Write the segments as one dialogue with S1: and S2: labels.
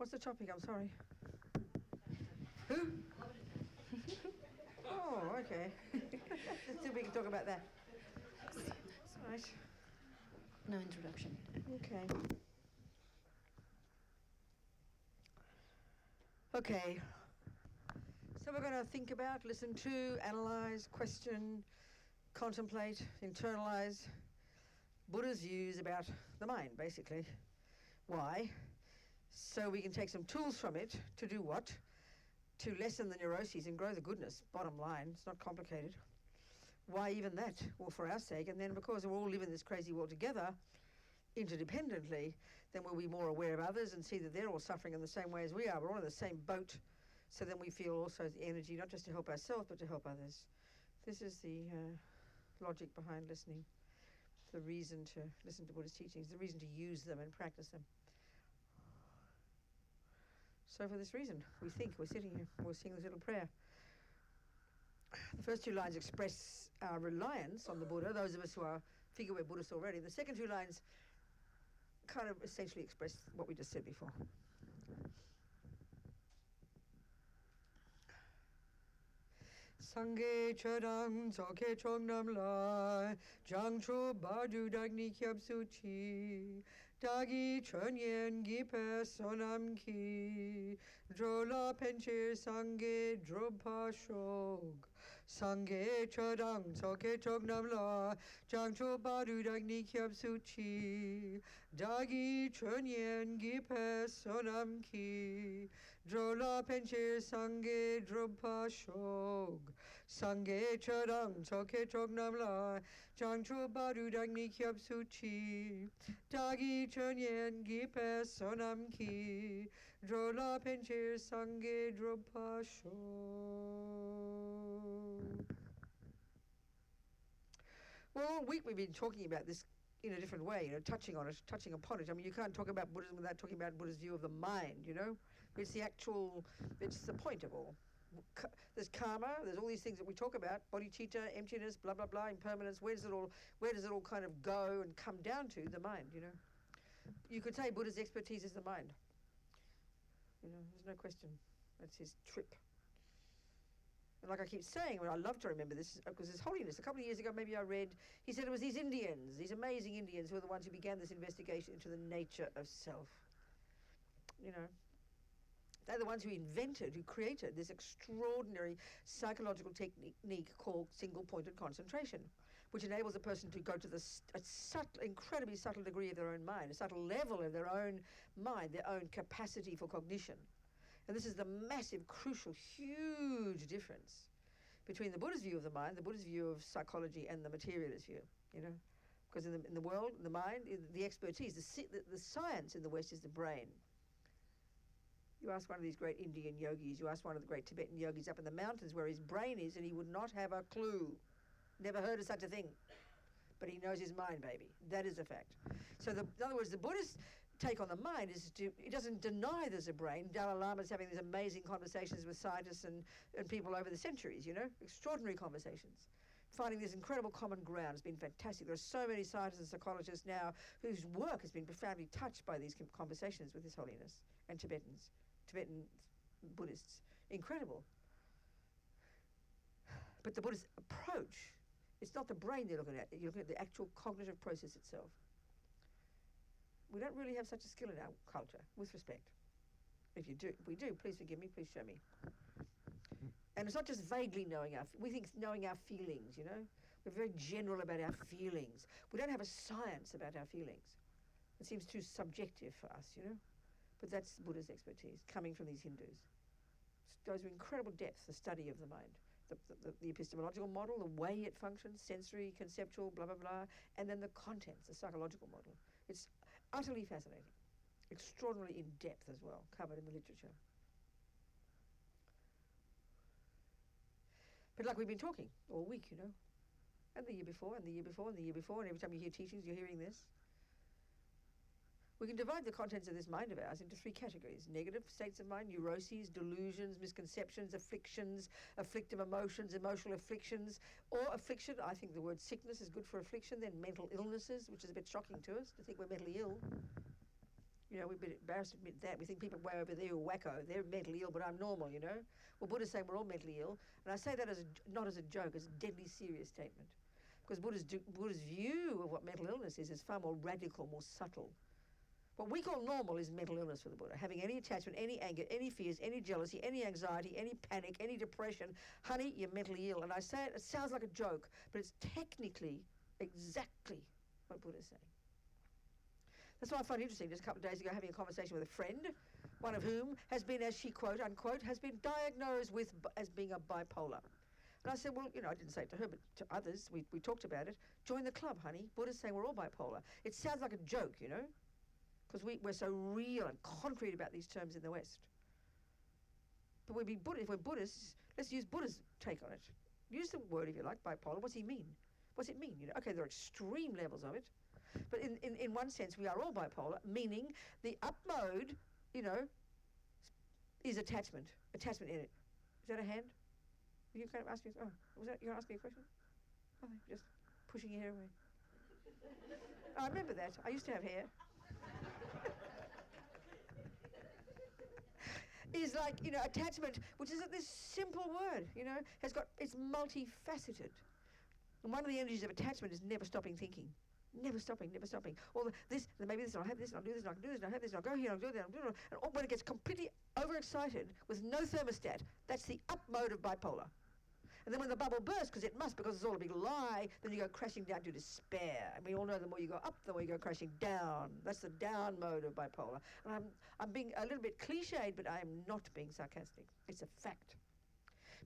S1: What's the topic? I'm sorry. Who? Oh, okay. Let's see if we can talk about that. Right.
S2: No introduction.
S1: Okay. Okay. So we're going to think about, listen to, analyse, question, contemplate, internalise Buddha's views about the mind, basically. Why? So we can take some tools from it to do what? To lessen the neuroses and grow the goodness. Bottom line, it's not complicated. Why even that? Well, for our sake, and then because we all live in this crazy world together, interdependently, then we'll be more aware of others and see that they're all suffering in the same way as we are. We're all in the same boat. So then we feel also the energy, not just to help ourselves, but to help others. This is the logic behind listening, the reason to listen to Buddhist teachings, the reason to use them and practice them. So for this reason, we think, we're sitting here, we're singing this little prayer. The first two lines express our reliance on the Buddha, those of us who figure we're Buddhists already. The second two lines kind of essentially express what we just said before. Sangye chodang zoke chongnam lai jang chu badu dagni kyab suchi dagi chonyen gipe sonam ki drola penche sangye dropa shog sangye chodang zoke chongnam lai jang chu badu dagni kyab suchi dagi chonyen gipe sonam ki drola penche sangye dropa shog Sangye chodang choke chognam la jang chu badu dagni kyab suchi dagi chonyen gipe sonam ki drola penche sangye dropa sho. Well, all week we've been talking about this in a different way, touching on it, touching upon it. I mean, you can't talk about Buddhism without talking about Buddha's view of the mind, It's the point of all. There's karma, there's all these things that we talk about, bodhicitta, emptiness, blah, blah, blah, impermanence. Where does it all kind of go and come down to? The mind, You could say Buddha's expertise is the mind. There's no question. That's his trip. And like I keep saying, I love to remember this, because His Holiness, a couple of years ago, maybe I read, he said it was these Indians, these amazing Indians, who are the ones who began this investigation into the nature of self. They're the ones who created this extraordinary psychological technique called single-pointed concentration, which enables a person to go to incredibly subtle degree of their own mind, a subtle level of their own mind, their own capacity for cognition. And this is the massive, crucial, huge difference between the Buddha's view of the mind, the Buddha's view of psychology, and the materialist view, Because in the world, in the mind, the expertise, the science in the West is the brain. You ask one of these great Indian yogis, you ask one of the great Tibetan yogis up in the mountains where his brain is, and he would not have a clue. Never heard of such a thing. But he knows his mind, baby. That is a fact. So in other words, the Buddhist take on the mind is he doesn't deny there's a brain. Dalai Lama's having these amazing conversations with scientists and people over the centuries, extraordinary conversations. Finding this incredible common ground has been fantastic. There are so many scientists and psychologists now whose work has been profoundly touched by these conversations with His Holiness and Tibetan Buddhists. Incredible. But the Buddhist approach, it's not the brain they're looking at. You're looking at the actual cognitive process itself. We don't really have such a skill in our culture, with respect. If we do, please forgive me, please show me. And it's not just vaguely knowing we think knowing our feelings, We're very general about our feelings. We don't have a science about our feelings. It seems too subjective for us, But that's Buddha's expertise, coming from these Hindus. It goes to incredible depth, the study of the mind. The epistemological model, the way it functions, sensory, conceptual, blah, blah, blah, and then the contents, the psychological model. It's utterly fascinating, extraordinarily in depth as well, covered in the literature. But like we've been talking all week, and the year before, and the year before, and the year before, and every time you hear teachings, you're hearing this. We can divide the contents of this mind of ours into three categories: negative states of mind, neuroses, delusions, misconceptions, afflictions, afflictive emotions, emotional afflictions, or affliction. I think the word sickness is good for affliction. Then mental illnesses, which is a bit shocking to us, to think we're mentally ill. You know, we're a bit embarrassed to admit that. We think people way over there are wacko. They're mentally ill, but I'm normal, you know. Well, Buddha's saying we're all mentally ill. And I say that as not as a joke, as a deadly serious statement. Because Buddha's view of what mental illness is far more radical, more subtle. What we call normal is mental illness for the Buddha. Having any attachment, any anger, any fears, any jealousy, any anxiety, any panic, any depression. Honey, you're mentally ill. And I say it sounds like a joke, but it's technically exactly what Buddha's saying. That's why I find it interesting, just a couple of days ago having a conversation with a friend, one of whom has been, as she quote unquote, has been diagnosed as being a bipolar. And I said, well, you know, I didn't say it to her, but to others, we talked about it. Join the club, honey. Buddha's saying we're all bipolar. It sounds like a joke, you know, because we're so real and concrete about these terms in the West. But if we're Buddhists, let's use Buddha's take on it. Use the word, if you like, bipolar. What's he mean? What's it mean? You know, okay, there are extreme levels of it. But in one sense, we are all bipolar, meaning the up mode, you know, is attachment in it. Is that a hand? Are you kind of asking? Oh, was that you asking a question? Oh, just pushing your hair away. Oh, I remember that. I used to have hair. Is like, you know, attachment, which is this simple word, you know, it's multifaceted. And one of the energies of attachment is never stopping thinking. Never stopping. Or maybe this, I'll have this, I'll do this, I'll do this, I'll have this, I'll go here, I'll do that, I'll do that. And when it gets completely overexcited with no thermostat, that's the up mode of bipolar. And then when the bubble bursts, because it must, because it's all a big lie, then you go crashing down to despair. And we all know the more you go up, the more you go crashing down. That's the down mode of bipolar. And I'm being a little bit cliched, but I am not being sarcastic. It's a fact.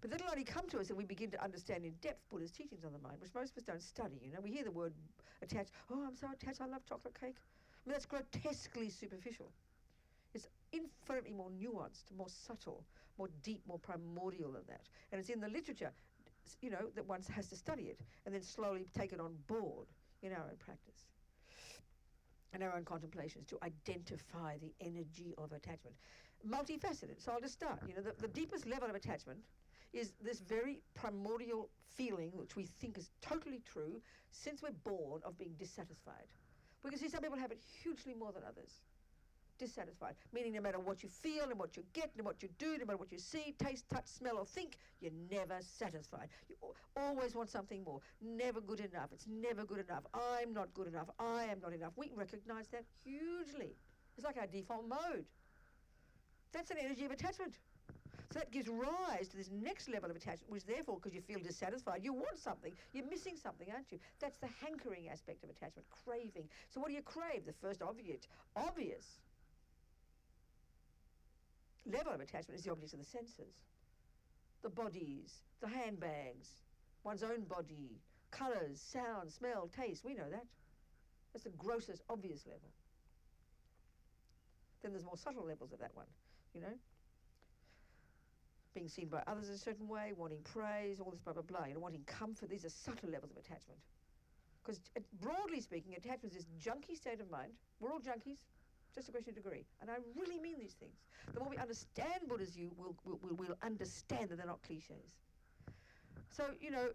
S1: But that'll only come to us if we begin to understand in depth Buddha's teachings on the mind, which most of us don't study. You know, we hear the word attached. Oh, I'm so attached. I love chocolate cake. I mean, that's grotesquely superficial. It's infinitely more nuanced, more subtle, more deep, more primordial than that. And it's in the literature, you know, that one has to study it and then slowly take it on board in our own practice and our own contemplations to identify the energy of attachment. Multifaceted. So I'll just start. You know, the deepest level of attachment is this very primordial feeling, which we think is totally true since we're born, of being dissatisfied. We can see some people have it hugely more than others. Dissatisfied, meaning no matter what you feel and what you get and what you do, no matter what you see, taste, touch, smell or think, you're never satisfied. You always want something more. Never good enough. It's never good enough. I'm not good enough. I am not enough. We recognize that hugely. It's like our default mode. That's an energy of attachment. So that gives rise to this next level of attachment, which therefore, because you feel dissatisfied, you want something. You're missing something, aren't you? That's the hankering aspect of attachment, craving. So what do you crave? The first obvious level of attachment is the objects of the senses. The bodies, the handbags, one's own body, colours, sound, smell, taste. We know that. That's the grossest, obvious level. Then there's more subtle levels of that one, you know. Being seen by others in a certain way, wanting praise, all this blah, blah, blah, you know, wanting comfort. These are subtle levels of attachment. Because broadly speaking, attachment is this junkie state of mind. We're all junkies, just a question of degree. And I really mean these things. The more we understand Buddha's view, we'll understand that they're not cliches. So, you know,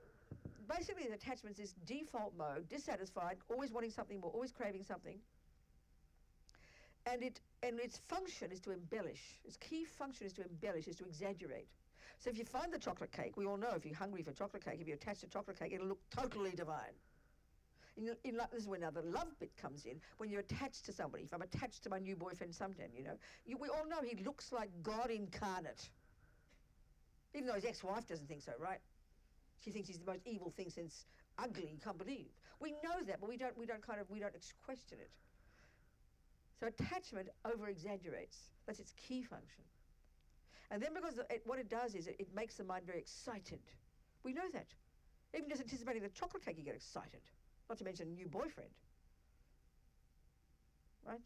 S1: basically the attachment is default mode, dissatisfied, always wanting something more, always craving something. And its function is to embellish. Its key function is to embellish, is to exaggerate. So if you find the chocolate cake, we all know if you're hungry for chocolate cake, if you're attached to chocolate cake, it'll look totally divine. This is where now the love bit comes in. When you're attached to somebody, if I'm attached to my new boyfriend sometime, you know, we all know he looks like God incarnate. Even though his ex-wife doesn't think so, right? She thinks he's the most evil thing since ugly, you can't believe. We know that, but we don't question it. So attachment over-exaggerates. That's its key function. And then because what it does is it makes the mind very excited. We know that. Even just anticipating the chocolate cake, you get excited. Not to mention a new boyfriend. Right?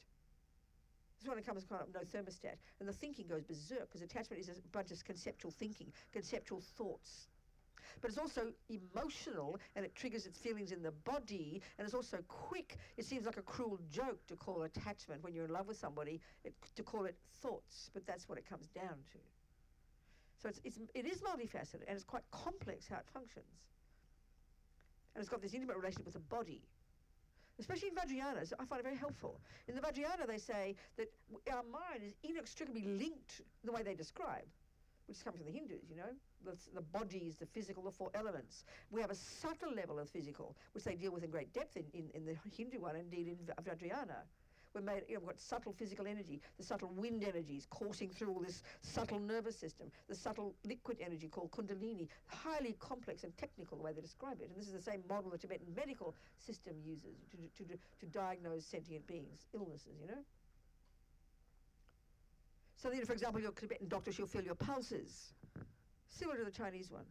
S1: This one comes kind of no thermostat. And the thinking goes berserk because attachment is a bunch of conceptual thinking, conceptual thoughts. But it's also emotional and it triggers its feelings in the body, and it's also quick. It seems like a cruel joke to call attachment when you're in love with somebody, to call it thoughts, but that's what it comes down to. So it is multifaceted and it's quite complex how it functions. And it's got this intimate relationship with the body. especially in Vajrayanas. I find it very helpful. In the Vajrayana, they say that our mind is inextricably linked the way they describe, which comes from the Hindus, you know, the bodies, the physical, the four elements. We have a subtle level of physical, which they deal with in great depth in the Hindu one, indeed in Vajrayana. We've got subtle physical energy, the subtle wind energies coursing through all this subtle nervous system, the subtle liquid energy called kundalini, highly complex and technical the way they describe it. And this is the same model the Tibetan medical system uses to diagnose sentient beings, illnesses, you know. So then, for example, your Tibetan doctor, she'll feel your pulses, similar to the Chinese one.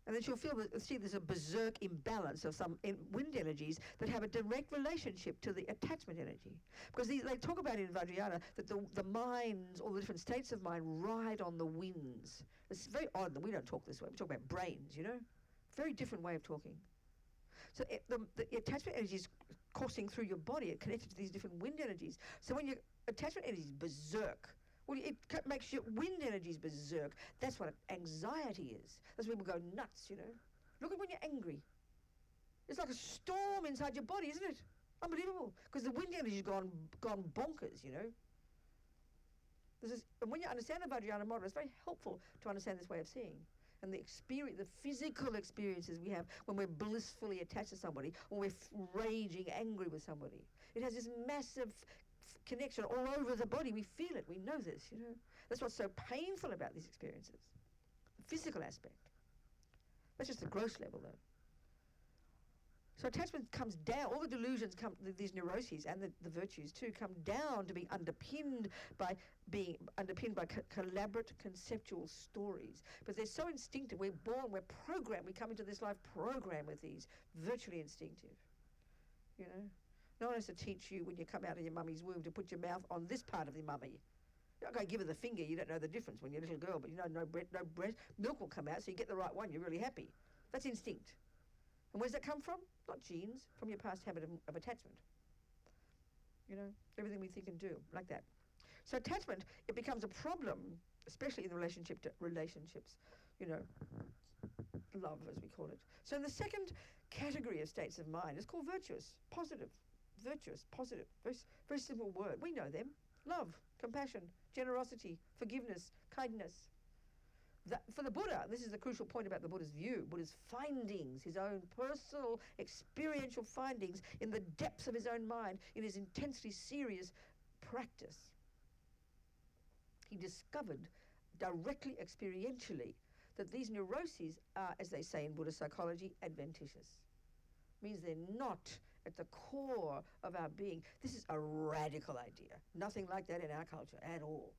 S1: And then she'll see there's a berserk imbalance of some wind energies that have a direct relationship to the attachment energy. Because they talk about in Vajrayana that the minds, all the different states of mind, ride on the winds. It's very odd that we don't talk this way. We talk about brains, you know? Very different way of talking. So the attachment energy is coursing through your body, it connected to these different wind energies. So when your attachment energy is berserk, well, it makes your wind energies berserk. That's what anxiety is. That's when people go nuts, you know. Look at when you're angry. It's like a storm inside your body, isn't it? Unbelievable. Because the wind energy's gone bonkers, you know. And when you understand the Vajrayana model, it's very helpful to understand this way of seeing. And the physical experiences we have when we're blissfully attached to somebody, or we're raging angry with somebody. It has this massive connection all over the body. We feel it. We know this, you know. That's what's so painful about these experiences. The physical aspect. That's just the gross level, though. So attachment comes down. All the delusions these neuroses and the virtues too, come down to being underpinned by collaborate conceptual stories. But they're so instinctive. We're born, we're programmed. We come into this life programmed with these, virtually instinctive. You know. No one has to teach you when you come out of your mummy's womb to put your mouth on this part of the mummy. You're not going to give her the finger, you don't know the difference when you're a little girl, but you know no breast, milk will come out, so you get the right one, you're really happy. That's instinct. And where's that come from? Not genes, from your past habit of attachment. You know, everything we think and do, like that. So attachment, it becomes a problem, especially in the relationships, you know, love as we call it. So the second category of states of mind is called virtuous, positive. Virtuous, positive, very, very simple word. We know them. Love, compassion, generosity, forgiveness, kindness. For the Buddha, this is the crucial point about the Buddha's view, Buddha's findings, his own personal experiential findings in the depths of his own mind, in his intensely serious practice. He discovered directly, experientially, that these neuroses are, as they say in Buddhist psychology, adventitious. Means they're not at the core of our being. This is a radical idea. Nothing like that in our culture at all.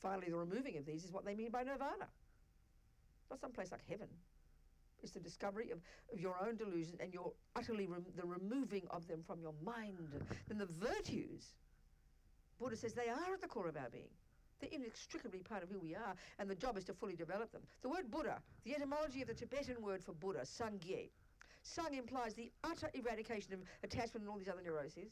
S1: Finally, the removing of these is what they mean by nirvana. Not some place like heaven. It's the discovery of your own delusions and your utterly the removing of them from your mind. Then the virtues, Buddha says they are at the core of our being. They're inextricably part of who we are, and the job is to fully develop them. The word Buddha, the etymology of the Tibetan word for Buddha, Sangye. Sang implies the utter eradication of attachment and all these other neuroses.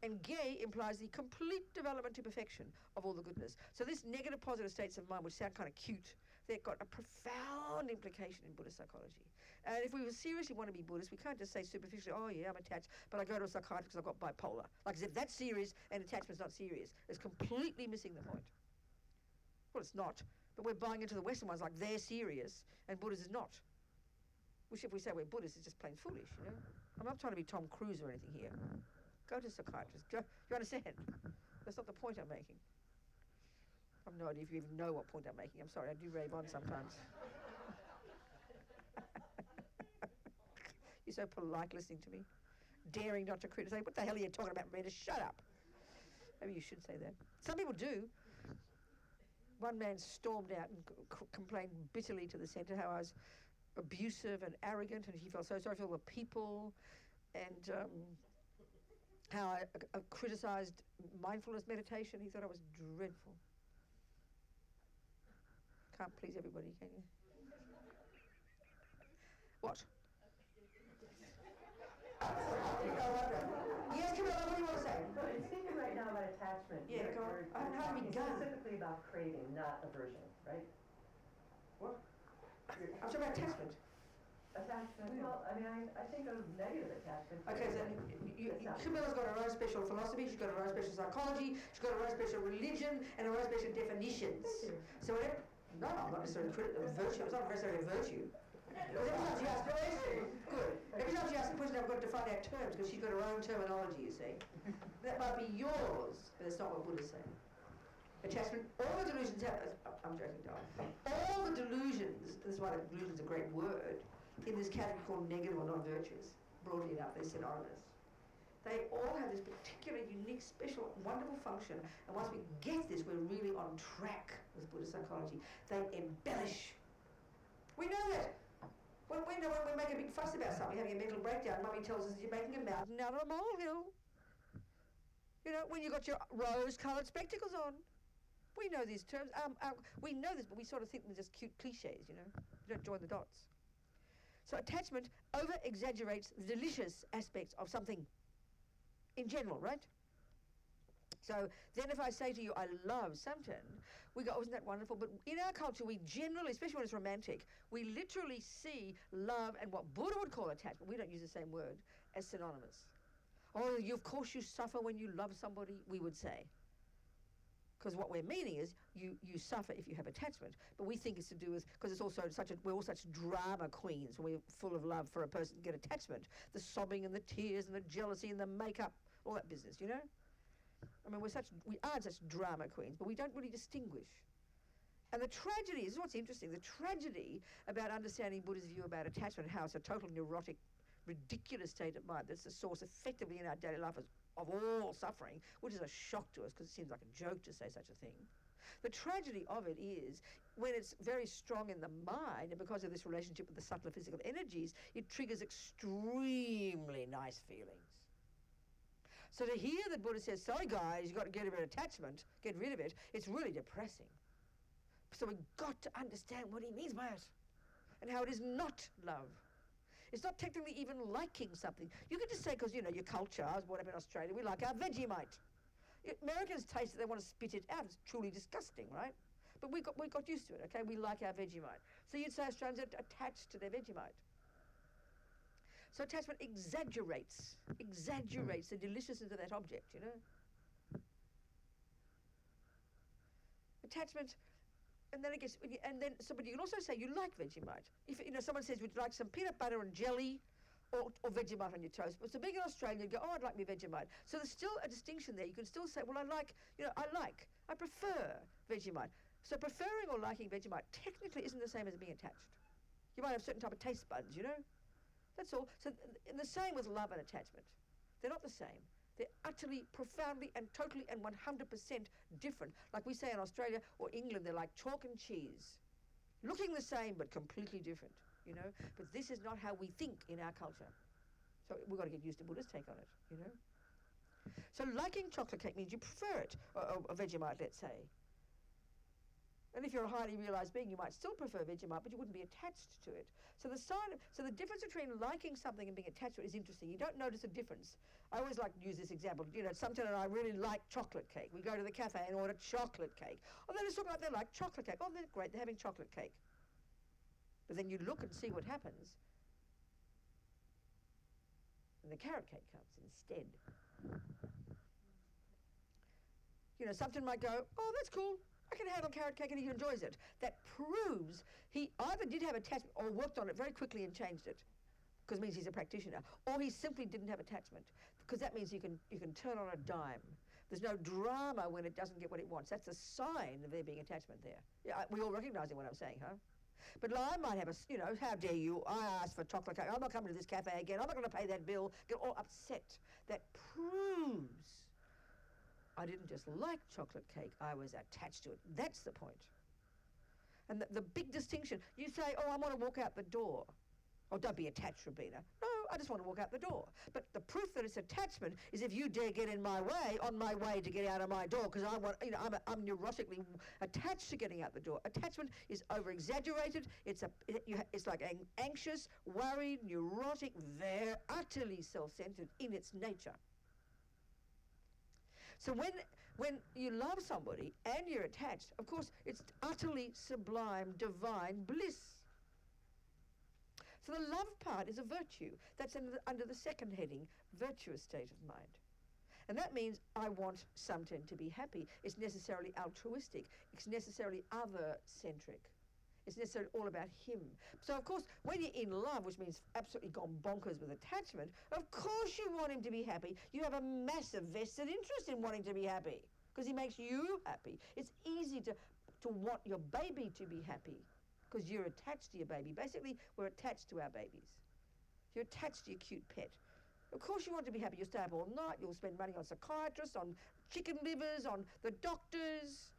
S1: And Ge implies the complete development to perfection of all the goodness. So this negative positive states of mind, which sound kind of cute, they've got a profound implication in Buddhist psychology. And if we seriously want to be Buddhist, we can't just say superficially, oh yeah, I'm attached, but I go to a psychiatrist because I've got bipolar. Like as if that's serious and attachment's not serious. It's completely missing the point. Well, it's not, but we're buying into the Western ones like they're serious and Buddhist is not. Which if we say we're Buddhists, it's just plain foolish, you know? I'm not trying to be Tom Cruise or anything here. Go to a psychiatrist. You understand? That's not the point I'm making. I have no idea if you even know what point I'm making. I'm sorry, I do rave on sometimes. You're so polite listening to me. Daring not to criticize. What the hell are you talking about, Brenda? Shut up. Maybe you should say that. Some people do. One man stormed out and complained bitterly to the centre how I was abusive and arrogant, and he felt so sorry for all the people, and how I criticised mindfulness meditation. He thought I was dreadful. Can't please everybody, can you? What? Yes, Camilla, what do you want to say?
S3: So it's speaking right now about attachment.
S1: Yeah, go on. I haven't had any gun.
S3: Specifically about craving, not aversion, right?
S1: What? I'm talking about attachment.
S3: Attachment, well, I mean, I think of negative attachment.
S1: Okay, so Camilla's got her own special philosophy, she's got her own special psychology, she's got her own special religion, and her own special definitions. So whatever, no, I'm not necessarily critical of virtue, it's not necessarily a virtue. Because every time she asks a question, good. Every time she asks a question, I've got to define out terms, because she's got her own terminology, you see. That might be yours, but it's not what Buddha's saying. Attachment, all the delusions have, I'm joking, darling. All the delusions, this is why the delusion's a great word, in this category called negative or non-virtuous, broadly enough, they're synonymous. They all have this particular, unique, special, wonderful function, and once we get this, we're really on track with Buddhist psychology. They embellish. We know that. When we make a big fuss about something, having a mental breakdown, Mummy tells us you're making a mountain out of a molehill. You know, when you've got your rose-coloured spectacles on. We know these terms. We know this, but we sort of think they're just cute cliches, you know. You don't join the dots. So attachment over-exaggerates the delicious aspects of something in general, right? So then if I say to you, I love something, we go, oh, isn't that wonderful? But in our culture, we generally, especially when it's romantic, we literally see love and what Buddha would call attachment, we don't use the same word, as synonymous. Oh, of course you suffer when you love somebody, we would say. Because what we're meaning is you suffer if you have attachment, but we think it's to do with, because it's also we're all such drama queens when we're full of love for a person to get attachment. The sobbing and the tears and the jealousy and the makeup, all that business, you know? I mean, we are such drama queens, but we don't really distinguish. And the tragedy, this is what's interesting, the tragedy about understanding Buddha's view about attachment, how it's a total neurotic, ridiculous state of mind that's the source effectively in our daily life of all suffering, which is a shock to us because it seems like a joke to say such a thing. The tragedy of it is when it's very strong in the mind, and because of this relationship with the subtler physical energies, it triggers extremely nice feelings. So to hear that Buddha says, sorry guys, you've got to get rid of attachment, get rid of it, it's really depressing. So we've got to understand what he means by it and how it is not love. It's not technically even liking something. You can just say, because, you know, your culture, I was brought up in Australia, we like our Vegemite. Americans taste it, they want to spit it out. It's truly disgusting, right? But we got used to it, okay? We like our Vegemite. So you'd say Australians are attached to their Vegemite. So attachment exaggerates the deliciousness of that object, you know? Attachment, and then it gets, but you can also say you like Vegemite. If, you know, someone says, would you like some peanut butter and jelly or Vegemite on your toast? But so being an Australian, you go, oh, I'd like me Vegemite. So there's still a distinction there. You can still say, well, I prefer Vegemite. So preferring or liking Vegemite technically isn't the same as being attached. You might have certain type of taste buds, you know? That's all. So the same with love and attachment. They're not the same. They're utterly, profoundly and totally and 100% different. Like we say in Australia or England, they're like chalk and cheese. Looking the same but completely different, you know? But this is not how we think in our culture. So we've got to get used to Buddha's take on it, you know? So liking chocolate cake means you prefer it, or Vegemite, let's say. And if you're a highly realised being, you might still prefer Vegemite, but you wouldn't be attached to it. So the difference between liking something and being attached to it is interesting. You don't notice a difference. I always like to use this example. You know, Samson and I really like chocolate cake. We go to the cafe and order chocolate cake. Oh, they just look like they like chocolate cake. Oh, they're great, they're having chocolate cake. But then you look and see what happens, and the carrot cake comes instead. You know, Samson might go, oh, that's cool. I can handle carrot cake, and he enjoys it. That proves he either did have attachment or worked on it very quickly and changed it, because it means he's a practitioner, or he simply didn't have attachment, because that means you can turn on a dime. There's no drama when it doesn't get what it wants. That's a sign of there being attachment there. Yeah, we all recognise what I'm saying, huh? But I might have how dare you? I asked for chocolate cake. I'm not coming to this cafe again. I'm not going to pay that bill. Get all upset. That proves I didn't just like chocolate cake, I was attached to it. That's the point. And the big distinction, you say, oh, I want to walk out the door. Oh, don't be attached, Robina. No, I just want to walk out the door. But the proof that it's attachment is if you dare get in my way, on my way to get out of my door, because I'm neurotically attached to getting out the door. Attachment is over-exaggerated. It's like anxious, worried, neurotic, very utterly self-centered in its nature. So when you love somebody and you're attached, of course, it's utterly sublime, divine bliss. So So the love part is a virtue. That's under the second heading, virtuous state of mind. And that means I want something to be happy. It's necessarily altruistic. It's necessarily other-centric. It's necessarily all about him. So, of course, when you're in love, which means absolutely gone bonkers with attachment, of course you want him to be happy. You have a massive vested interest in wanting to be happy because he makes you happy. It's easy to want your baby to be happy because you're attached to your baby. Basically, we're attached to our babies. You're attached to your cute pet. Of course you want to be happy. You'll stay up all night. You'll spend money on psychiatrists, on chicken livers, on the doctors.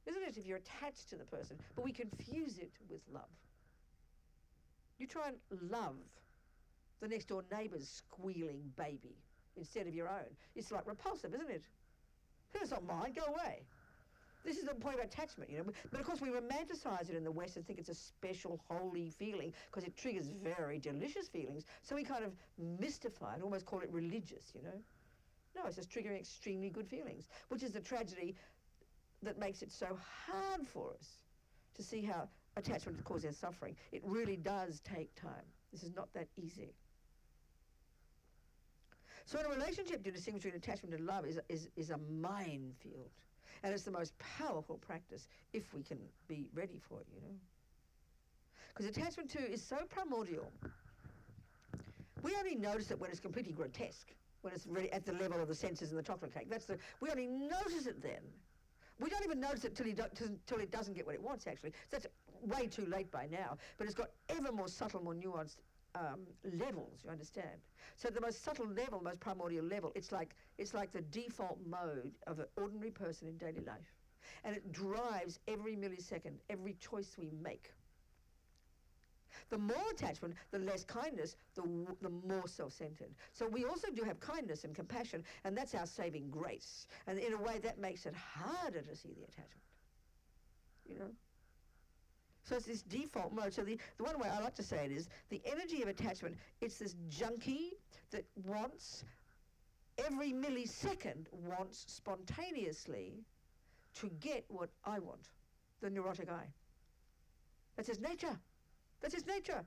S1: Isn't it, if you're attached to the person? But we confuse it with love. You try and love the next door neighbour's squealing baby instead of your own. It's like repulsive, isn't it? It's not mine, go away. This is the point of attachment, you know. But of course we romanticize it in the West and think it's a special, holy feeling because it triggers very delicious feelings. So we kind of mystify it, almost call it religious, you know. No, it's just triggering extremely good feelings, which is the tragedy that makes it so hard for us to see how attachment causes suffering. It really does take time. This is not that easy. So in a relationship, to distinguish between attachment and love is a minefield. And it's the most powerful practice if we can be ready for it, you know. Because attachment too is so primordial. We only notice it when it's completely grotesque, when it's really at the level of the senses and the chocolate cake. We only notice it then. We don't even notice it till it doesn't get what it wants, actually. So that's way too late by now. But it's got ever more subtle, more nuanced levels, you understand? So the most subtle level, most primordial level, it's like the default mode of an ordinary person in daily life. And it drives every millisecond, every choice we make. The more attachment, the less kindness, the more self-centered. So we also do have kindness and compassion, and that's our saving grace. And in a way, that makes it harder to see the attachment, you know? So it's this default mode. So the one way I like to say it is the energy of attachment, it's this junkie that wants, every millisecond wants spontaneously to get what I want, the neurotic I. That's his nature. That's his nature.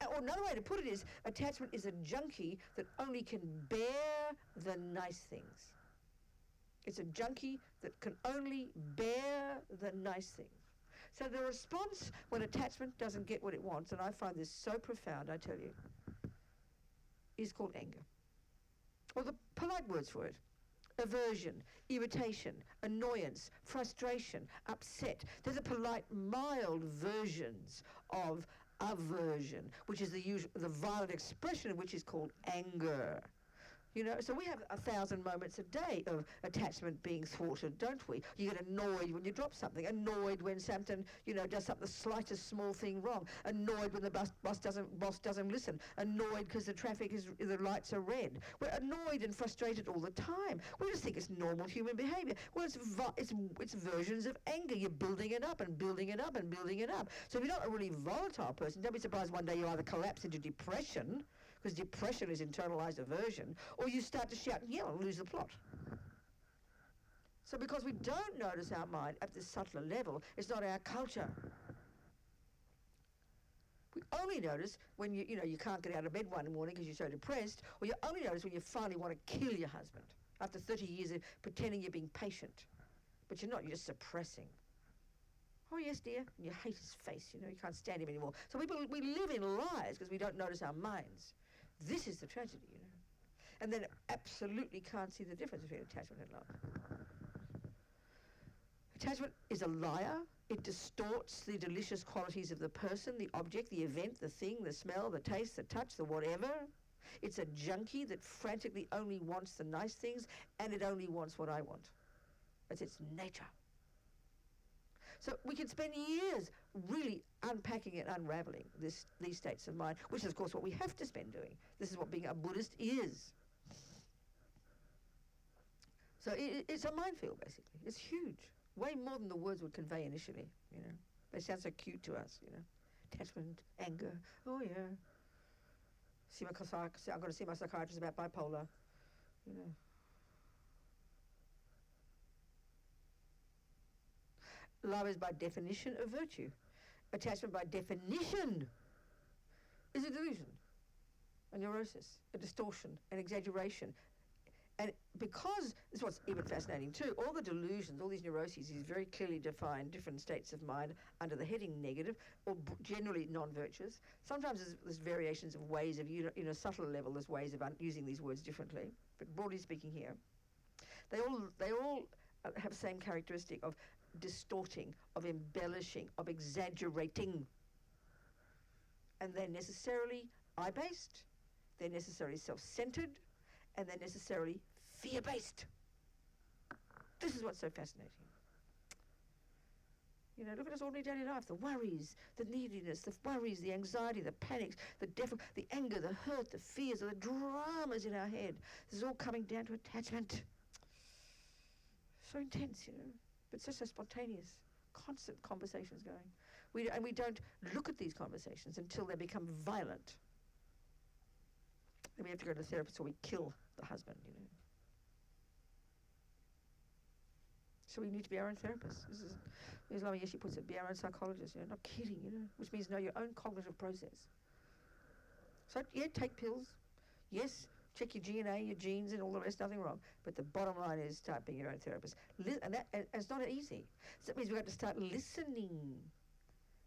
S1: Or another way to put it is, attachment is a junkie that only can bear the nice things. It's a junkie that can only bear the nice things. So the response when attachment doesn't get what it wants, and I find this so profound, I tell you, is called anger. Or the polite words for it: aversion, irritation, annoyance, frustration, upset. There's a polite, mild versions of aversion, which is the violent expression of which is called anger. You know, so we have 1,000 moments a day of attachment being thwarted, don't we? You get annoyed when you drop something, annoyed when something, you know, does something, the slightest small thing wrong, annoyed when the boss doesn't listen, annoyed because the lights are red. We're annoyed and frustrated all the time. We just think it's normal human behavior. Well, it's versions of anger. You're building it up and building it up and building it up. So if you're not a really volatile person, don't be surprised one day you either collapse into depression, because depression is internalized aversion, or you start to shout and yell and lose the plot. So because we don't notice our mind at this subtler level, it's not our culture. We only notice when you can't get out of bed one morning because you're so depressed, or you only notice when you finally want to kill your husband after 30 years of pretending you're being patient. But you're not, you're just suppressing. Oh yes, dear, and you hate his face, you can't stand him anymore. So we live in lies because we don't notice our minds. This is the tragedy, And then absolutely can't see the difference between attachment and love. Attachment is a liar. It distorts the delicious qualities of the person, the object, the event, the thing, the smell, the taste, the touch, the whatever. It's a junkie that frantically only wants the nice things, and it only wants what I want. That's its nature. So we can spend years really unpacking and unraveling these states of mind, which is, of course, what we have to spend doing. This is what being a Buddhist is. So it's a minefield, basically. It's huge. Way more than the words would convey initially, They sound so cute to us, Attachment, anger, oh yeah. I'm going to see my psychiatrist about bipolar, Love is by definition a virtue. Attachment by definition is a delusion, a neurosis, a distortion, an exaggeration. And because, this is what's even fascinating too, all the delusions, all these neuroses, these very clearly defined different states of mind under the heading negative, or generally non-virtuous. Sometimes there's variations of ways of, in a subtler level, there's ways of using these words differently. But broadly speaking here, they all have the same characteristic of distorting, of embellishing, of exaggerating. And they're necessarily I-based, they're necessarily self-centered, and they're necessarily fear-based. This is what's so fascinating. You know, look at us ordinary daily life, the worries, the neediness, the worries, the anxiety, the panics, the anger, the hurt, the fears, the dramas in our head. This is all coming down to attachment. So intense, you know, but so spontaneous, constant conversations going. And we don't look at these conversations until they become violent. Then we have to go to the therapist or we kill the husband, you know. So we need to be our own therapist. This is, as Lama Yeshe puts it, be our own psychologist, you know, not kidding, you know, which means know your own cognitive process. So, yeah, take pills. Yes, check your DNA, your genes and all the rest, nothing wrong. But the bottom line is start being your own therapist. And it's not easy. So that means we've got to start listening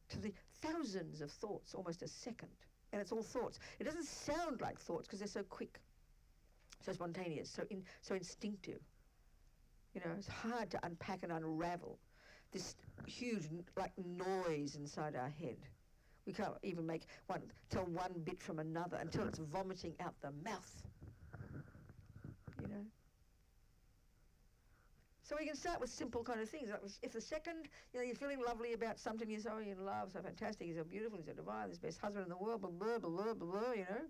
S1: to the thousands of thoughts almost a second. And it's all thoughts. It doesn't sound like thoughts because they're so quick, so spontaneous, so instinctive. You know, it's hard to unpack and unravel this huge like noise inside our head. We can't even tell one bit from another until it's vomiting out the mouth. You know. So we can start with simple kind of things. Like if the second, you know, you're feeling lovely about something, you're so in love, so fantastic, he's so beautiful, he's so divine, he's the best husband in the world, blah, blah, blah, blah, blah, you know.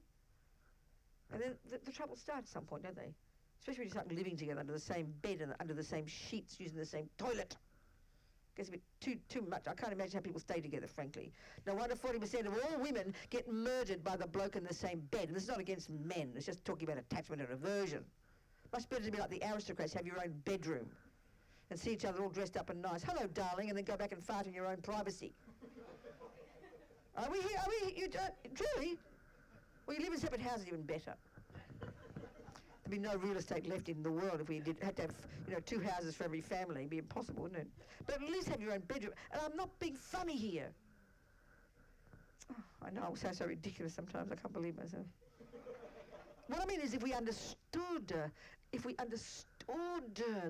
S1: And then the trouble starts at some point, don't they? Especially when you start living together under the same bed and under the same sheets, using the same toilet. Gets a bit too much. I can't imagine how people stay together, frankly. No wonder 40% of all women get murdered by the bloke in the same bed. And this is not against men. It's just talking about attachment and aversion. Much better to be like the aristocrats, have your own bedroom and see each other all dressed up and nice. Hello, darling, and then go back and fart in your own privacy. Are we here? Truly? Well, you live in separate houses, even better. There'd be no real estate left in the world if we had to have, you know, 2 houses for every family. It'd be impossible, wouldn't it? But at least have your own bedroom. And I'm not being funny here. Oh, I know, I sound so ridiculous sometimes. I can't believe myself. What I mean is if we understood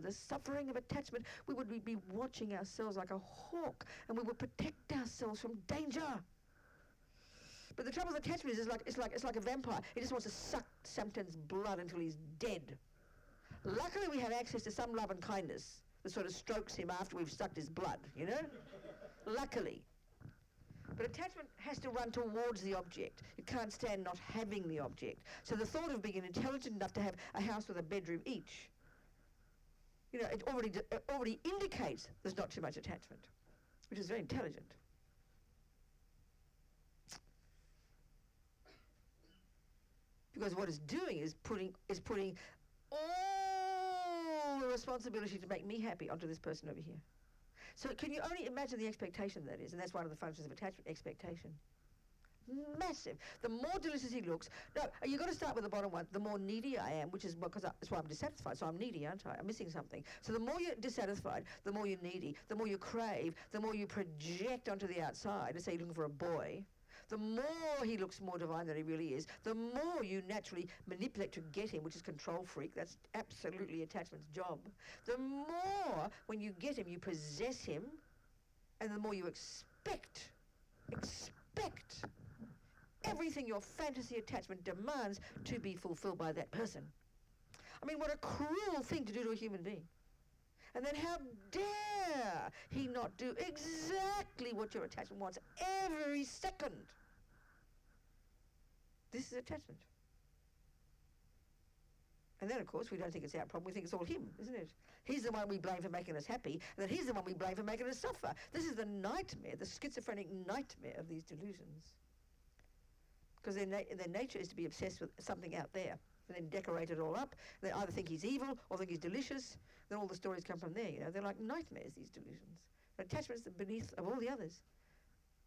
S1: the suffering of attachment, we would be watching ourselves like a hawk, and we would protect ourselves from danger. But the trouble with attachment is it's like a vampire. It just wants to suck Samton's blood until he's dead. Luckily, we have access to some love and kindness that sort of strokes him after we've sucked his blood, you know? Luckily. But attachment has to run towards the object. It can't stand not having the object. So the thought of being intelligent enough to have a house with a bedroom each, you know, it already indicates there's not too much attachment, which is very intelligent. Because what it's doing is putting all the responsibility to make me happy onto this person over here. So can you only imagine the expectation that is? And that's one of the functions of attachment, expectation. Massive. The more delicious he looks, no, you've got to start with the bottom one. The more needy I am, which is because that's why I'm dissatisfied. So I'm needy, aren't I? I'm missing something. So the more you're dissatisfied, the more you're needy, the more you crave, the more you project onto the outside. Let's say you're looking for a boy. The more he looks more divine than he really is, the more you naturally manipulate to get him, which is control freak. That's absolutely attachment's job. The more, when you get him, you possess him, and the more you expect everything your fantasy attachment demands to be fulfilled by that person. I mean, what a cruel thing to do to a human being. And then how dare he not do exactly what your attachment wants every second? This is attachment. And then, of course, we don't think it's our problem. We think it's all him, isn't it? He's the one we blame for making us happy, and then he's the one we blame for making us suffer. This is the nightmare, the schizophrenic nightmare of these delusions. Because their nature is to be obsessed with something out there, and then decorate it all up. They either think he's evil or think he's delicious. Then all the stories come from there, you know. They're like nightmares, these delusions. But attachment's beneath of all the others.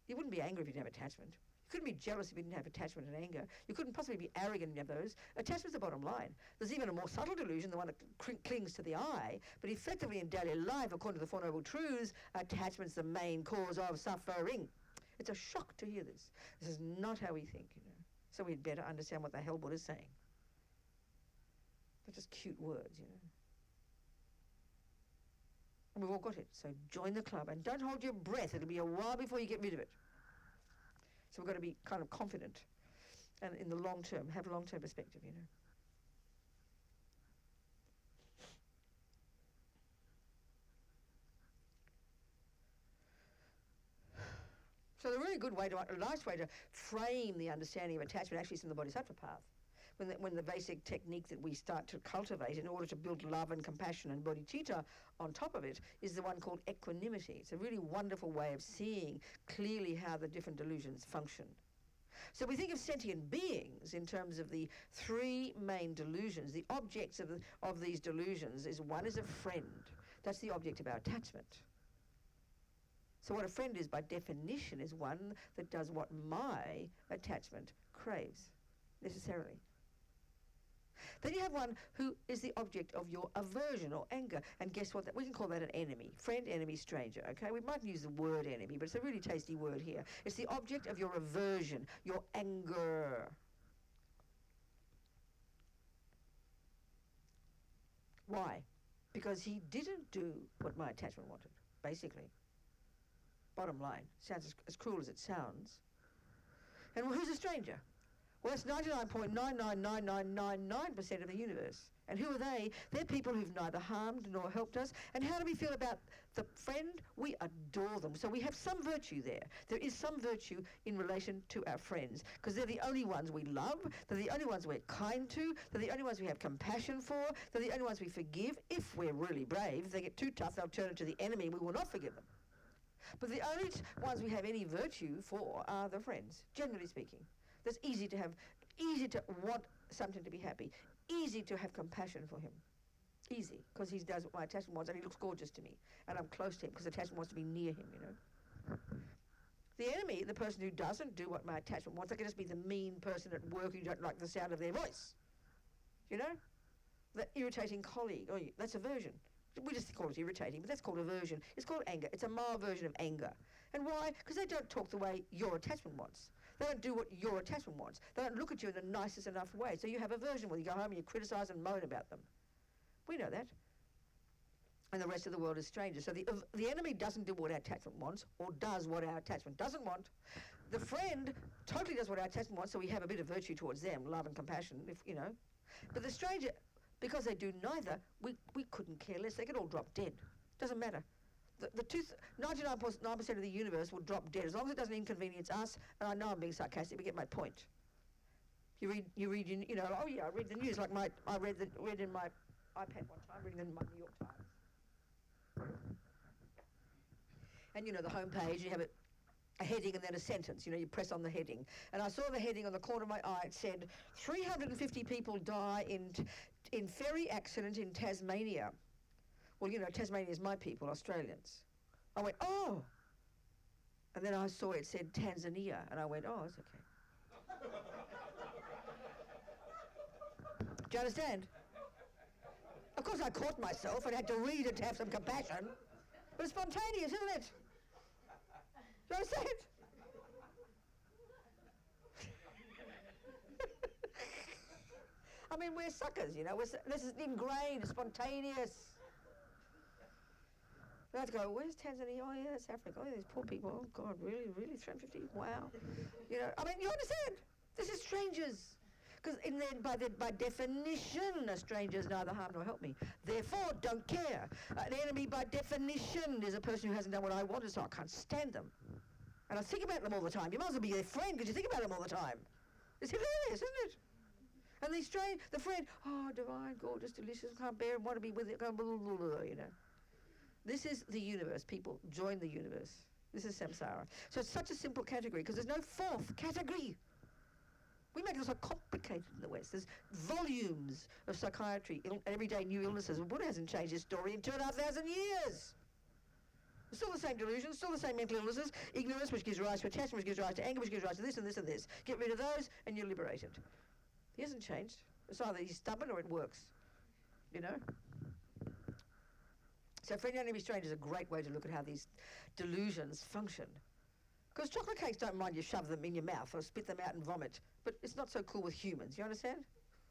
S1: You wouldn't be angry if you didn't have attachment. You couldn't be jealous if you didn't have attachment and anger. You couldn't possibly be arrogant in those. Attachment's the bottom line. There's even a more subtle delusion, the one that clings to the I, but effectively in daily life, according to the Four Noble Truths, attachment's the main cause of suffering. It's a shock to hear this. This is not how we think, you know. So we'd better understand what the hell Buddha's saying. They're just cute words, you know. And we've all got it. So join the club and don't hold your breath. It'll be a while before you get rid of it. So we've got to be kind of confident and in the long term, have a long-term perspective, you know. So the really good way a nice way to frame the understanding of attachment actually is in the Bodhisattva path. When the basic technique that we start to cultivate in order to build love and compassion and bodhicitta on top of it is the one called equanimity. It's a really wonderful way of seeing clearly how the different delusions function. So we think of sentient beings in terms of the three main delusions. The objects of these delusions is one is a friend. That's the object of our attachment. So what a friend is by definition is one that does what my attachment craves, necessarily. Then you have one who is the object of your aversion or anger. And guess what? We can call that an enemy. Friend, enemy, stranger. Okay? We mightn't use the word enemy, but it's a really tasty word here. It's the object of your aversion, your anger. Why? Because he didn't do what my attachment wanted, basically. Bottom line. Sounds as cruel as it sounds. And who's a stranger? Well, that's 99.999999% of the universe. And who are they? They're people who've neither harmed nor helped us. And how do we feel about the friend? We adore them. So we have some virtue there. There is some virtue in relation to our friends, because they're the only ones we love. They're the only ones we're kind to. They're the only ones we have compassion for. They're the only ones we forgive if we're really brave. If they get too tough, they'll turn into the enemy. We will not forgive them. But the only ones we have any virtue for are the friends, generally speaking. That's easy to want something to be happy, easy to have compassion for him. Easy, because he does what my attachment wants and he looks gorgeous to me. And I'm close to him because attachment wants to be near him, you know. The enemy, the person who doesn't do what my attachment wants, they can just be the mean person at work who you don't like the sound of their voice. You know? The irritating colleague. Oh, that's aversion. We just call it irritating, but that's called aversion. It's called anger. It's a mild version of anger. And why? Because they don't talk the way your attachment wants. They don't do what your attachment wants. They don't look at you in the nicest enough way. So you have aversion when you go home and you criticise and moan about them. We know that. And the rest of the world is strangers. So the enemy doesn't do what our attachment wants or does what our attachment doesn't want. The friend totally does what our attachment wants, so we have a bit of virtue towards them, love and compassion, if you know. But the stranger, because they do neither, we couldn't care less. They could all drop dead. Doesn't matter. 99.9% of the universe will drop dead as long as it doesn't inconvenience us. And I know I'm being sarcastic, but get my point. You read, I read the news like I read in my iPad one time, reading in my New York Times. And you know the homepage, you have a heading and then a sentence. You know, you press on the heading. And I saw the heading on the corner of my eye. It said, 350 people die in ferry accident in Tasmania. Well, you know, Tasmania is my people, Australians. I went, oh. And then I saw it said Tanzania. And I went, oh, it's okay. Do you understand? Of course, I caught myself and had to read it to have some compassion. But it's spontaneous, isn't it? Do you understand? I mean, we're suckers, you know. This is ingrained, spontaneous. I had to go, where's Tanzania? Oh, yeah, that's Africa. Oh, yeah, these poor people. Oh, God, really? 350? Wow. You know, I mean, you understand? This is strangers. Because by definition, a stranger is neither harm nor help me. Therefore, don't care. An enemy, by definition, is a person who hasn't done what I wanted, so I can't stand them. And I think about them all the time. You might as well be their friend because you think about them all the time. It's hilarious, isn't it? And the friend, oh, divine, gorgeous, delicious, can't bear and want to be with it, blah, blah, blah, blah, you know. This is the universe, people. Join the universe. This is samsara. So it's such a simple category because there's no fourth category. We make it so complicated in the West. There's volumes of psychiatry, everyday new illnesses. Well, Buddha hasn't changed his story in 2,500 years. Still the same delusions, still the same mental illnesses, ignorance, which gives rise to attachment, which gives rise to anger, which gives rise to this and this and this. Get rid of those and you're liberated. He hasn't changed. It's either he's stubborn or it works, you know? So friend, enemy, stranger is a great way to look at how these delusions function. Because chocolate cakes don't mind you shove them in your mouth or spit them out and vomit, but it's not so cool with humans, you understand?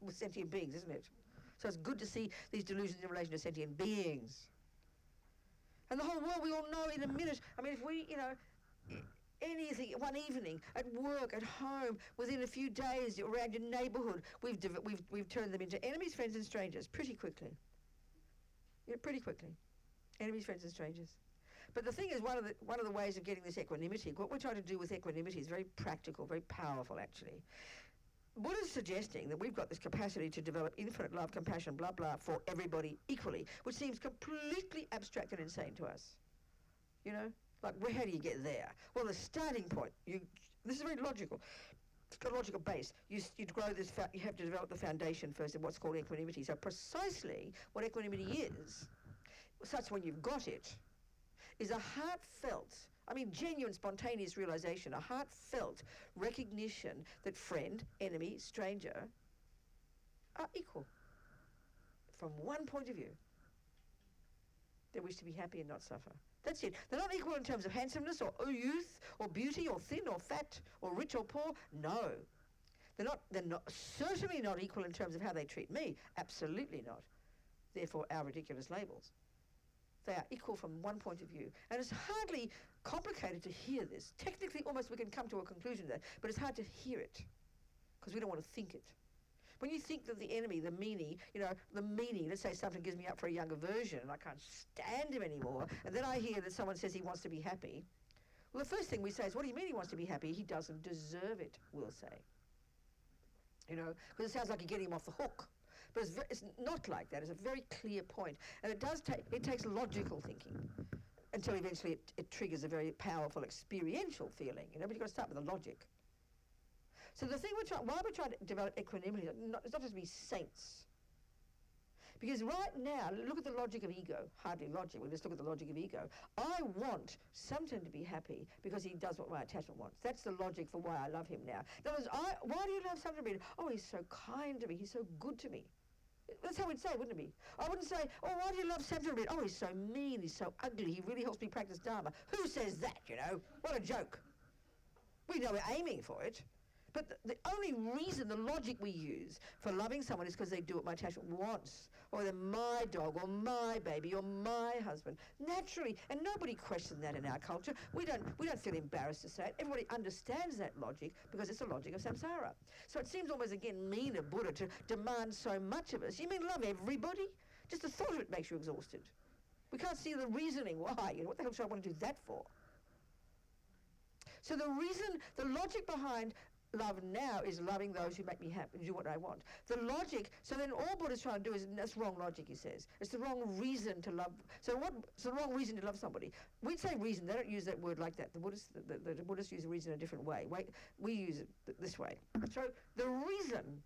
S1: With sentient beings, isn't it? So it's good to see these delusions in relation to sentient beings. And the whole world, we all know in a minute. I mean, if we, you know, anything, one evening, at work, at home, within a few days, around your neighbourhood, we've turned them into enemies, friends and strangers pretty quickly. Yeah, pretty quickly. Enemies, friends and strangers. But the thing is, one of the ways of getting this equanimity, what we're trying to do with equanimity is very practical, very powerful actually. Buddha's suggesting that we've got this capacity to develop infinite love, compassion, blah, blah, for everybody equally, which seems completely abstract and insane to us. You know? Like, how do you get there? Well, the starting point, this is very logical. It's got a logical base. You grow this, you have to develop the foundation first of what's called equanimity. So precisely what equanimity is, such when you've got it, is a heartfelt, genuine, spontaneous realization, a heartfelt recognition that friend, enemy, stranger are equal from one point of view. They wish to be happy and not suffer. That's it. They're not equal in terms of handsomeness or youth or beauty or thin or fat or rich or poor. No. They're not certainly not equal in terms of how they treat me. Absolutely not. Therefore, our ridiculous labels. They are equal from one point of view. And it's hardly complicated to hear this. Technically, almost we can come to a conclusion of that, but it's hard to hear it because we don't want to think it. When you think that the enemy, the meanie, let's say something gives me up for a younger version and I can't stand him anymore, and then I hear that someone says he wants to be happy, well, the first thing we say is, what do you mean he wants to be happy? He doesn't deserve it, we'll say. Because it sounds like you're getting him off the hook. But it's not like that. It's a very clear point. And it takes logical thinking until eventually it triggers a very powerful experiential feeling, but you've got to start with the logic. So the thing why we're trying to develop equanimity, it's not just to be saints. Because right now, look at the logic of ego. Hardly logic, we'll just look at the logic of ego. I want Samson to be happy because he does what my attachment wants. That's the logic for why I love him now. In other words, why do you love Samson? Oh, he's so kind to me, he's so good to me. That's how we'd say, wouldn't it be? I wouldn't say, oh, why do you love Samson? Oh, he's so mean, he's so ugly, he really helps me practice Dharma. Who says that, What a joke. We know we're aiming for it. But the only reason, the logic we use for loving someone is because they do what my attachment wants. Or they're my dog, or my baby, or my husband. Naturally, and nobody questions that in our culture. We don't feel embarrassed to say it. Everybody understands that logic because it's the logic of samsara. So it seems almost, again, mean of Buddha to demand so much of us. You mean love everybody? Just the thought of it makes you exhausted. We can't see the reasoning why. What the hell should I want to do that for? So the logic behind love now is loving those who make me happy and do what I want. The logic, so then all Buddha's trying to do is, that's wrong logic, he says. It's the wrong reason to love. So what's the wrong reason to love somebody? We'd say reason, they don't use that word like that. The Buddhists use reason in a different way. We use it this way. So the reason,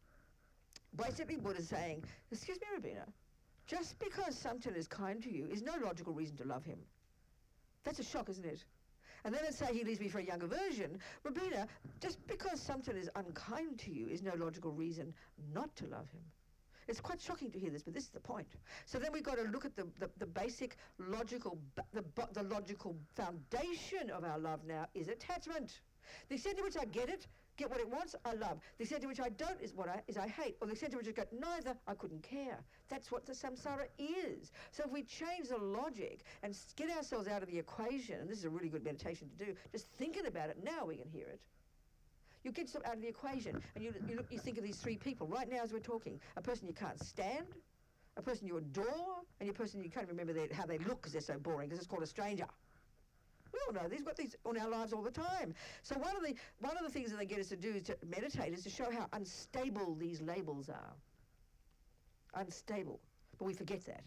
S1: basically Buddha's saying, excuse me, Robina, just because Samson is kind to you is no logical reason to love him. That's a shock, isn't it? And then let's say he leaves me for a younger version. Robina, just because Samson is unkind to you is no logical reason not to love him. It's quite shocking to hear this, but this is the point. So then we've got to look at the basic logical, the logical foundation of our love now is attachment. The extent to which I get what it wants, I love. The extent to which I don't is I hate. Or the extent to which I get neither, I couldn't care. That's what the samsara is. So if we change the logic and get ourselves out of the equation, and this is a really good meditation to do, just thinking about it, now we can hear it. You get yourself out of the equation, and you think of these three people right now as we're talking. A person you can't stand, a person you adore, and a person you can't remember how they look because they're so boring, because it's called a stranger. We all know we've got these in our lives all the time. So one of the things that they get us to do to meditate is to show how unstable these labels are. Unstable. But we forget that.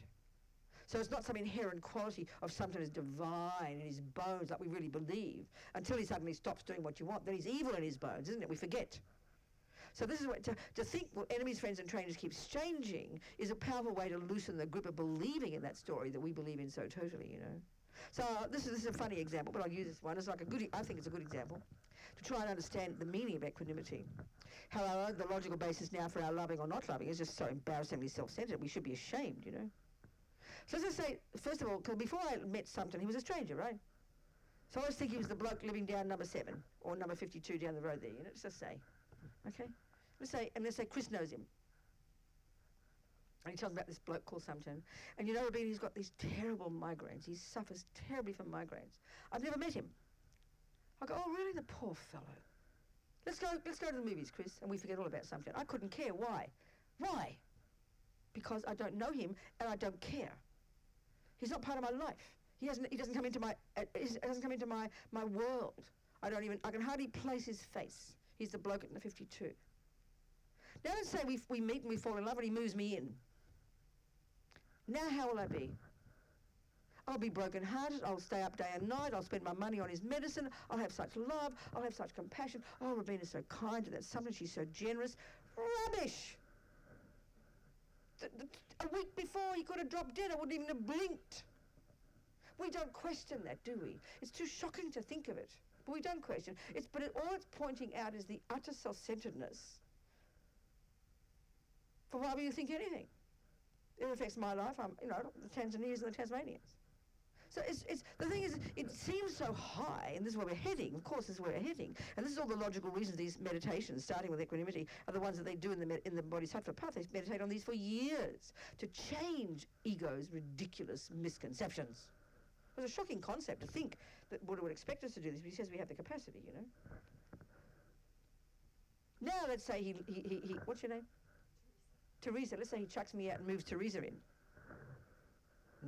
S1: So it's not some inherent quality of something as divine in his bones like we really believe until he suddenly stops doing what you want. Then he's evil in his bones, isn't it? We forget. So this is what, to think what enemies, friends and strangers keeps changing is a powerful way to loosen the grip of believing in that story that we believe in so totally, So this is a funny example, but I'll use this one. It's like I think it's a good example to try and understand the meaning of equanimity. However, the logical basis now for our loving or not loving is just so embarrassingly self-centered. We should be ashamed, you know. So let's just say, first of all, because before I met Sumpton, he was a stranger, right? So I always think he was the bloke living down number 7 or number 52 down the road there, you know, let's just say. Okay? Let's say Chris knows him. And he tells me about this bloke called Sumpton. And you know, Robina, he's got these terrible migraines. He suffers terribly from migraines. I've never met him. I go, oh, really? The poor fellow. Let's go to the movies, Chris. And we forget all about Sumpton. I couldn't care. Why? Why? Because I don't know him and I don't care. He's not part of my life. He doesn't come into my world. I can hardly place his face. He's the bloke at the 52. Now let's say we meet and we fall in love and he moves me in. Now how will I be? I'll be broken-hearted, I'll stay up day and night, I'll spend my money on his medicine, I'll have such love, I'll have such compassion. Oh, Robina's so kind to that Sumpton, she's so generous. Rubbish! A week before he could have dropped dead, I wouldn't even have blinked. We don't question that, do we? It's too shocking to think of it. But we don't question. All it's pointing out is the utter self-centeredness for why would you think anything? It affects my life. I'm, the Tanzanians and the Tasmanians. So the thing is, it seems so high, and this is where we're heading. Of course, this is where we're heading, and this is all the logical reasons these meditations, starting with equanimity, are the ones that they do in the Bodhisattva path. They meditate on these for years to change ego's ridiculous misconceptions. It was a shocking concept to think that Buddha would expect us to do this, but he says we have the capacity, you know. Now let's say he what's your name? Teresa. Let's say he chucks me out and moves Teresa in.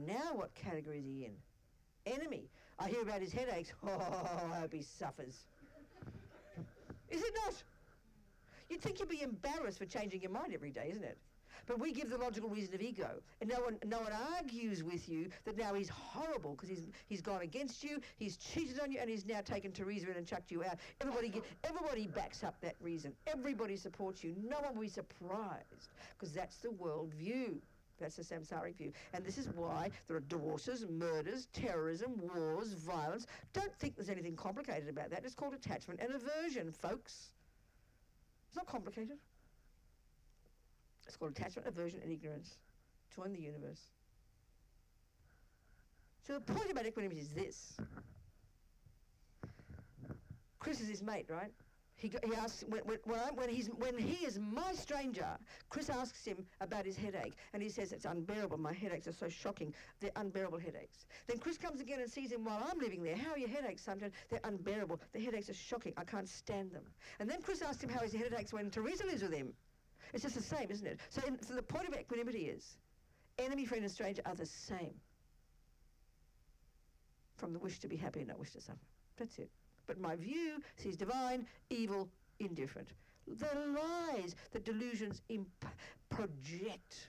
S1: Now what category is he in? Enemy. I hear about his headaches. Oh, I hope he suffers. Is it not? You'd think you'd be embarrassed for changing your mind every day, isn't it? But we give the logical reason of ego, and no one argues with you that now he's horrible because he's gone against you, he's cheated on you, and he's now taken Teresa in and chucked you out. Everybody backs up that reason. Everybody supports you. No one will be surprised because that's the world view. That's the samsaric view. And this is why there are divorces, murders, terrorism, wars, violence. Don't think there's anything complicated about that. It's called attachment and aversion, folks. It's not complicated. It's called attachment, aversion, and ignorance. Join the universe. So the point about equanimity is this. Chris is his mate, right? He asks, when he is my stranger, Chris asks him about his headache, and he says, it's unbearable, my headaches are so shocking, they're unbearable headaches. Then Chris comes again and sees him while I'm living there. How are your headaches, Sumpton? They're unbearable, the headaches are shocking, I can't stand them. And then Chris asks him how his headaches when Teresa lives with him. It's just the same, isn't it? So the point of equanimity is, enemy, friend, and stranger are the same. From the wish to be happy and not wish to suffer. That's it. But my view sees divine, evil, indifferent. The lies that delusions project.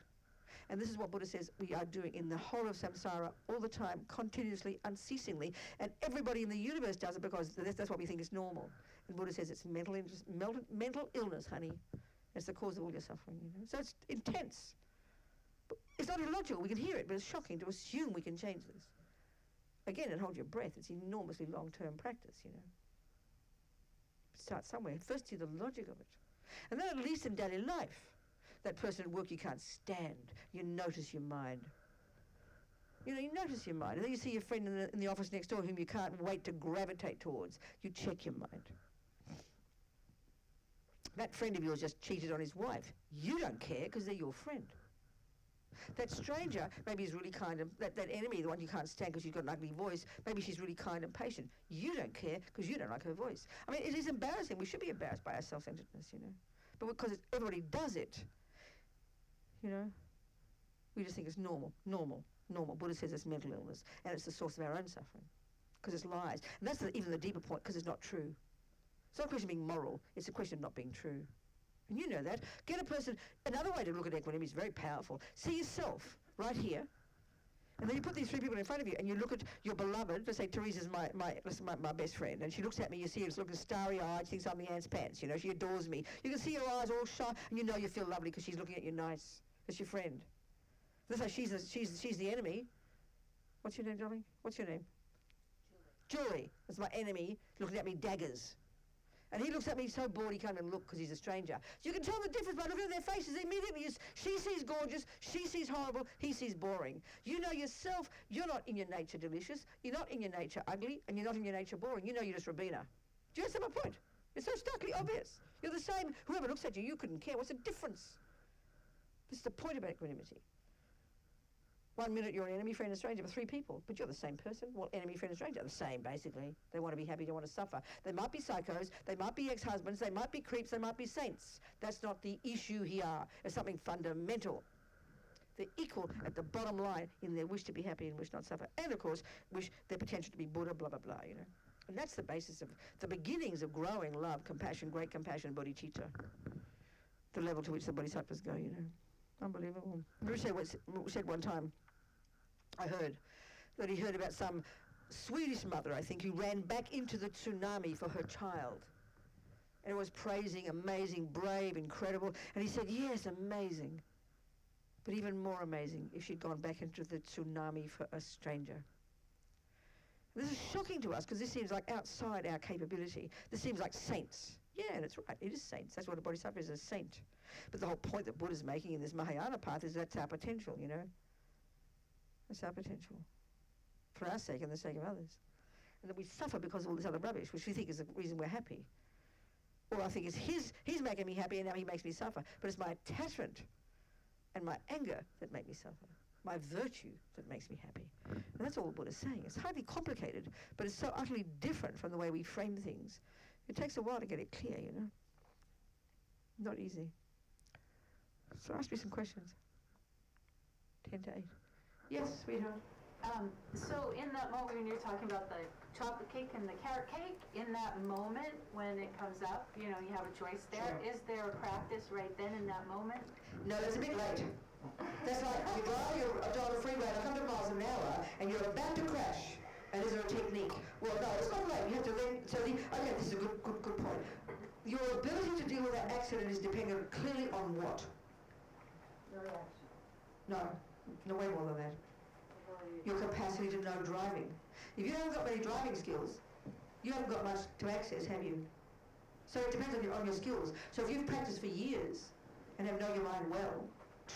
S1: And this is what Buddha says we are doing in the whole of samsara all the time, continuously, unceasingly. And everybody in the universe does it because that's what we think is normal. And Buddha says it's mental illness, honey. It's the cause of all your suffering, you know. So it's intense. But it's not illogical. We can hear it, but it's shocking to assume we can change this. Again, and hold your breath. It's enormously long-term practice, you know. Start somewhere. First, see the logic of it. And then at least in daily life, that person at work you can't stand, you notice your mind. You know, you notice your mind. And then you see your friend in the office next door whom you can't wait to gravitate towards. You check your mind. That friend of yours just cheated on his wife. You don't care because they're your friend. That stranger, maybe is really kind and that enemy, the one you can't stand because she's got an ugly voice, maybe she's really kind and patient. You don't care because you don't like her voice. I mean, it is embarrassing. We should be embarrassed by our self-centeredness, you know. But because everybody does it, you know, we just think it's normal. Buddha says it's mental illness, and it's the source of our own suffering because it's lies. And that's even the deeper point, because it's not true. It's not a question of being moral. It's a question of not being true. And you know that. Get a person, another way to look at equanimity is very powerful. See yourself right here, and then you put these three people in front of you, and you look at your beloved. Let's say Teresa's my best friend, and she looks at me. You see her looking starry-eyed. She thinks I'm the ant's pants. You know, she adores me. You can see her eyes all shy, and you know you feel lovely because she's looking at you nice. It's your friend. Let's say she's the enemy. What's your name, darling? What's your name? Julie. That's my enemy, looking at me daggers. And he looks at me so bored he can't even look because he's a stranger. So you can tell the difference by looking at their faces immediately. She sees gorgeous, she sees horrible, he sees boring. You know yourself, you're not in your nature delicious, you're not in your nature ugly, and you're not in your nature boring. You know you're just Robina. Do you understand my point? It's so starkly obvious. You're the same. Whoever looks at you, you couldn't care. What's the difference? This is the point about equanimity. 1 minute you're an enemy, friend, and stranger for 3 people, but you're the same person. Well, enemy, friend, and stranger are the same, basically. They want to be happy, don't want to suffer. They might be psychos, they might be ex-husbands, they might be creeps, they might be saints. That's not the issue here. It's something fundamental. They're equal at the bottom line in their wish to be happy and wish not suffer, and of course, wish their potential to be Buddha, blah, blah, blah, you know. And that's the basis of the beginnings of growing love, compassion, great compassion, bodhicitta. The level to which the bodhisattvas go, you know. Unbelievable. Rinpoche said one time, I heard, that he heard about some Swedish mother, I think, who ran back into the tsunami for her child. And it was praising, amazing, brave, incredible. And he said, yes, amazing. But even more amazing if she'd gone back into the tsunami for a stranger. This is shocking to us because this seems like outside our capability. This seems like saints. Yeah, that's right. It is saints. That's what a bodhisattva is, a saint. But the whole point that Buddha's making in this Mahayana path is that's our potential, you know. That's our potential. For our sake and the sake of others. And that we suffer because of all this other rubbish, which we think is the reason we're happy. Or I think it's he's making me happy and now he makes me suffer. But it's my attachment and my anger that make me suffer. My virtue that makes me happy. And that's all the Buddha's saying. It's hardly complicated, but it's so utterly different from the way we frame things. It takes a while to get it clear, you know. Not easy. So ask me some questions. 10 to 8. Yes, sweetheart.
S2: So in that moment when you're talking about the chocolate cake and the carrot cake, in that moment when it comes up, you know, you have a choice there. Sure. Is there a practice right then in that moment?
S1: No, it's a bit late. That's like you drive your on a freeway at 100 miles an hour and you're about to crash. And is there a technique? Well, no, it's not late. You have to then, okay, this is a good point. Your ability to deal with that accident is dependent clearly on what?
S3: Your reaction.
S1: No, way more than that. Your capacity to know driving. If you haven't got many driving skills, you haven't got much to access, have you? So it depends on your skills. So if you've practiced for years and have known your mind well,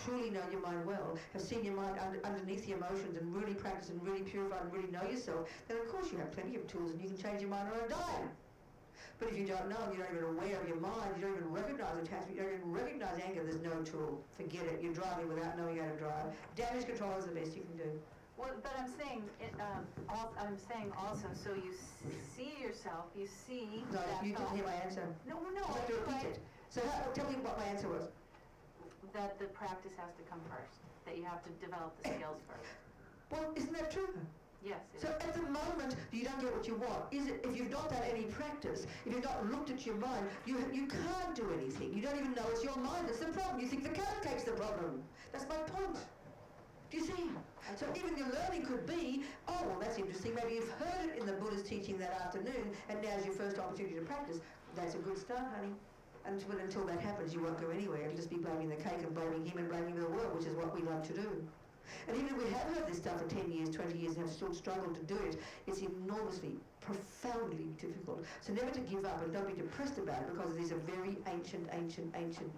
S1: truly know your mind well, have seen your mind underneath the emotions and really practice and really purify and really know yourself, then of course you have plenty of tools and you can change your mind on a dime. But if you don't know, you're not even aware of your mind, you don't even recognize attachment, you don't even recognize anger, there's no tool. Forget it. You're driving without knowing how to drive. Damage control is the best you can do.
S2: Well, but I'm saying also, so you see yourself, you see...
S1: No, you didn't hear my answer.
S2: No.
S1: I have to repeat it. So tell me what my answer was.
S2: That the practice has to come first, that you have to develop the skills first.
S1: Well, isn't that true?
S2: Yes.
S1: So at the moment, you don't get what you want. If you've not done any practice, if you've not looked at your mind, you can't do anything. You don't even know it's your mind that's the problem. You think the carrot cake's the problem. That's my point. Do you see? So even your learning could be, oh, well, that's interesting. Maybe you've heard it in the Buddha's teaching that afternoon, and now's your first opportunity to practice. That's a good start, honey. Until that happens, you won't go anywhere. It'll just be blaming the cake and blaming him and blaming the world, which is what we love to do. And even if we have heard this stuff for 10 years, 20 years, and have still struggled to do it, it's enormously, profoundly difficult. So never to give up, and don't be depressed about it, because these are very ancient,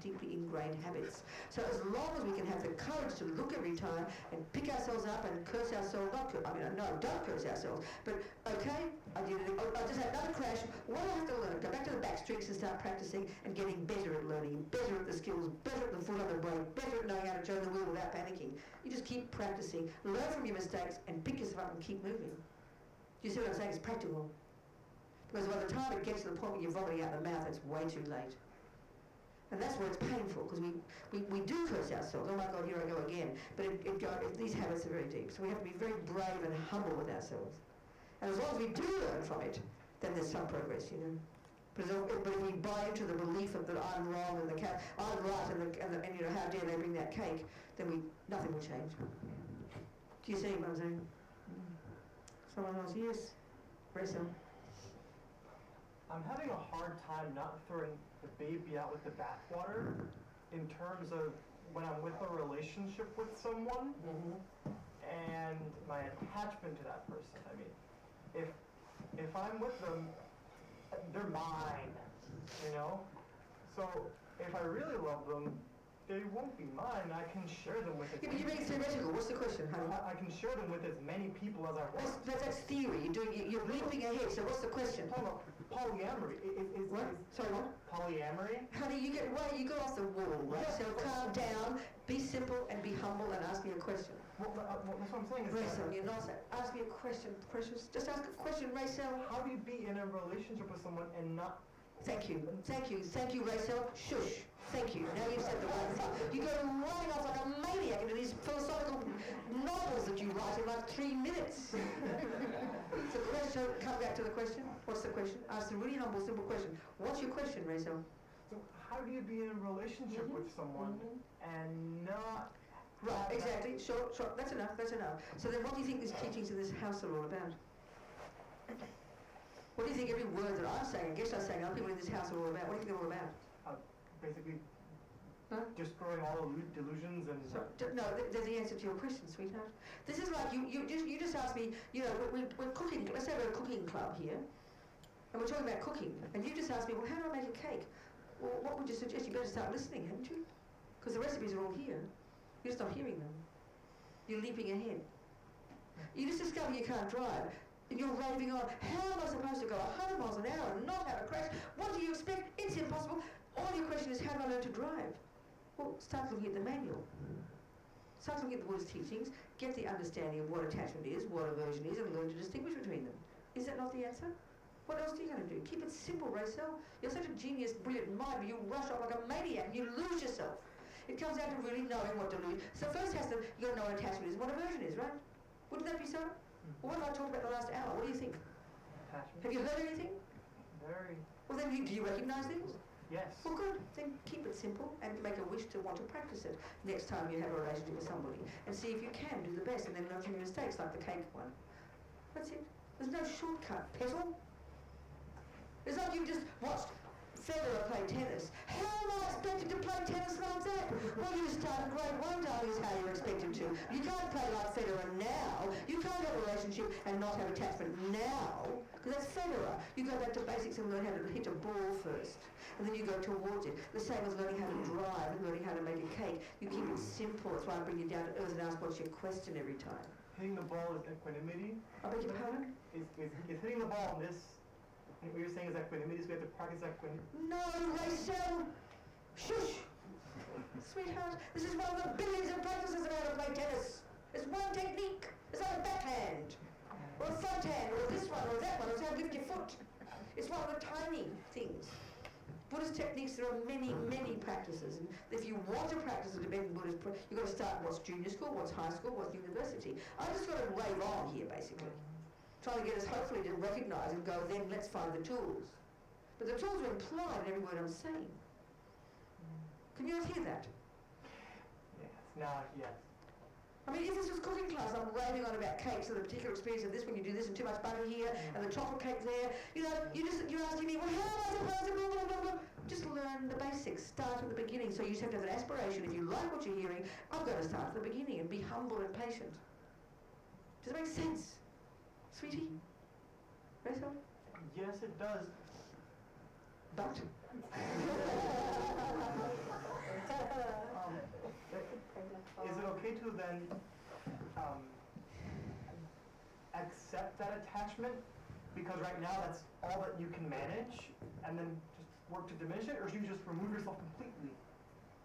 S1: deeply ingrained habits. So as long as we can have the courage to look every time and pick ourselves up and curse ourselves, don't curse ourselves, but okay, I just had another crash. What do I have to learn? Go back to the back streets and start practicing and getting better at learning, better at the skills, better at the foot on the brake, better at knowing how to turn the wheel without panicking. You just keep practicing, learn from your mistakes, and pick yourself up and keep moving. Do you see what I'm saying? It's practical. Because by the time it gets to the point where you're vomiting out the mouth, it's way too late. And that's where it's painful, because we do curse ourselves. Oh my God, here I go again. But these habits are very deep. So we have to be very brave and humble with ourselves. And as long as we do learn from it, then there's some progress, you know. But if we buy into the belief that I'm wrong and I'm right and you know, how dare they bring that cake, then nothing will change. Do you see what I'm saying? Someone else? Yes. Rachel.
S4: I'm having a hard time not throwing the baby out with the bathwater in terms of when I'm with a relationship with someone and my attachment to that person. I mean, if I'm with them, they're mine, you know? So if I really love them, they won't be mine. I can share them with as
S1: Yeah, but you're being theoretical. What's the question, honey?
S4: I can share them with as many people as I want.
S1: That's theory. You're leaping ahead. So what's the question?
S4: I'm talking about polyamory.
S1: What? Sorry, what?
S4: Polyamory?
S1: Honey, you go off the wall, right? So calm down, be simple, and be humble, and ask me a question.
S4: Well, that's what I'm saying. Is
S1: Rachel, you're not saying. Ask me a question, precious. Just ask a question, Rachel.
S4: how do you be in a relationship with someone and not...
S1: Thank you, Rachel. Shush. Thank you. Now you've said the right thing. You go running off like a maniac into these philosophical novels that you write in like 3 minutes. So question, come back to the question. What's the question? Ask the really humble, simple question. What's your question, Rachel?
S4: So how do you be in a relationship with someone and not...
S1: Right, exactly. Sure. That's enough. So then what do you think these teachings in this house are all about? What do you think every word that I'm saying, and guess I'm saying, other people in this house are all about? What do you think they're all about?
S4: Basically,
S1: Huh?
S4: destroying all delusions and...
S1: No, there's the answer to your question, sweetheart. This is like you just asked me, you know, we're cooking, let's say we're a cooking club here, and we're talking about cooking, and you just asked me, well, how do I make a cake? Well, what would you suggest? You better start listening, hadn't you? Because the recipes are all here. You're just not hearing them. You're leaping ahead. You just discover you can't drive. And you're raving on, how am I supposed to go 100 miles an hour and not have a crash? What do you expect? It's impossible. All your question is, how do I learn to drive? Well, start looking at the manual. Start looking at the Buddhist teachings, get the understanding of what attachment is, what aversion is, and learn to distinguish between them. Is that not the answer? What else are you going to do? Keep it simple, Rachel. You're such a genius, brilliant mind, but you rush off like a maniac and you lose yourself. It comes down to really knowing what to lose. So first you got to know what attachment is, what aversion is, right? Wouldn't that be so? Well, what have I talked about the last hour? What do you think?
S4: Attachment?
S1: Have you heard anything?
S4: Very...
S1: Well, then do you recognise things?
S4: Yes.
S1: Well, good. Then keep it simple and make a wish to want to practice it next time you have a relationship with somebody. And see if you can do the best and then learn from your mistakes, like the cake one. That's it. There's no shortcut. Petal. It's like you just watched Federer play tennis. How am I expected to play tennis like that? Well, you started grade 1, darling, is how you're expected to. You can't play like Federer now. You can't have a relationship and not have attachment now, because that's Federer. You go back to basics and learn how to hit a ball first, and then you go towards it. The same as learning how to drive and learning how to make a cake. You keep it simple. That's why I bring you down to earth and ask what's your question every time.
S4: Hitting the ball is equanimity.
S1: I beg your pardon?
S4: Is hitting the ball on this... What you're saying is equanimity, so we have to practice equanimity.
S1: No, Rachel! Shush! Sweetheart, this is one of the billions of practices of how to play tennis. It's one technique. It's not a backhand, or a front hand, or this one, or that one. It's how to lift your foot. It's one of the tiny things. Buddhist techniques, there are many, many practices. And if you want to practice a Tibetan Buddhist, you've got to start what's junior school, what's high school, what's university. I just got to rave on here, basically. Trying to get us hopefully to recognise and go, then let's find the tools. But the tools are implied in every word I'm saying. Can you not hear that?
S4: Yes. Now, yes.
S1: I mean, if this was cooking class, I'm raving on about cakes and the particular experience of this when you do this and too much butter here and the chocolate cake there. You know, you're asking me, well, how am I supposed to blah, blah, blah, blah. Just learn the basics. Start at the beginning. So you just have to have an aspiration. If you like what you're hearing, I've got to start at the beginning and be humble and patient. Does it make sense? Sweetie? Rachel?
S4: Yes, it does.
S1: But?
S4: Is it okay to then accept that attachment? Because right now that's all that you can manage, and then just work to diminish it, or should you just remove yourself completely?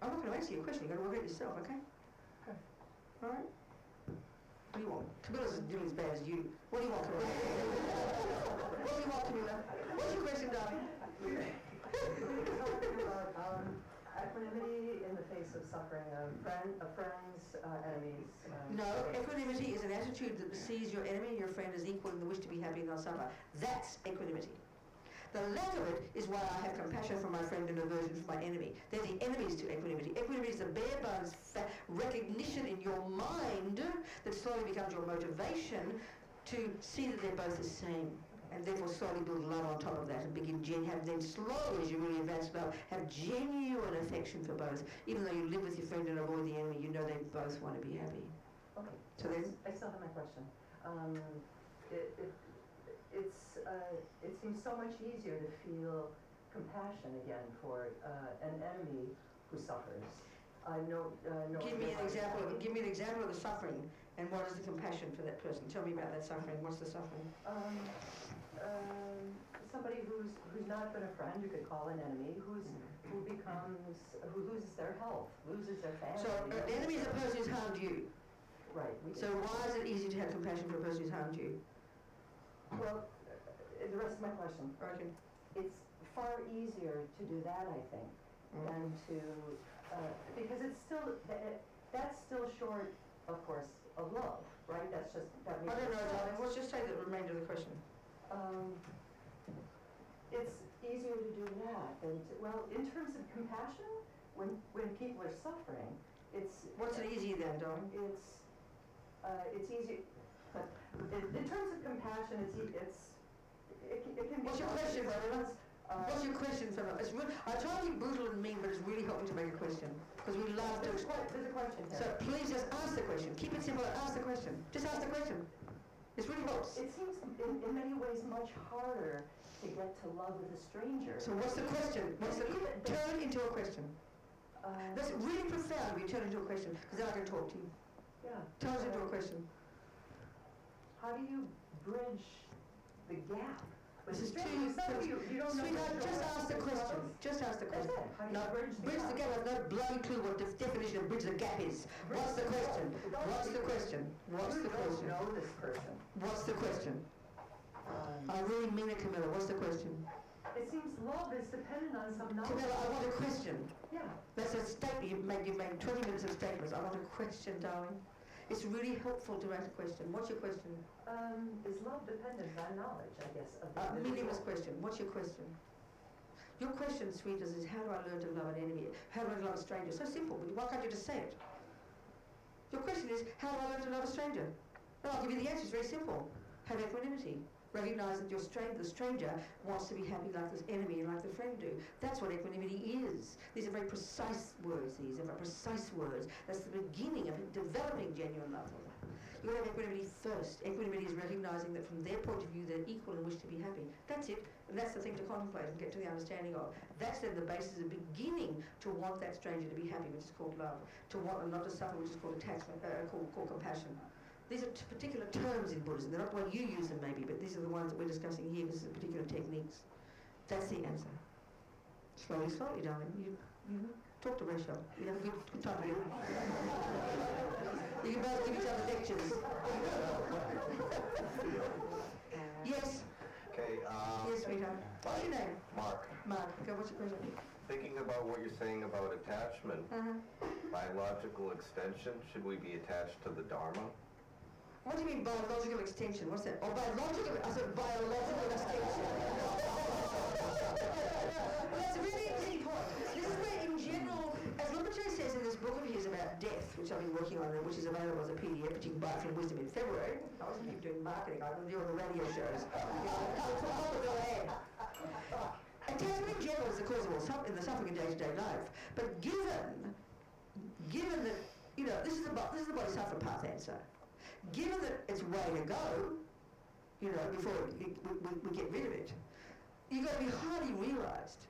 S1: I'm not going to answer your question. You've got to work it yourself, okay?
S4: Okay.
S1: All right? What do you want? Camilla's doing as bad as you. What do you want, Camilla? What do you want, Camilla? What's your question, darling?
S3: About equanimity in the face of suffering, a friends, enemies.
S1: No, equanimity is an attitude that sees your enemy and your friend as equal in the wish to be happy and not suffer. That's equanimity. The lack of it is why I have compassion for my friend and aversion for my enemy. They're the enemies to equanimity. Equanimity is the bare bones recognition in your mind that slowly becomes your motivation to see that they're both the same, and therefore slowly build love on top of that and begin then slowly, as you really advance love, have genuine affection for both. Even though you live with your friend and avoid the enemy, you know they both want to be happy.
S3: Okay.
S1: So then,
S3: I still have my question. It seems so much easier to feel compassion again for an enemy who suffers.
S1: give me an example of the suffering, and what is the compassion for that person? Tell me about that suffering. What's the suffering?
S3: Somebody who's not been a friend, you could call an enemy, who loses their health, loses their family.
S1: So an enemy is a person who's harmed you.
S3: Right.
S1: So why is it easy to have compassion for a person who's harmed you?
S3: Well, the rest of my question.
S1: Okay.
S3: It's far easier to do that, I think, than to, because it's still, that's still short, of course, of love, right? That
S1: I don't know, darling. Let's just say the remainder of the question.
S3: It's easier to do that than to, well, in terms of compassion, when people are suffering, it's...
S1: What's it easier then, darling?
S3: It's easy. In terms of compassion, it can be...
S1: What's your question, Venerable? What's your question, Venerable? I try to be brutal and mean, but it's really helping to make a question. Because we love to...
S3: There's a question here.
S1: So please just ask the question. Keep it simple and ask the question. Just ask the question. It's really helps.
S3: It seems in many ways much harder to get to love with a stranger.
S1: So what's the question? Turn into a question. That's really profound if you turn into a question, because then I can talk to you.
S3: Yeah.
S1: Turn it into a question.
S3: How do you bridge the gap?
S1: This is too... Sweetheart, just ask the question. Just ask the question.
S3: That's it. How do you
S1: No,
S3: bridge the gap?
S1: I have no bloody clue what the definition of bridge the gap is. What's the question? What's the question? What's the question?
S3: You don't know this person.
S1: What's the question? I really mean it, Camilla. What's the question?
S3: It seems love is dependent on some knowledge.
S1: Camilla, I want a question.
S3: Yeah.
S1: That's a statement. You've made 20 minutes of statements. I want a question, darling. It's really helpful to ask a question. What's your question?
S3: Is love dependent on knowledge, I guess?
S1: Meaningless question. What's your question? Your question, sweetness, is how do I learn to love an enemy? How do I love a stranger? So simple. Why can't you just say it? Your question is, how do I learn to love a stranger? Well, I'll give you the answer. It's very simple. Have equanimity. Recognize that the stranger wants to be happy like this enemy and like the friend do. That's what equanimity is. These are very precise words. That's the beginning of developing genuine love. You have equanimity first. Equanimity is recognizing that from their point of view they're equal and wish to be happy. That's it. And that's the thing to contemplate and get to the understanding of. That's then the basis of beginning to want that stranger to be happy, which is called love. To want and not to suffer, which is called attachment, called compassion. These are particular terms in Buddhism. They're not the way you use them maybe, but these are the ones that we're discussing here. This is the particular techniques. That's the answer. Slowly, darling. You talk to Rachel. You have a good time together. You can both give each other lectures. Yes.
S5: Okay.
S1: Yes, sweetheart. What's your name?
S5: Mark.
S1: Mark. Okay, what's your question?
S5: Thinking about what you're saying about attachment, biological extension, should we be attached to the Dharma?
S1: What do you mean biological extension? What's that? Oh, biological. I said biological extension. Well, that's a really interesting point. This is where, in general, as Rinpoche says in this book of his about death, which I've been working on, which is available as a PDF, which you can buy from Wisdom in February. I wasn't keep doing marketing. I've been doing the radio shows. Attachment in general is the cause of all in the suffering in day-to-day life. But given that, this is the Bodhisattva path answer. Given that it's way to go, before we get rid of it, you've got to be highly realised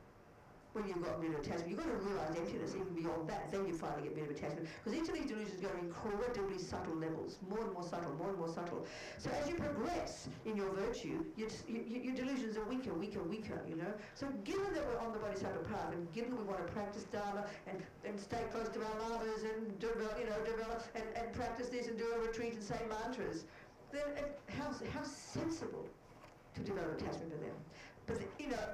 S1: when you've got rid of attachment. You've got to realise emptiness even beyond that, then you finally get rid of attachment. Because each of these delusions go to incredibly subtle levels, more and more subtle. So as you progress in your virtue, your delusions are weaker. So given that we're on the Bodhisattva path, and given we want to practice Dharma and stay close to our lamas and develop and practice this and do a retreat and say mantras, then how sensible to develop attachment to them. But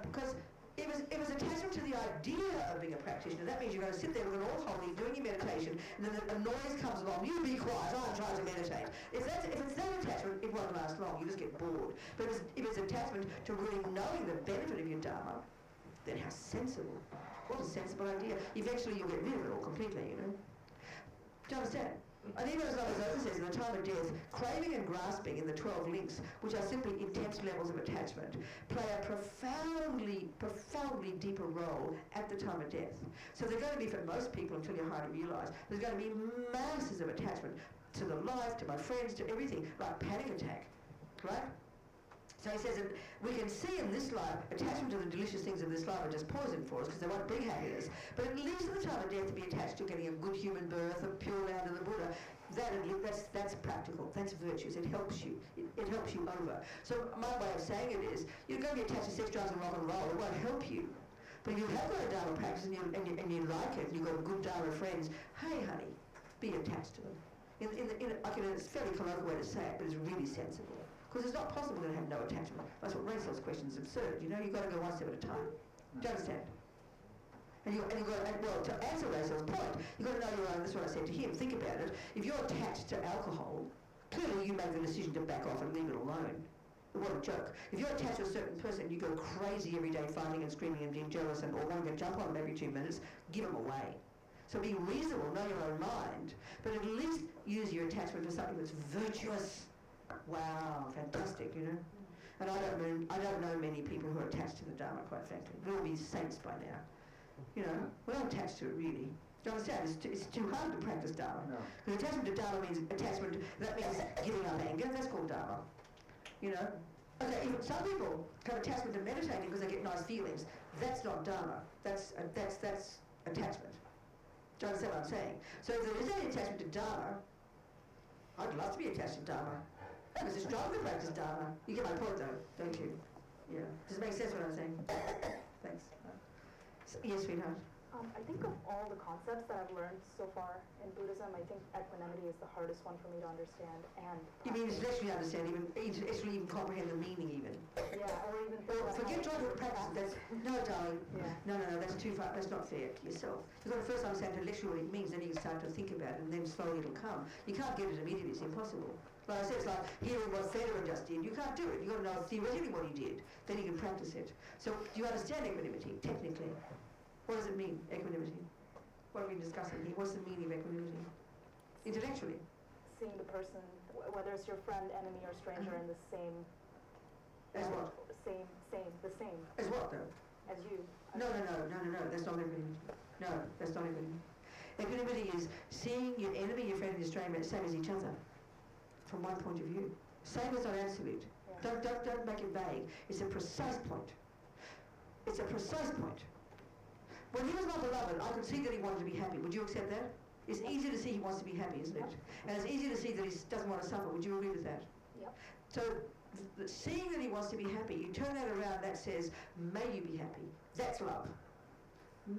S1: because it was attachment to the idea of being a practitioner. That means you're going to sit there with an all holy doing your meditation, and then a noise comes along. You be quiet. I'm trying to meditate. If it's that attachment, it won't last long. You just get bored. But if it's attachment to really knowing the benefit of your Dharma, then how sensible. What a sensible idea. Eventually you'll get rid of it all completely. Do you understand? And even as Open says, in the time of death, craving and grasping in the 12 links, which are simply intense levels of attachment, play a profoundly deeper role at the time of death. So they're going to be, for most people, until you're highly realised, there's going to be masses of attachment, to the life, to my friends, to everything, like panic attack, right? So he says that we can see in this life, attachment to the delicious things of this life are just poison for us because they won't bring happiness. But it leaves at the time of death to be attached to getting a good human birth, a pure land of the Buddha. That's practical. That's virtuous. It helps you. It helps you over. So my way of saying it is, you're going to be attached to sex, drugs, and rock and roll. It won't help you. But if you have got a Dharma practice and you like it, and you've got good Dharma friends, hey, honey, be attached to them. It's a fairly colloquial way to say it, but it's really sensible. Because it's not possible to have no attachment. That's what Rachel's question is absurd. You know, you've got to go one step at a time. Do you understand? Well, to answer Rachel's point, you've got to know your own. That's what I said to him. Think about it. If you're attached to alcohol, clearly you make the decision to back off and leave it alone. What a joke. If you're attached to a certain person, you go crazy every day fighting and screaming and being jealous or wanting to jump on them every 2 minutes, give them away. So be reasonable, know your own mind, but at least use your attachment for something that's virtuous. Wow, fantastic, you know. And I don't know many people who are attached to the Dharma, quite frankly. They'll all be saints by now. You know, we're not attached to it really. Do you understand? It's too hard to practice Dharma. Because attachment to Dharma means that means giving up anger. That's called Dharma. You know? Okay, even some people have attachment to meditating because they get nice feelings. That's not Dharma. That's attachment. Do you understand what I'm saying? So if there is any attachment to Dharma, I'd love to be attached to Dharma. Because it's strong to practice Dharma. You get my point though, don't you? Yeah. Does it make sense what I'm saying? Thanks. Yes, sweetheart.
S6: I think of all the concepts that I've learned so far in Buddhism, I think equanimity is the hardest one for me to understand and
S1: You mean intellectually understand, intellectually even comprehend the meaning even?
S6: Yeah, or even
S1: Forget trying to practice. No, darling.
S6: Yeah.
S1: No, that's too far. That's not fair to yourself. You've got to first understand intellectually what it means, then you can start to think about it, and then slowly it'll come. You can't get it immediately. It's impossible. Like I said, it's like hearing what Federer just did. You can't do it. You've got to know theoretically what he did. Then you can practice it. So do you understand equanimity, technically? What does it mean, equanimity? What are we discussing here? What's the meaning of equanimity? Intellectually.
S6: Seeing the person, whether it's your friend, enemy, or stranger, in the same...
S1: As what?
S6: The same.
S1: As what, though?
S6: As you.
S1: No, that's not equanimity. No, that's not equanimity. Equanimity is seeing your enemy, your friend, and your stranger same as each other, from one point of view. Same is not absolute.
S6: Yeah.
S1: Don't make it vague. It's a precise point. It's a precise point. When he was my beloved, I could see that he wanted to be happy. Would you accept that? It's easy to see he wants to be happy, isn't it? And it's easy to see that he doesn't want to suffer. Would you agree with that?
S6: Yep.
S1: So, seeing that he wants to be happy, you turn that around, that says, may you be happy. That's love.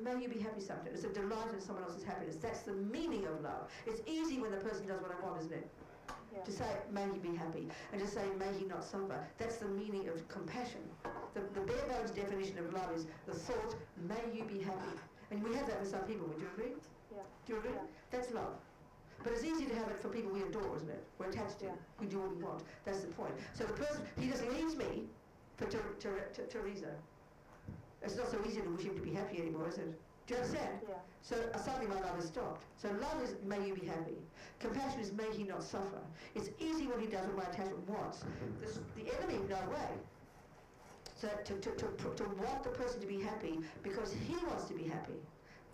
S1: May you be happy sometimes. It's a delight in someone else's happiness. That's the meaning of love. It's easy when the person does what I want, isn't it?
S6: Yeah.
S1: To say, may he be happy, and to say, may he not suffer. That's the meaning of compassion. The bare bones definition of love is the thought, may you be happy. And we have that with some people, would you agree?
S6: Yeah.
S1: Do you agree?
S6: Yeah.
S1: That's love. But it's easy to have it for people we adore, isn't it? We're attached to.
S6: Yeah.
S1: We do what we want. That's the point. So the person, he just leaves me for Teresa. It's not so easy to wish him to be happy anymore, is it? Do you understand?
S6: Yeah.
S1: So suddenly my love has stopped. So love is, may you be happy. Compassion is, may he not suffer. It's easy when he does what my attachment wants. The enemy, no way. So to want the person to be happy because he wants to be happy,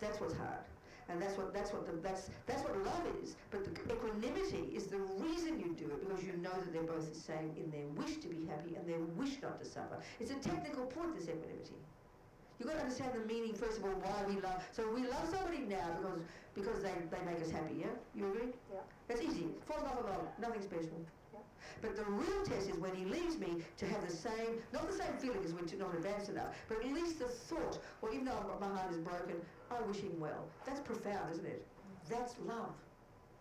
S1: that's what's hard. And that's what love is. But the equanimity is the reason you do it, because you know that they're both the same in their wish to be happy and their wish not to suffer. It's a technical point, this equanimity. You've got to understand the meaning, first of all, why we love. So we love somebody now because they make us happy, yeah? You agree?
S6: Yeah.
S1: That's easy. Fall in love alone, nothing special.
S6: Yeah.
S1: But the real test is when he leaves me to have the same, not the same feeling as we're not advanced enough, but at least the thought, well, even though my heart is broken, I wish him well. That's profound, isn't it? That's love.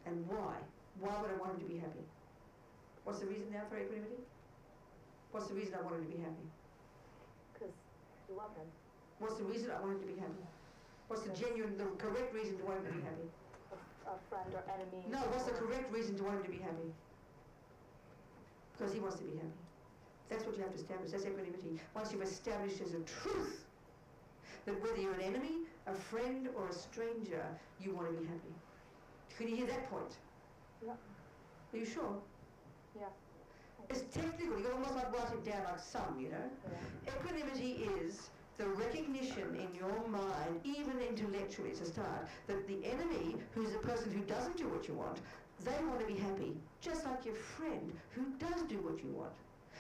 S1: And why? Why would I want him to be happy? What's the reason now for equanimity? What's the reason I want him to be happy?
S6: Because you love him.
S1: What's the reason I want him to be happy? What's the correct reason to want him to be happy?
S6: A friend or enemy.
S1: No, what's the correct reason to want him to be happy? Because he wants to be happy. That's what you have to establish. That's equanimity. Once you've established as a truth that whether you're an enemy, a friend, or a stranger, you want to be happy. Can you hear that point?
S6: Yeah.
S1: Are you sure?
S6: Yeah.
S1: It's technical. You almost like write it down like some, you know?
S6: Yeah.
S1: Equanimity is the recognition in your mind, even intellectually, it's a start, that the enemy, who's the person who doesn't do what you want, they want to be happy, just like your friend who does do what you want.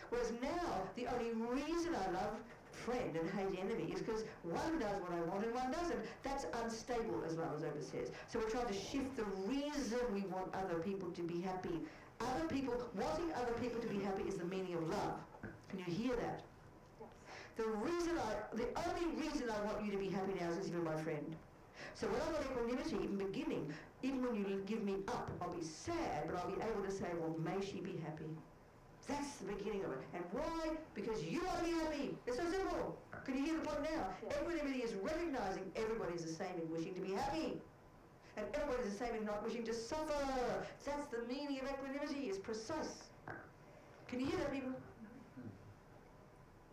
S1: Whereas now, the only reason I love friend and hate enemy is because one does what I want and one doesn't. That's unstable, as Robert says. So we're trying to shift the reason we want other people to be happy. Wanting other people to be happy is the meaning of love. Can you hear that? The only reason I want you to be happy now is because you're my friend. So when I've got equanimity, even when you give me up, I'll be sad, but I'll be able to say, well, may she be happy. That's the beginning of it. And why? Because you want to be happy. It's so simple. Can you hear the point now?
S6: Yeah.
S1: Equanimity is recognizing everybody's the same in wishing to be happy. And everybody's the same in not wishing to suffer. That's the meaning of equanimity. It's precise. Can you hear that, people?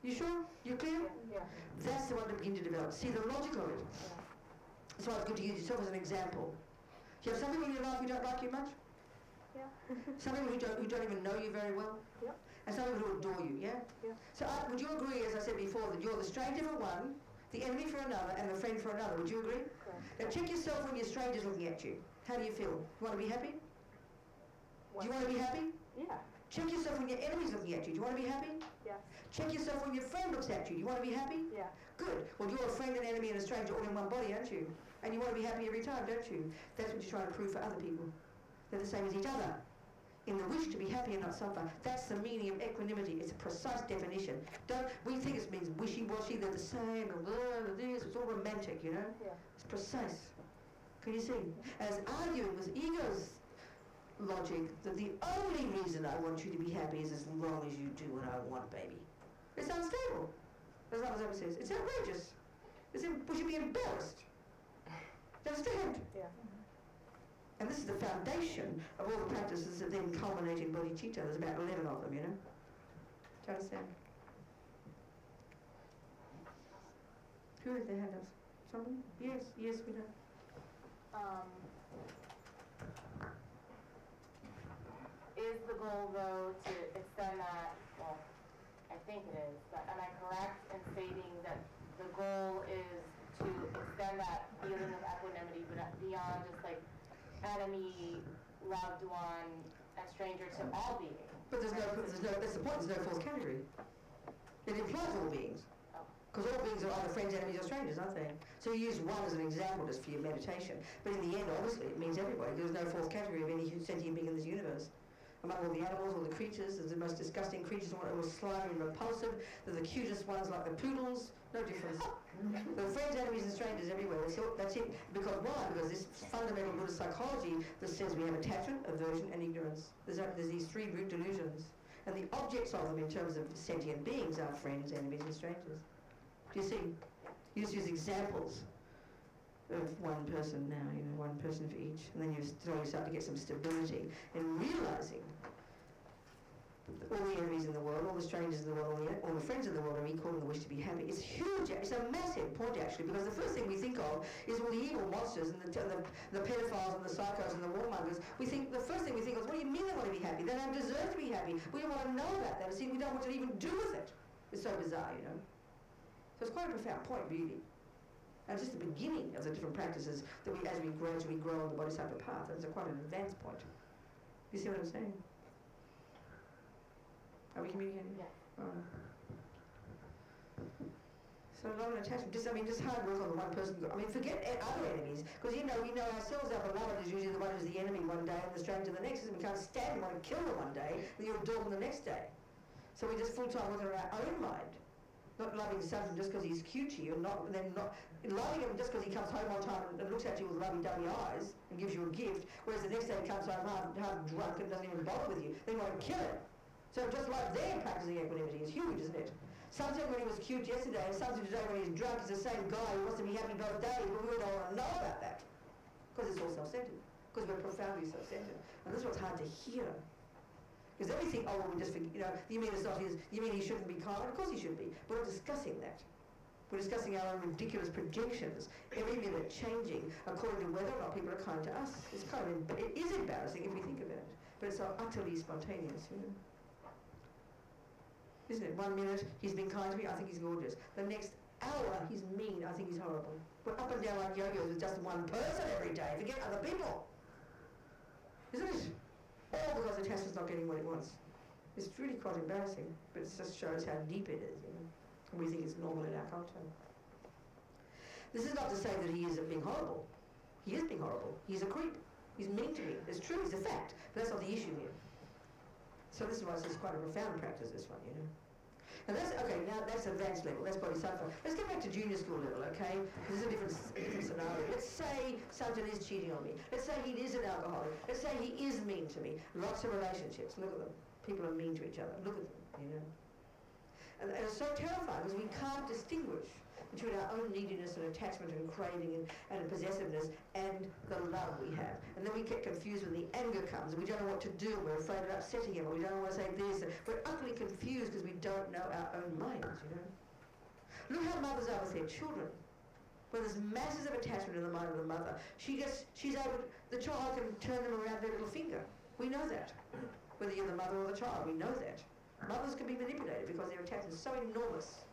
S1: You sure? You clear?
S6: Yeah.
S1: That's the one to begin to develop. See the logic of it. That's why it's good to use yourself as an example. You have some people in your life who don't like you much?
S6: Yeah.
S1: Some people who don't even know you very well?
S6: Yep.
S1: And some people who adore you, yeah?
S6: Yeah.
S1: So would you agree, as I said before, that you're the stranger for one, the enemy for another, and the friend for another? Would you agree?
S6: Correct.
S1: Now check yourself when your stranger's looking at you. How do you feel? You want to be happy? Do you want to be happy?
S6: Yeah.
S1: Check yourself when your enemy's looking at you. Do you want to be happy?
S6: Yes.
S1: Check yourself when your friend looks at you. Do you want to be happy?
S6: Yeah.
S1: Good. Well, you're a friend, an enemy, and a stranger all in one body, aren't you? And you want to be happy every time, don't you? That's what you're trying to prove for other people. They're the same as each other. In the wish to be happy and not suffer. That's the meaning of equanimity. It's a precise definition. We think it means wishy-washy, they're the same, this, it's all romantic, you know?
S6: Yeah.
S1: It's precise. Can you see? As arguing with ego's logic, that the only reason I want you to be happy is as long as you do what I want, baby. It's unstable. As long as ever says. It's outrageous. We should be embarrassed. Do you understand?
S6: Yeah.
S1: And this is the foundation of all the practices that then culminate in bodhicitta. There's about 11 of them, you know? Do you understand? Who has their hand up? Somebody? Yes, we know.
S7: Is the goal, though, to extend that, well, I think it is, but am I correct in stating that the goal is to extend that feeling of equanimity beyond just like enemy, loved one, and stranger to all beings?
S1: But that's the point, there's no fourth category. It implies all beings. Because all beings are either friends, enemies, or strangers, aren't they? So you use one as an example just for your meditation. But in the end, obviously, it means everybody. There's no fourth category of any sentient being in this universe. Among all the animals, all the creatures, there's the most disgusting creatures, all slimy and repulsive. They're the cutest ones like the poodles. No difference. There are friends, enemies, and strangers everywhere. That's it. Because why? Because this fundamental Buddhist psychology that says we have attachment, aversion, and ignorance. There's these three root delusions. And the objects of them in terms of sentient beings are friends, enemies, and strangers. Do you see? You just use examples of one person now, one person for each. And then you start to get some stability in realizing all the enemies in the world, all the strangers in the world, all the friends in the world are equal in the wish to be happy. It's huge. It's a massive point, actually, because the first thing we think of is all the evil monsters and the pedophiles and the psychos and the warmongers. The first thing we think of is, what do you mean they want to be happy? They don't deserve to be happy. We don't want to know about that. See, we don't want to even do with it. It's so bizarre, So it's quite a profound point, really. And it's just the beginning of the different practices that as we grow on the Bodhisattva path. It's quite an advanced point. You see what I'm saying? Are we communicating?
S7: Yeah.
S1: So love and attachment, just hard work on the one person. Forget other enemies, because we know ourselves, our beloved is usually the one who's the enemy one day and the stranger the next, and we can't stand them, want to kill them one day, and you adore them the next day. So we just full-time working on our own mind. Not loving something just because he's cute to you, and not loving him just because he comes home one time and looks at you with lovey-dovey eyes and gives you a gift, whereas the next day he comes home half drunk and doesn't even bother with you. Then you want to kill him. So just like they're practicing equanimity is huge, isn't it? Something when he was cute yesterday and something today when he's drunk is the same guy who wants to be happy both days, but we don't want to know about that. Because it's all self-centered. Because we're profoundly self-centered. And this is what's hard to hear. Because then we think, we just forget, you mean it's not his, you mean he shouldn't be kind? Of course he should be. But we're not discussing that. We're discussing our own ridiculous projections, every minute changing according to whether or not people are kind to us. It is embarrassing if we think about it. But it's so utterly spontaneous, Isn't it? 1 minute, he's been kind to me, I think he's gorgeous. The next hour, he's mean, I think he's horrible. We're up and down like yo-yos with just one person every day. Forget other people. Isn't it? all because attachment's not getting what it wants. It's really quite embarrassing, but it just shows how deep it is, you know. And we think it's normal in our culture. This is not to say that he is being horrible. He is being horrible. He's a creep. He's mean to me. It's true, it's a fact. But that's not the issue here. So this is why it's quite a profound practice, this one, you know. And that's, okay, now that's advanced level, that's bodhisattva. Let's get back to junior school level, okay? This is a different scenario. Let's say Sajjan is cheating on me. Let's say he is an alcoholic. Let's say he is mean to me. Lots of relationships, look at them. People are mean to each other, look at them, you know. And it's so terrifying because we can't distinguish between our own neediness and attachment and craving and possessiveness and the love we have. And then we get confused when the anger comes and we don't know what to do. We're afraid of upsetting him, or we don't know what to say this. We're utterly confused because we don't know our own minds, you know. Look how mothers are with their children. When there's masses of attachment in the mind of the mother, the child can turn them around their little finger. We know that. Whether you're the mother or the child, we know that. Mothers can be manipulated because their attachment is so enormous.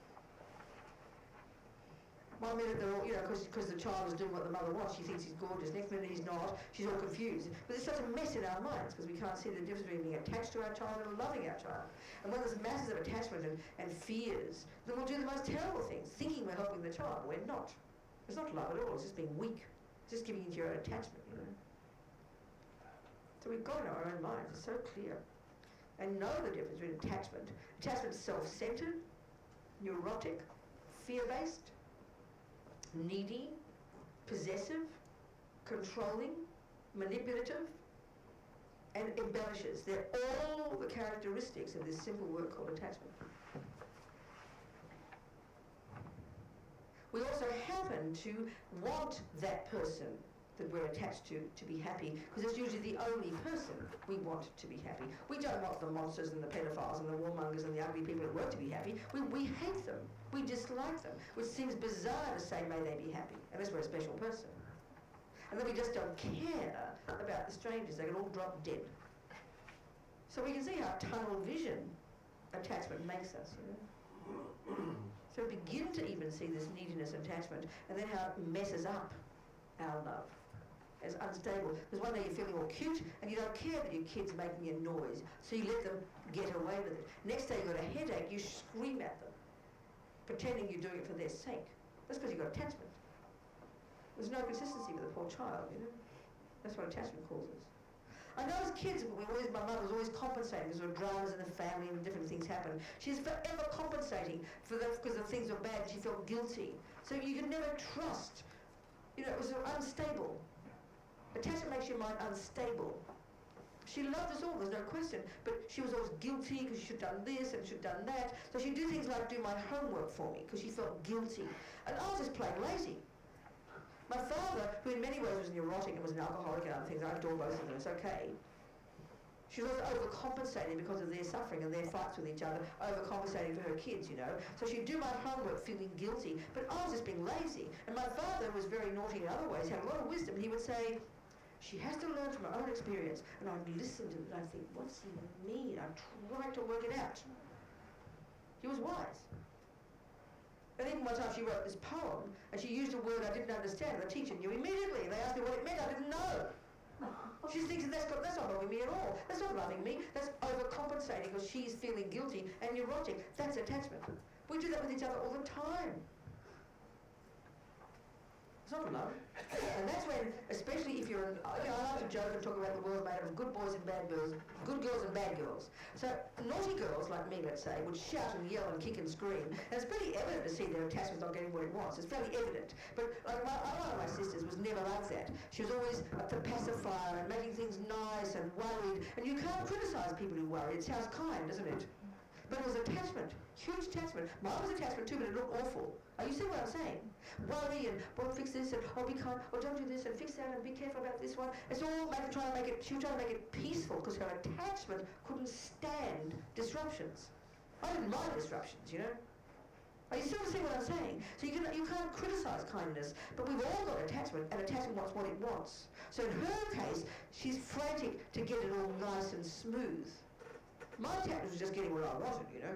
S1: One minute they're all, you know, because the child is doing what the mother wants, she thinks he's gorgeous. Next minute he's not. She's all confused. But there's such a mess in our minds because we can't see the difference between being attached to our child and loving our child. And when there's masses of attachment and fears, then we'll do the most terrible things, thinking we're helping the child. We're not. It's not love at all. It's just being weak. It's just giving into your own attachment, you know. So we've got it in our own minds. It's so clear. And know the difference between attachment. Attachment is self-centered, neurotic, fear-based, needy, possessive, controlling, manipulative, and embellishes. They're all the characteristics of this simple word called attachment. We also happen to want that person that we're attached to be happy, because it's usually the only person we want to be happy. We don't want the monsters and the pedophiles and the warmongers and the ugly people at work to be happy. We hate them. We dislike them, which seems bizarre to say, may they be happy, unless we're a special person. And then we just don't care about the strangers. They can all drop dead. So we can see how tunnel vision attachment makes us, you know. So we begin to even see this neediness and attachment, and then how it messes up our love. As unstable. Because one day you're feeling all cute and you don't care that your kid's making a noise, so you let them get away with it. Next day you've got a headache, you scream at them, pretending you're doing it for their sake. That's because you've got attachment. There's no consistency with a poor child, you know. That's what attachment causes. I know as kids, my mother was always compensating because there were dramas in the family and different things happened. She's forever compensating for that because the things were bad and she felt guilty. So you could never trust. You know, it was unstable. Attachment makes your mind unstable. She loved us all, there's no question, but she was always guilty because she should have done this and should have done that. So she'd do things like do my homework for me because she felt guilty. And I was just plain lazy. My father, who in many ways was neurotic and was an alcoholic and other things, I adore both of them, it's okay. She was also overcompensating because of their suffering and their fights with each other, overcompensating for her kids, you know. So she'd do my homework feeling guilty, but I was just being lazy. And my father was very naughty in other ways, had a lot of wisdom. He would say, she has to learn from her own experience. And I'd listen to it and I'd think, what's he mean? I'd try to work it out. He was wise. And even one time she wrote this poem and she used a word I didn't understand. The teacher knew immediately. They asked me what it meant. I didn't know. She's thinking that's not loving me at all. That's not loving me. That's overcompensating because she's feeling guilty and neurotic. That's attachment. We do that with each other all the time. It's not love. And that's when, especially if you're, I like to joke and talk about the world made up of good boys and bad girls, good girls and bad girls. So naughty girls like me, let's say, would shout and yell and kick and scream. And it's pretty evident to see their attachment's not getting what it wants. It's fairly evident. But like one of my sisters was never like that. She was always the pacifier and making things nice and worried. And you can't criticise people who worry. It sounds kind, doesn't it? But it was attachment, huge attachment. Mine was attachment too, but it looked awful. You see what I'm saying? Worry and, well, fix this and, oh, be kind, or don't do this and fix that and be careful about this one. It's all she was trying to make it peaceful because her attachment couldn't stand disruptions. I didn't mind disruptions, you know? You still see what I'm saying? So you can't criticise kindness, but we've all got attachment, and attachment wants what it wants. So in her case, she's frantic to get it all nice and smooth. My attachment was just getting what I wanted, you know?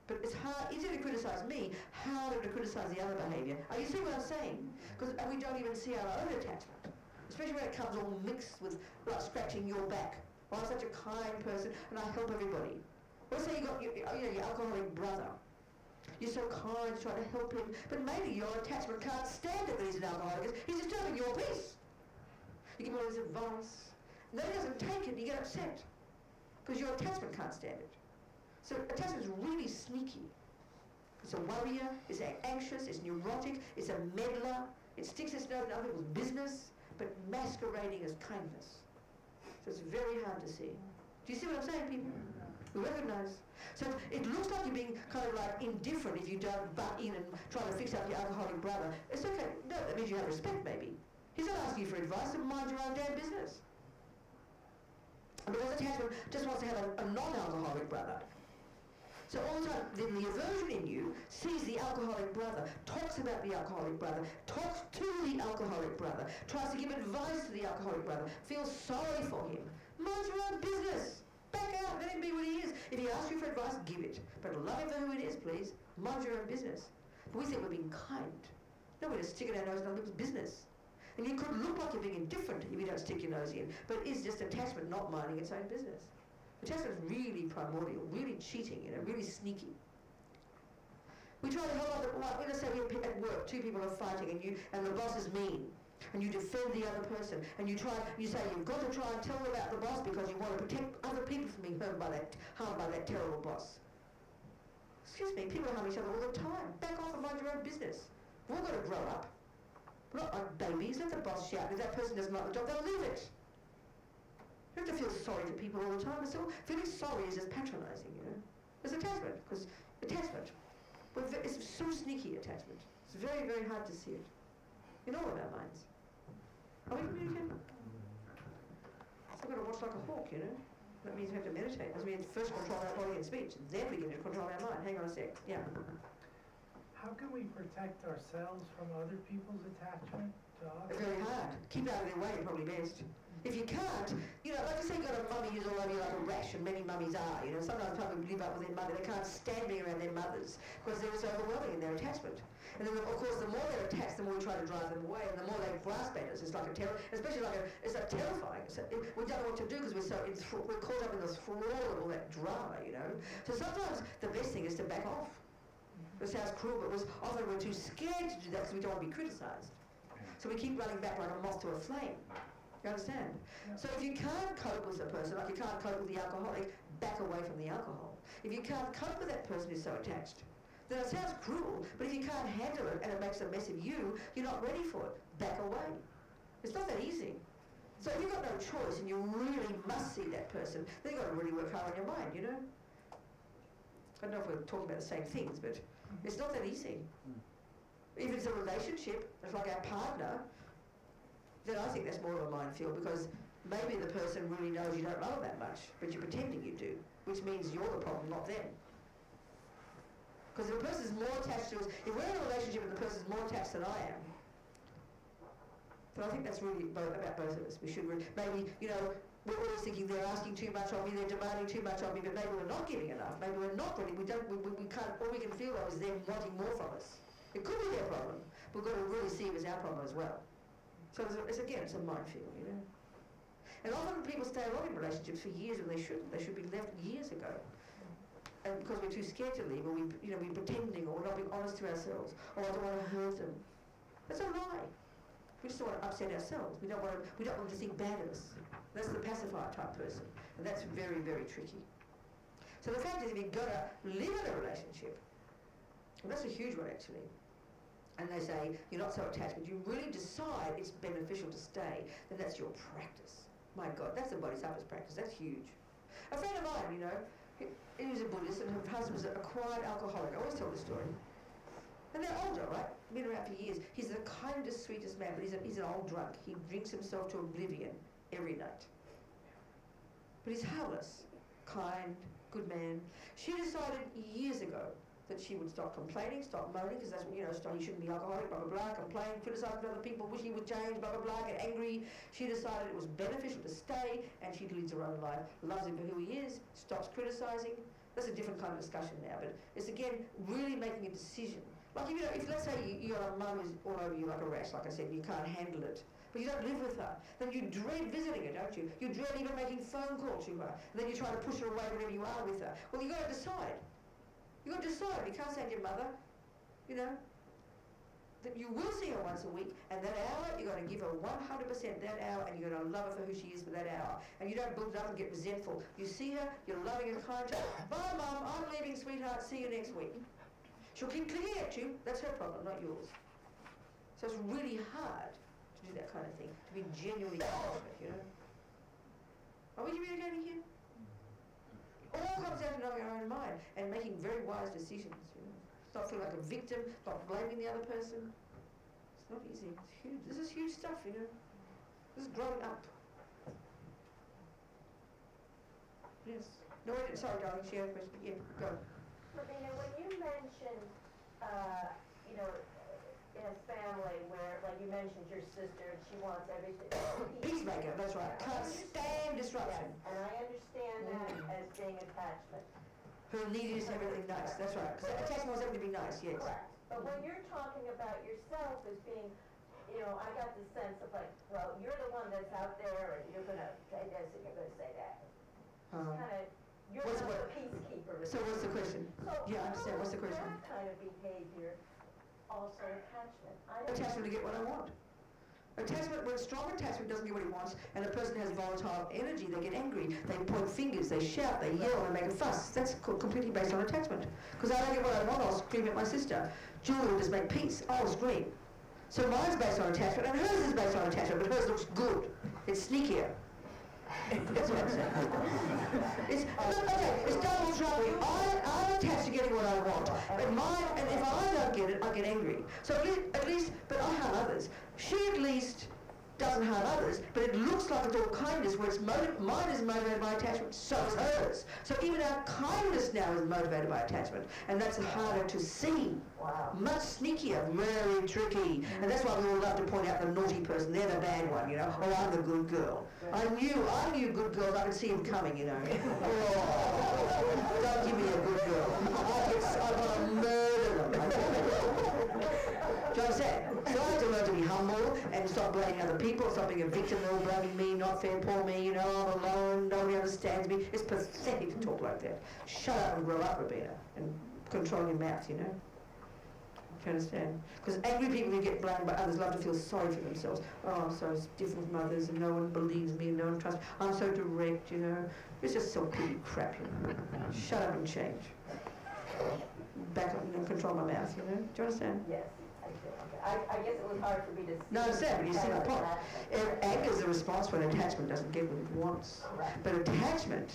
S1: But it's easier to criticise me, harder to criticise the other behaviour. You see what I'm saying? And we don't even see our own attachment. Especially when it comes all mixed with, like, scratching your back. Or I'm such a kind person and I help everybody. Let's say you got your alcoholic brother. You're so kind, trying to help him, but maybe your attachment can't stand it that he's an alcoholic. He's disturbing your peace. You give him all this advice. And then he doesn't take it, you get upset. Because your attachment can't stand it. So attachment is really sneaky. It's a worrier, it's anxious, it's neurotic, it's a meddler, it sticks its nose in other people's business, but masquerading as kindness. So it's very hard to see. Do you see what I'm saying, people? We recognise. So it looks like you're being kind of like indifferent if you don't butt in and try to fix up your alcoholic brother. It's okay. No, that means you have respect, maybe. He's not asking you for advice, so mind your own damn business. And because attachment just wants to have a non-alcoholic brother. So all the time, then the aversion in you sees the alcoholic brother, talks about the alcoholic brother, talks to the alcoholic brother, tries to give advice to the alcoholic brother, feels sorry for him. Mind your own business. Back out, let him be what he is. If he asks you for advice, give it. But love him for who it is, please. Mind your own business. But we think we're being kind. No, we're just sticking our nose in other people's business. And you could look like you're being indifferent if you don't stick your nose in, but it is just attachment not minding its own business. Attachment is really primordial, really cheating, really sneaky. We try to help other, let's say we're at work, two people are fighting and the boss is mean. And you defend the other person, and you say you've got to try and tell them about the boss because you want to protect other people from being harmed by that terrible boss. Excuse me, people harm each other all the time. Back off and mind your own business. We've all got to grow up. We're not like babies. Let the boss shout. If that person doesn't like the job, they'll leave it. You don't have to feel sorry for people all the time. Still, feeling sorry is just patronising, It's attachment, because attachment, it's so sneaky, attachment. It's very, very hard to see it in all of our minds. Are we communicating? So we've got to watch like a hawk, That means we have to meditate. That means first control our body and speech, then begin to control our mind. Hang on a sec. Yeah.
S8: How can we protect ourselves from other people's attachment to us?
S1: Very hard. Keep out of their way, probably best. If you can't, like you say you've got a mummy who's all over you like a rash, and many mummies are, Sometimes people live up with their mother. They can't stand being around their mothers because they're so overwhelming in their attachment. And then, of course, the more they're attached, the more we try to drive them away, and the more they grasp at us. It's like a terror, especially it's like terrifying. We don't know what to do because we're caught up in the thrall of all that drama, So sometimes the best thing is to back off. It sounds cruel, but often we're too scared to do that because we don't want to be criticised. So we keep running back like a moth to a flame. You understand? Yeah. So if you can't cope with a person, like you can't cope with the alcoholic, back away from the alcohol. If you can't cope with that person who's so attached, then it sounds cruel, but if you can't handle it and it makes a mess of you, you're not ready for it. Back away. It's not that easy. So if you've got no choice and you really must see that person, then you've got to really work hard on your mind, I don't know if we're talking about the same things, but it's not that easy. If it's a relationship, it's like our partner, then I think that's more of a minefield because maybe the person really knows you don't love them that much, but you're pretending you do, which means you're the problem, not them. Because if a person's more attached to us, if we're in a relationship and the person's more attached than I am, then I think that's really about both of us. We should maybe, we're always thinking they're asking too much of me, they're demanding too much of me, but maybe we're not giving enough. Maybe we're not ready. We can't. All we can feel though is them wanting more from us. It could be their problem. We've got to really see it as our problem as well. So it's a minefield, And often people stay along in relationships for years when they shouldn't. They should be left years ago. And because we're too scared to leave, or we're pretending, or we're not being honest to ourselves, or I don't want to hurt them. That's a lie. We just don't want to upset ourselves. We don't want them to think bad of us. That's the pacifier type person, and that's very, very tricky. So the fact is, if you're gonna live in a relationship, and that's a huge one actually. And they say you're not so attached, but you really decide it's beneficial to stay, then that's your practice. My God, that's the Bodhisattva's practice. That's huge. A friend of mine, he was a Buddhist, and her husband was an acquired alcoholic. I always tell this story. And they're older, right? Been around for years. He's the kindest, sweetest man, but he's an old drunk. He drinks himself to oblivion every night. But he's harmless, kind, good man. She decided years ago that she would stop complaining, stop moaning, because that's what, he shouldn't be alcoholic, blah, blah, blah, complain, criticise other people, wish he would change, blah, blah, blah, get angry. She decided it was beneficial to stay, and she leads her own life, loves him for who he is, stops criticising. That's a different kind of discussion now, but it's again really making a decision. Like if let's say you got a mum who's all over you like a rash, like I said, you can't handle it, but you don't live with her. Then you dread visiting her, don't you? You dread even making phone call to her. And then you try to push her away whenever you are with her. Well, you've got to decide. You've got to decide. You can't say to your mother, you know, that you will see her once a week, and that hour, you're going to give her 100% that hour, and you're going to love her for who she is for that hour. And you don't build it up and get resentful. You see her, you're loving and kind to her. Bye, Mum, I'm leaving, sweetheart, see you next week. She'll keep clicking at you. That's her problem, not yours. So it's really hard to do that kind of thing, to be genuinely compassionate, you know. Are we communicating here? All comes down to knowing our own mind and making very wise decisions, you know. Not feeling like a victim, not blaming the other person. It's not easy. It's huge. This is huge stuff, you know. This is growing up. Yes. No, I didn't. Sorry, darling. She had a question. Yeah, go.
S3: Robina, when you mentioned, you know, in a family where, like you mentioned your sister, she wants everything.
S1: Peacemaker, that's right. Can't stand disruption.
S3: Yes, and I understand that as being attachment.
S1: Her need is everything nice, that's right. Because attachment wants everything to be nice, yes.
S3: Correct. But when you're talking about yourself as being, you know, I got the sense of like, well, you're the one that's out there and you're going to say this and you're going to say that. Kind of, you're
S1: What's
S3: kind of
S1: what?
S3: a peacekeeper.
S1: So what's the question?
S3: So
S1: Yeah, I understand. What's the question?
S3: That kind of behavior, also attachment. I don't
S1: Attachment to get what I want. Attachment, when strong attachment doesn't get what he wants, and a person has volatile energy, they get angry, they point fingers, they shout, they yell, they make a fuss. That's completely based on attachment. Because I don't get what I want, I'll scream at my sister. Julie will just make peace, I'll scream. So mine's based on attachment, and hers is based on attachment, but hers looks good. It's sneakier. That's what I'm saying. It's double trouble. I'm attached to getting what I want, but mine, and if I don't get it, I get angry. So at least, but I harm others. She at least doesn't harm others, but it looks like it's all kindness, where mine is motivated by attachment, so is hers. So even our kindness now is motivated by attachment, and that's harder to see.
S3: Wow.
S1: Much sneakier, very tricky. And that's why we all love to point out the naughty person, they're the bad one, you know. Oh, I'm the good girl. I knew good girls, I could see them coming, you know. Oh, don't give me a good girl. I want to murder them. Do you understand? So I have to learn to be humble and stop blaming other people, stop being a victim, they're all blaming me, not fair, poor me, you know, I'm alone, nobody understands me. It's pathetic to talk like that. Shut up and grow up, Robina, and control your mouth, you know. Do you understand? Because angry people who get blamed by others love to feel sorry for themselves. Oh, I'm so different from others and no one believes me and no one trusts me. I'm so direct, you know. It's just so pity crap, you know. Shut up and change. Back up and control my mouth, you know. Do you understand?
S3: Yes, I do. Okay. I guess it was hard for me to see.
S1: No, I understand, but you see my point. Anger is a response when attachment doesn't get what it wants.
S3: Correct.
S1: But attachment,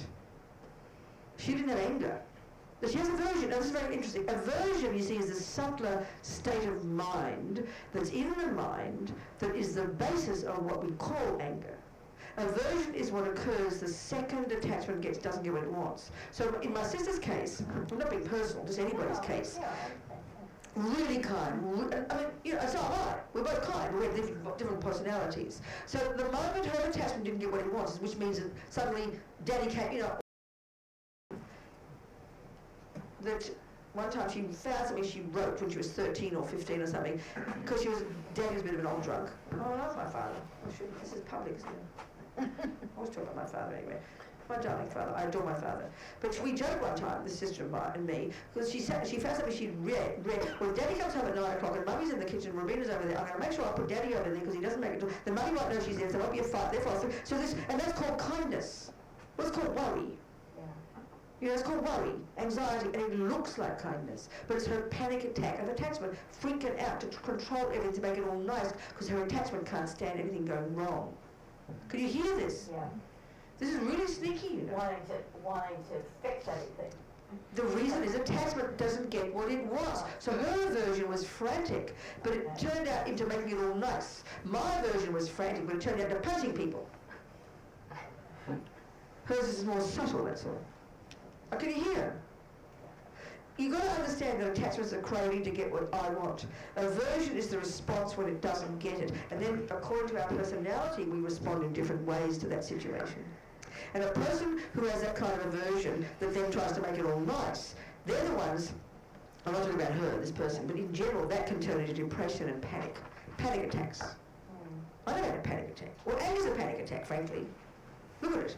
S1: she didn't have anger. But she has aversion. Now, this is very interesting. Aversion, you see, is a subtler state of mind that's in the mind that is the basis of what we call anger. Aversion is what occurs the second attachment doesn't get what it wants. So in my sister's case, I'm not being personal, just anybody's case, really kind. I mean, you know, it's not right. We're both kind, but we have different personalities. So the moment her attachment didn't get what it wants, which means that suddenly Daddy came, you know, that one time she found something she wrote when she was 13 or 15 or something, because Daddy was a bit of an old drunk. Oh, I love my father. This is public, isn't it? I always talk about my father anyway. My darling father. I adore my father. But we joked one time, the sister of mine and me, because she found something she'd read. Well, Daddy comes home at 9 o'clock and Mummy's in the kitchen, Robina's over there. I'm going to make sure I put Daddy over there because he doesn't make it. Then Mummy might know she's there, so there won't be a fight. Therefore, and that's called kindness. Well, it's called worry. You know, it's called worry, anxiety, and it looks like kindness, but it's her panic attack of attachment, freaking out to control everything to make it all nice, because her attachment can't stand anything going wrong. Can you hear this?
S3: Yeah.
S1: This is really sneaky, you know.
S3: Wanting to fix anything.
S1: The reason is attachment doesn't get what it wants. So her version was frantic, but it turned out into making it all nice. My version was frantic, but it turned out to punching people. Hers is more subtle, that's all. Can you hear? You've got to understand that attachment is a craving to get what I want. Aversion is the response when it doesn't get it. And then, according to our personality, we respond in different ways to that situation. And a person who has that kind of aversion that then tries to make it all nice, they're the ones, I'm not talking about her, this person, but in general, that can turn into depression and panic attacks. I never had a panic attack. Well, anger's a panic attack, frankly. Look at it.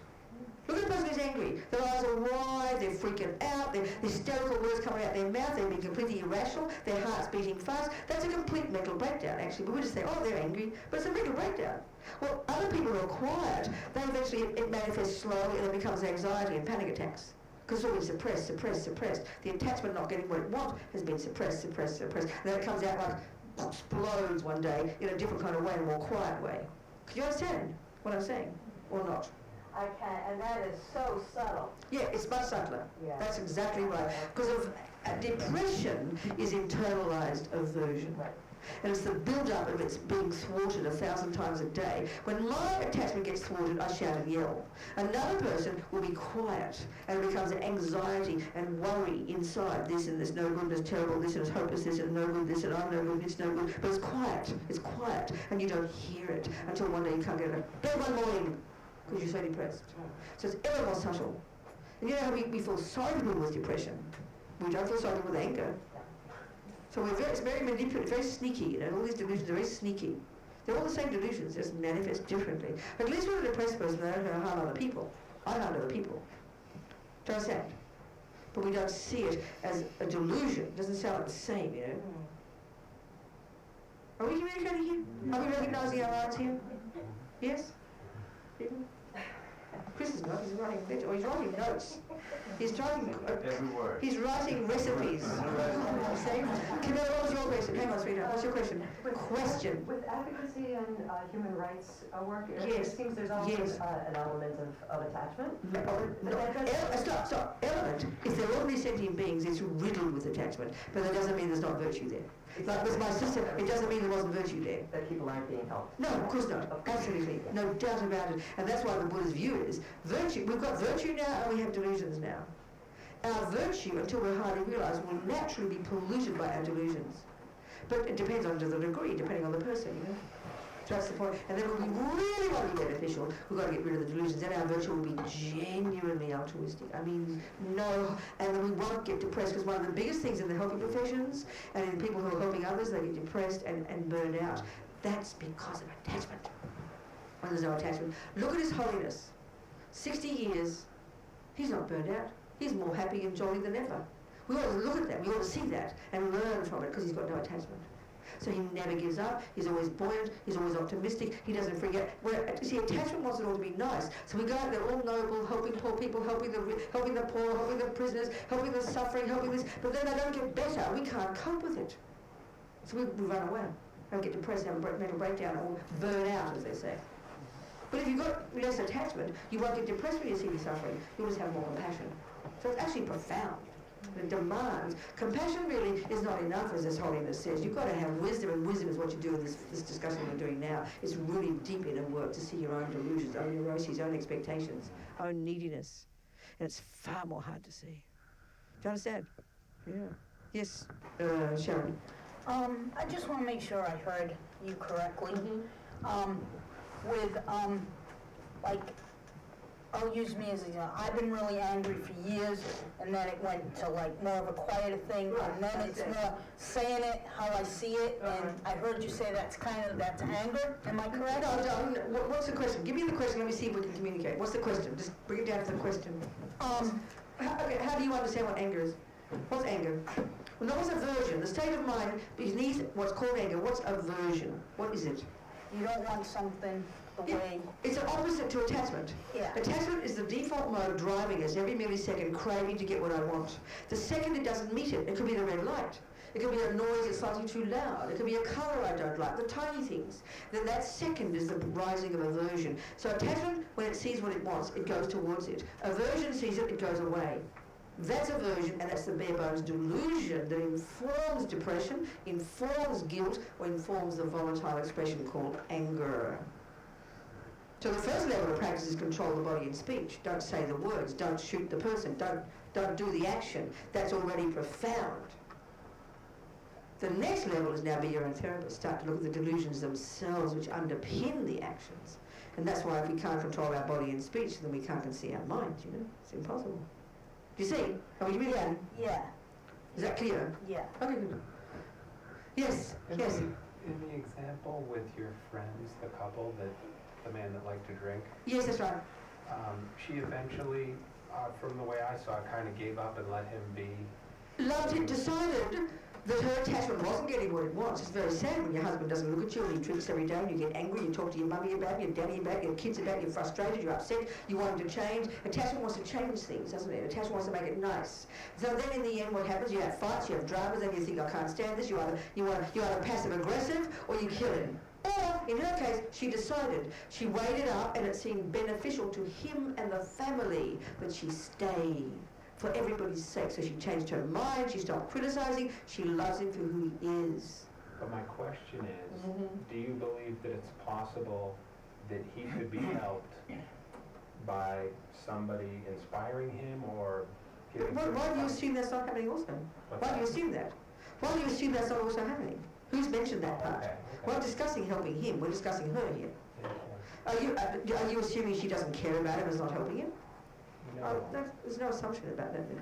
S1: Look at the person who's angry. Their eyes are wide, they're freaking out, they're hysterical words coming out their mouth, they're being completely irrational, their heart's beating fast. That's a complete mental breakdown, actually. But we just say, oh, they're angry, but it's a mental breakdown. Well, other people who are quiet, they eventually, it manifests slowly and it becomes anxiety and panic attacks. Because it's all been suppressed, suppressed, suppressed. The attachment not getting what it wants has been suppressed, suppressed, suppressed. And then it comes out like, explodes one day in a different kind of way, a more quiet way. Can you understand what I'm saying, or not?
S3: I can, and that is so subtle.
S1: Yeah, it's much subtler.
S3: Yeah.
S1: That's exactly right. Because of depression is internalized aversion.
S3: Right.
S1: And it's the build-up of its being thwarted 1,000 times a day. When my attachment gets thwarted, I shout and yell. Another person will be quiet, and it becomes an anxiety and worry inside. This and this no good, this terrible, this and it's hopeless, this and no good, this and I'm no good, it's no good. But it's quiet, and you don't hear it until one day you can't get it out. Bed one morning, because you're so depressed. So it's ever more subtle. And you know how we feel sorry for people with depression? We don't feel sorry for people with anger. So it's very manipulative, very sneaky, you know, all these delusions are very sneaky. They're all the same delusions, just manifest differently. But at least with a depressed person, they don't know how to harm other people. I harm other people. Do you understand? But we don't see it as a delusion. It doesn't sound like the same, you know. Are we communicating here? Are we recognizing our lines here? Yes? People? Chris is not, he's writing notes. He's writing
S5: Every word.
S1: He's writing recipes. See? Camilla, what was your question? Hang on, sweetheart. What's your question? Question.
S3: With advocacy and human rights work,
S1: Yes.
S3: it seems there's also
S1: Yes.
S3: an element of attachment.
S1: Stop. Element. If they're ordinary sentient beings, it's riddled with attachment. But that doesn't mean there's not virtue there. Like with my sister, it doesn't mean there wasn't virtue there.
S3: That people aren't being helped.
S1: No, of course not. Absolutely. No doubt about it. And that's why the Buddha's view is virtue. We've got virtue now and we have delusions now. Our virtue, until we're hardly realised, will naturally be polluted by our delusions. But it depends on to the degree, depending on the person, you know. So that's the point. And then when we really want to be beneficial, we've got to get rid of the delusions. Then our virtue will be genuinely altruistic. I mean, no. And then we won't get depressed, because one of the biggest things in the helping professions and in people who are helping others, they get depressed and burned out. That's because of attachment. When there's no attachment. Look at His Holiness. 60 years, he's not burned out. He's more happy and jolly than ever. We ought to look at that. We ought to see that and learn from it, because he's got no attachment. So he never gives up, he's always buoyant, he's always optimistic, he doesn't forget. See, attachment wants it all to be nice. So we go out there all noble, helping poor people, helping the poor, helping the prisoners, helping the suffering, helping this, but then they don't get better. We can't cope with it. So we run away, and get depressed, have a mental breakdown, or burn out, as they say. But if you've got less attachment, you won't get depressed when you see the suffering. You'll just have more compassion. So it's actually profound. It demands. Compassion really is not enough, as His Holiness says. You've got to have wisdom, and wisdom is what you do in this discussion we're doing now. It's really deep inner work to see your own delusions, own neuroses, own expectations, own neediness. And it's far more hard to see. Do you understand? Yeah. Yes, Sharon.
S9: I just want to make sure I heard you correctly. Like, I'll use me as an example. I've been really angry for years, and then it went to like more of a quieter thing, and then it's more saying it how I see it, and I heard you say that's anger. Am I correct?
S1: No, what's the question? Give me the question, let me see if we can communicate. What's the question? Just bring it down to the question. How do you understand what anger is? What's anger? Well, no, what's aversion? The state of mind beneath what's called anger. What's aversion? What is it?
S9: You don't want something the way...
S1: It's an opposite to attachment.
S9: Yeah.
S1: Attachment is the default mode driving us every millisecond, craving to get what I want. The second it doesn't meet it, it could be the red light. It could be a noise that's slightly too loud. It could be a colour I don't like, the tiny things. Then that second is the rising of aversion. So attachment, when it sees what it wants, it goes towards it. Aversion sees it, it goes away. That's aversion, and that's the bare bones delusion that informs depression, informs guilt, or informs the volatile expression called anger. So the first level of practice is control the body and speech. Don't say the words, don't shoot the person, don't do the action. That's already profound. The next level is now be your own therapist. Start to look at the delusions themselves which underpin the actions. And that's why if we can't control our body and speech, then we can't see our mind, you know? It's impossible. Do you see? Are we
S9: Yeah.
S1: Is that clear?
S9: Yeah.
S1: Okay, good. Yes,
S4: And
S1: yes.
S10: in the example with your friends, the couple, the man that liked to drink?
S1: Yes, that's right.
S10: She eventually, from the way I saw it, kind of gave up and let him be.
S1: Loved it, decided that her attachment wasn't getting what it wants. It's very sad when your husband doesn't look at you and he drinks every day and you get angry, you talk to your mummy about it, your daddy about it, your kids about it, you're frustrated, you're upset, you want him to change. Attachment wants to change things, doesn't it? Attachment wants to make it nice. So then in the end what happens, you have fights, you have dramas, and you think, I can't stand this, you're either passive aggressive or you kill him. Or, in her case, she decided, she weighed it up and it seemed beneficial to him and the family that she stayed for everybody's sake. So she changed her mind, she stopped criticizing, she loves him for who he is.
S10: But my question is, do you believe that it's possible that he could be helped by somebody inspiring him or giving him...
S1: Why do you assume that's not happening also? Why do you assume that? Why do you assume that's not also happening? Who's mentioned that part?
S10: Okay.
S1: We're not discussing helping him, we're discussing her here. Are you assuming she doesn't care about him and is not helping him?
S10: No.
S1: There's no assumption about that then.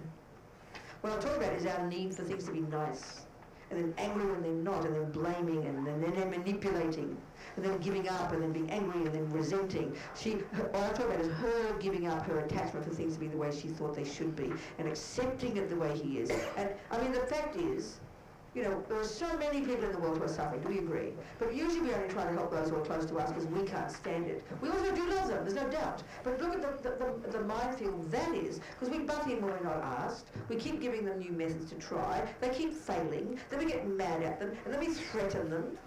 S1: What I'm talking about is our need for things to be nice, and then angry when they're not, and then blaming, and then manipulating, and then giving up, and then being angry, and then resenting. What I'm talking about is her giving up her attachment for things to be the way she thought they should be, and accepting it the way he is. And I mean, the fact is, you know, there are so many people in the world who are suffering, do we agree? But usually we only try to help those who are close to us because we can't stand it. We also do love them, there's no doubt. But look at the minefield that is, because we butt in when we're not asked, we keep giving them new methods to try, they keep failing, then we get mad at them, and then we threaten them.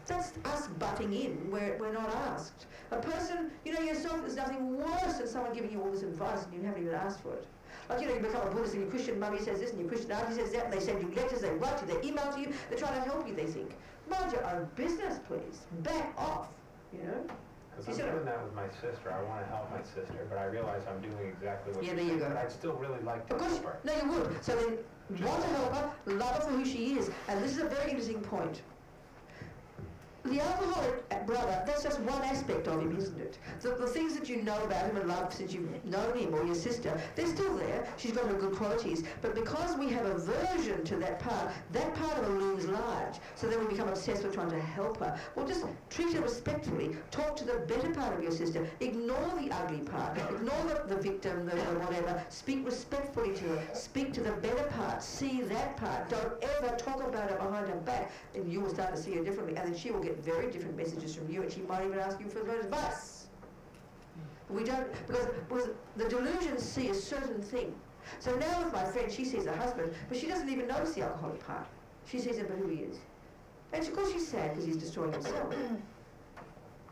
S1: That's us butting in where we're not asked. A person, you know yourself, there's nothing worse than someone giving you all this advice and you haven't even asked for it. Like, you know, you become a Buddhist and your Christian mummy says this and your Christian auntie says that, and they send you letters, they write to you, they email to you, they're trying to help you, they think. Mind your own business, please. Back off, you know?
S10: Because I'm doing that with my sister. I want to help my sister, but I realize I'm doing exactly what
S1: Yeah,
S10: you're
S1: there you
S10: saying,
S1: go.
S10: but I'd still really like to
S1: Of course,
S10: help her.
S1: no, you would. So then, want to help her, love her for who she is. And this is a very interesting point. The alcoholic brother, that's just one aspect of him, isn't it? The things that you know about him and love since you've known him, or your sister, they're still there. She's got her good qualities. But because we have aversion to that part of her looms large. So then we become obsessed with trying to help her. Well, just treat her respectfully. Talk to the better part of your sister. Ignore the ugly part. Ignore the victim, the whatever. Speak respectfully to her. Speak to the better part. See that part. Don't ever talk about her behind her back, and you will start to see her differently. And then she will get very different messages from you, and she might even ask you for advice. We don't, because the delusions see a certain thing. So now with my friend, she sees her husband, but she doesn't even notice the alcoholic part. She sees him for who he is. And of course she's sad because he's destroying himself.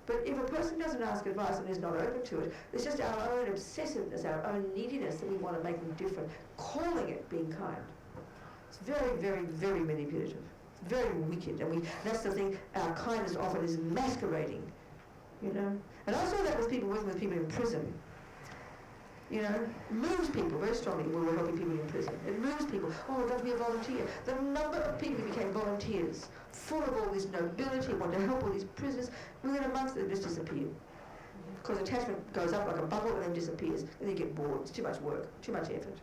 S1: But if a person doesn't ask advice and is not open to it, it's just our own obsessiveness, our own neediness that we want to make them different, calling it being kind. It's very, very, very manipulative. Very wicked, and that's the thing, our kindness often is masquerading, you know. And I saw that with people working with people in prison. You know, moves people very strongly when we're helping people in prison. It moves people. Oh, I'd love to be a volunteer. The number of people who became volunteers, full of all this nobility, want to help all these prisoners, within a month they just disappear. Because attachment goes up like a bubble and then disappears, and they get bored. It's too much work, too much effort.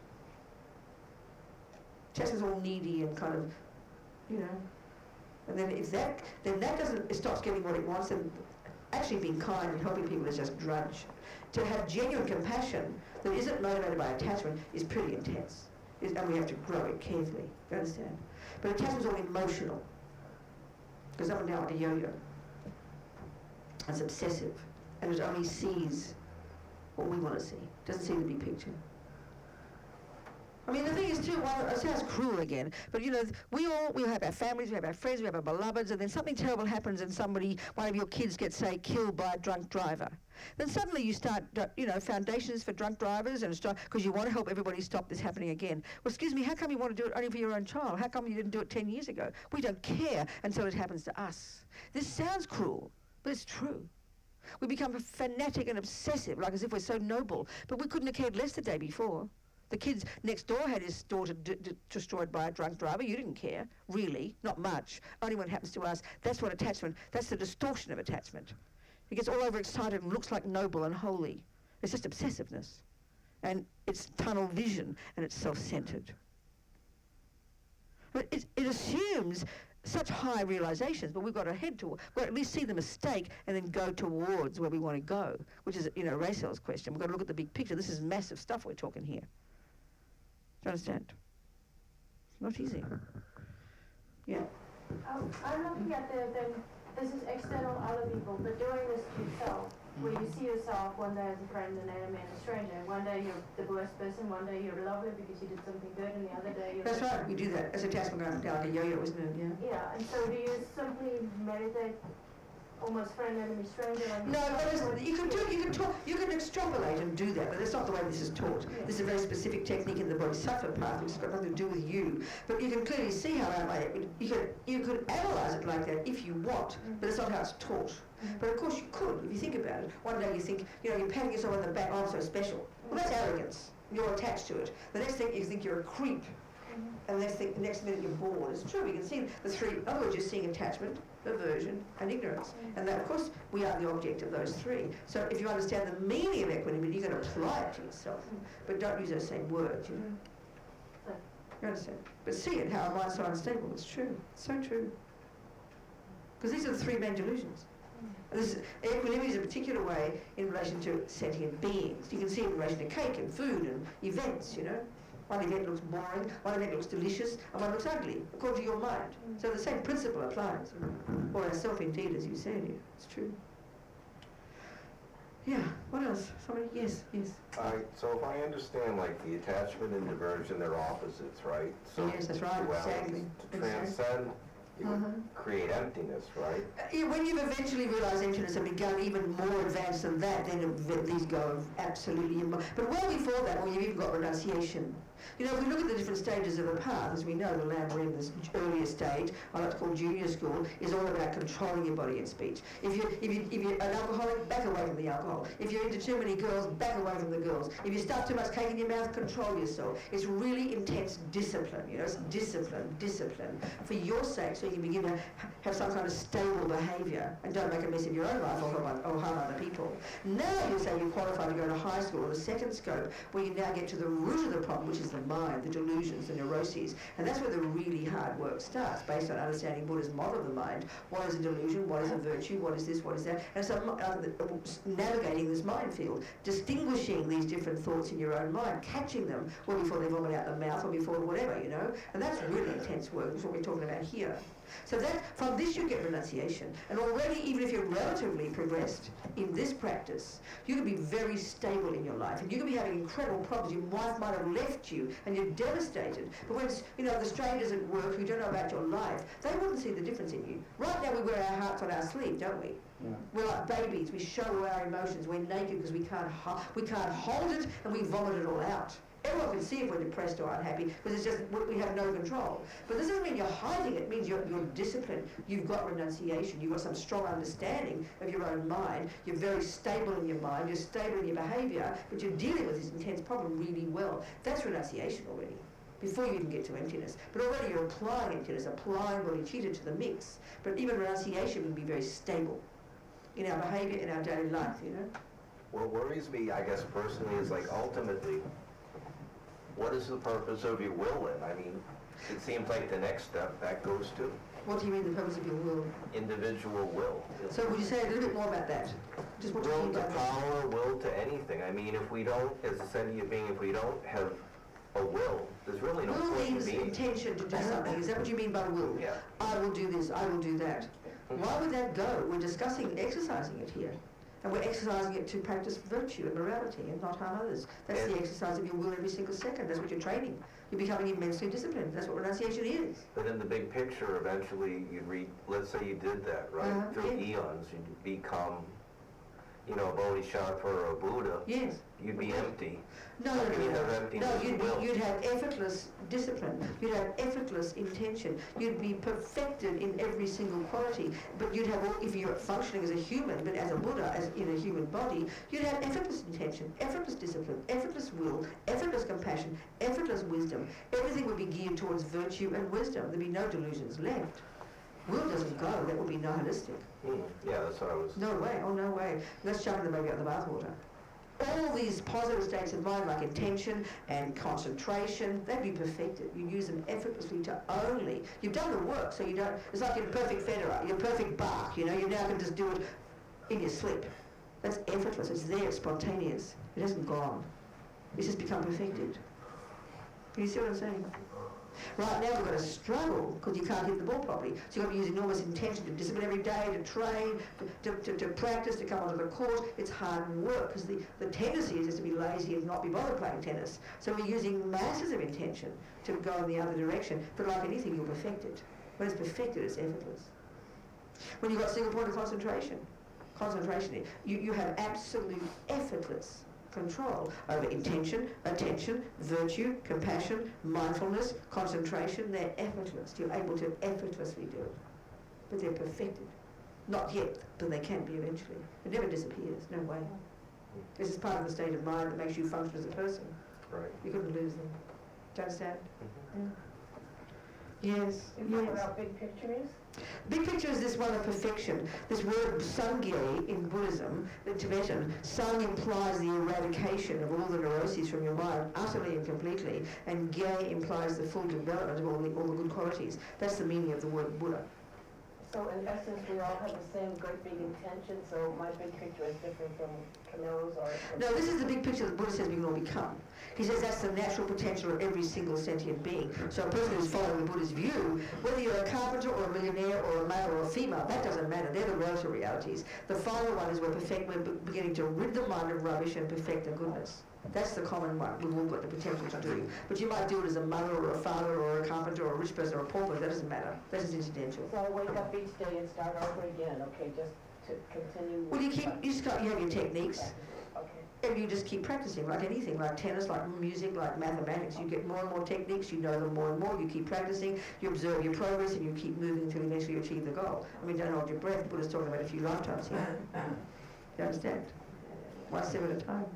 S1: Attachment's all needy and kind of, you know, and then it stops getting what it wants, and actually being kind and helping people is just drudge. To have genuine compassion that isn't motivated by attachment is pretty intense, and we have to grow it carefully, you understand? But attachment's all emotional, goes up and down like a yo-yo. It's obsessive, and it only sees what we want to see, doesn't see the big picture. I mean, the thing is too, it sounds cruel again, but you know, we have our families, we have our friends, we have our beloveds, and then something terrible happens and one of your kids gets, say, killed by a drunk driver. Then suddenly you start, you know, foundations for drunk drivers, and because you want to help everybody stop this happening again. Well, excuse me, how come you want to do it only for your own child? How come you didn't do it 10 years ago? We don't care until it happens to us. This sounds cruel, but it's true. We become fanatic and obsessive, like as if we're so noble, but we couldn't have cared less the day before. The kid next door had his daughter destroyed by a drunk driver. You didn't care, really, not much. Only when it happens to us. That's what attachment, that's the distortion of attachment. He gets all overexcited and looks like noble and holy. It's just obsessiveness. And it's tunnel vision, and it's self-centered. But it assumes such high realizations, but we've got to head to, we've got to at least see the mistake and then go towards where we want to go, which is, Rachel's question. We've got to look at the big picture. This is massive stuff we're talking here. Do you understand? It's not easy. Yeah.
S6: I'm looking at this is external other people, but doing this to yourself, where you see yourself one day as a friend, an enemy, and a stranger. One day you're the worst person, one day you're lovely because you did something good, and the other day you're...
S1: That's right, we do that. As a attachment graph, like a yo-yo, isn't it? Yeah.
S6: Yeah, and so do you simply meditate almost friend, enemy, stranger?
S1: No, but you can extrapolate and do that, but that's not the way this is taught.
S6: Yeah.
S1: This is a very specific technique in the Bodhisattva path, which has got nothing to do with you. But you can clearly see how you could analyse it like that if you want, but that's not how it's taught. But of course you could, if you think about it. One day you think, you're patting yourself on the back, oh, I'm so special. Well, that's arrogance. You're attached to it. The next thing you think you're a creep. And the next minute you're bored. It's true, you can see the three. In other words, you're seeing attachment, aversion, and ignorance. And that, of course, we are the object of those three. So if you understand the meaning of equanimity, you can apply it to yourself. But don't use those same words, You understand? But see it, how our mind's so unstable. It's true. It's so true. Because these are the three main delusions. Equanimity is a particular way in relation to sentient beings. You can see it in relation to cake and food and events, One event looks boring, one event looks delicious, and one looks ugly, according to your mind. So the same principle applies. Or ourself indeed, as you said. It's true. Yeah, what else? Somebody? Yes.
S5: So if I understand, the attachment and aversion, they're opposites, right? So
S1: yes, that's right, exactly.
S5: To transcend, you would create emptiness, right?
S1: When you've eventually realised emptiness and begun even more advanced than that, then these go absolutely... But well before that, you've even got renunciation. If we look at the different stages of the path, as we know, the land we're in, this earlier stage, I like to call junior school, is all about controlling your body and speech. If you're an alcoholic, back away from the alcohol. If you're into too many girls, back away from the girls. If you stuff too much cake in your mouth, control yourself. It's really intense discipline, it's discipline. For your sake, so you can begin to have some kind of stable behaviour and don't make a mess of your own life or harm other people. Now you say you're qualified to go to high school, or the second scope, where you now get to the root of the problem, which is the mind, the delusions, the neuroses. And that's where the really hard work starts, based on understanding Buddha's model of the mind. What is a delusion? What is a virtue? What is this? What is that? And so navigating this minefield, distinguishing these different thoughts in your own mind, catching them before they vomit out the mouth or before whatever, And that's really intense work. That's what we're talking about here. So from this you get renunciation. And already, even if you're relatively progressed in this practice, you can be very stable in your life. And you can be having incredible problems. Your wife might have left you and you're devastated. But when the strangers at work who don't know about your life, they wouldn't see the difference in you. Right now we wear our hearts on our sleeve, don't we? Yeah. We're like babies. We show our emotions. We're naked because we can't hold it, and we vomit it all out. Everyone can see if we're depressed or unhappy, because it's just we have no control. But this doesn't mean you're hiding it. It means you're disciplined. You've got renunciation. You've got some strong understanding of your own mind. You're very stable in your mind. You're stable in your behaviour, but you're dealing with this intense problem really well. That's renunciation already, before you even get to emptiness. But already you're applying emptiness, applying bodhicitta to the mix. But even renunciation would be very stable in our behaviour, in our daily life,
S5: What worries me, I guess, personally, is ultimately, what is the purpose of your will then? I mean, it seems like the next step that goes to...
S1: What do you mean the purpose of your will?
S5: Individual will.
S1: So would you say a little bit more about that? Just what
S5: will to power, will to anything. I mean, if we don't, as a sentient being, if we don't have a will, there's really no point in being.
S1: Will means intention to do something. Is that what you mean by will?
S5: Yeah.
S1: I will do this, I will do that. Why would that go? We're discussing exercising it here. And we're exercising it to practice virtue and morality and not harm others. That's the exercise of your will every single second. That's what you're training. You're becoming immensely disciplined. That's what renunciation is.
S5: But in the big picture, eventually you'd read, let's say you did that, right? Through eons, you'd become, a bodhisattva or a Buddha.
S1: Yes.
S5: You'd be empty.
S1: No, you'd have effortless discipline. You'd have effortless intention. You'd be perfected in every single quality. But you'd have, if you're functioning as a human, but as a Buddha, as in a human body, you'd have effortless intention, effortless discipline, effortless will, effortless compassion, effortless wisdom. Everything would be geared towards virtue and wisdom. There'd be no delusions left. Will doesn't go. That would be nihilistic.
S5: Yeah, that's what I was...
S1: No way. Oh, no way. Let's jump in the baby out of the bathwater. all these positive states of mind like intention and concentration, they'd be perfected. You use them effortlessly to only, you've done the work, so you don't, it's like you're a perfect Federer, you're a perfect Bach, you know, you now can just do it in your sleep. That's effortless, it's there, it's spontaneous. It hasn't gone. It's just become perfected. Can you see what I'm saying? Right now we've got to struggle because you can't hit the ball properly. So you've got to use enormous intention to discipline every day, to train, to practice, to come onto the court. It's hard work because the tendency is just to be lazy and not be bothered playing tennis. So we're using masses of intention to go in the other direction. But like anything, you'll perfect it. When it's perfected, it's effortless. When you've got single point of concentration, you have absolute effortless control over intention, attention, virtue, compassion, mindfulness, concentration. They're effortless. You're able to effortlessly do it. But they're perfected. Not yet, but they can be eventually. It never disappears, no way. This is part of the state of mind that makes you function as a person.
S5: Right.
S1: You couldn't lose them. Do you understand?
S5: Mm-hmm.
S1: Yes.
S3: You know what our big picture is?
S1: Big picture is this one of perfection. This word sangye in Buddhism, in Tibetan, sang implies the eradication of all the neuroses from your mind, utterly and completely, and gye implies the full development of all the good qualities. That's the meaning of the word Buddha.
S3: So in essence, we all have the same great big intention, so my big picture is different from Camilo's or...
S1: No, this is the big picture that Buddha says we can all become. He says that's the natural potential of every single sentient being. So a person who's following the Buddhist view, whether you're a carpenter or a millionaire or a male or a female, that doesn't matter. They're the relative realities. The final one is we're beginning to rid the mind of rubbish and perfect the goodness. That's the common one we've all got the potential to do. But you might do it as a mother or a father or a carpenter or a rich person or a pauper. That doesn't matter. That's just incidental.
S3: So I wake up each day and start over again, okay, just to continue...
S1: Well, you have your techniques.
S3: Okay.
S1: And you just keep practicing, like anything, like tennis, like music, like mathematics. You get more and more techniques, you know them more and more, you keep practicing, you observe your progress, and you keep moving until eventually you achieve the goal. I mean, don't hold your breath. Buddha's talking about a few lifetimes here. You understand? One step at a time.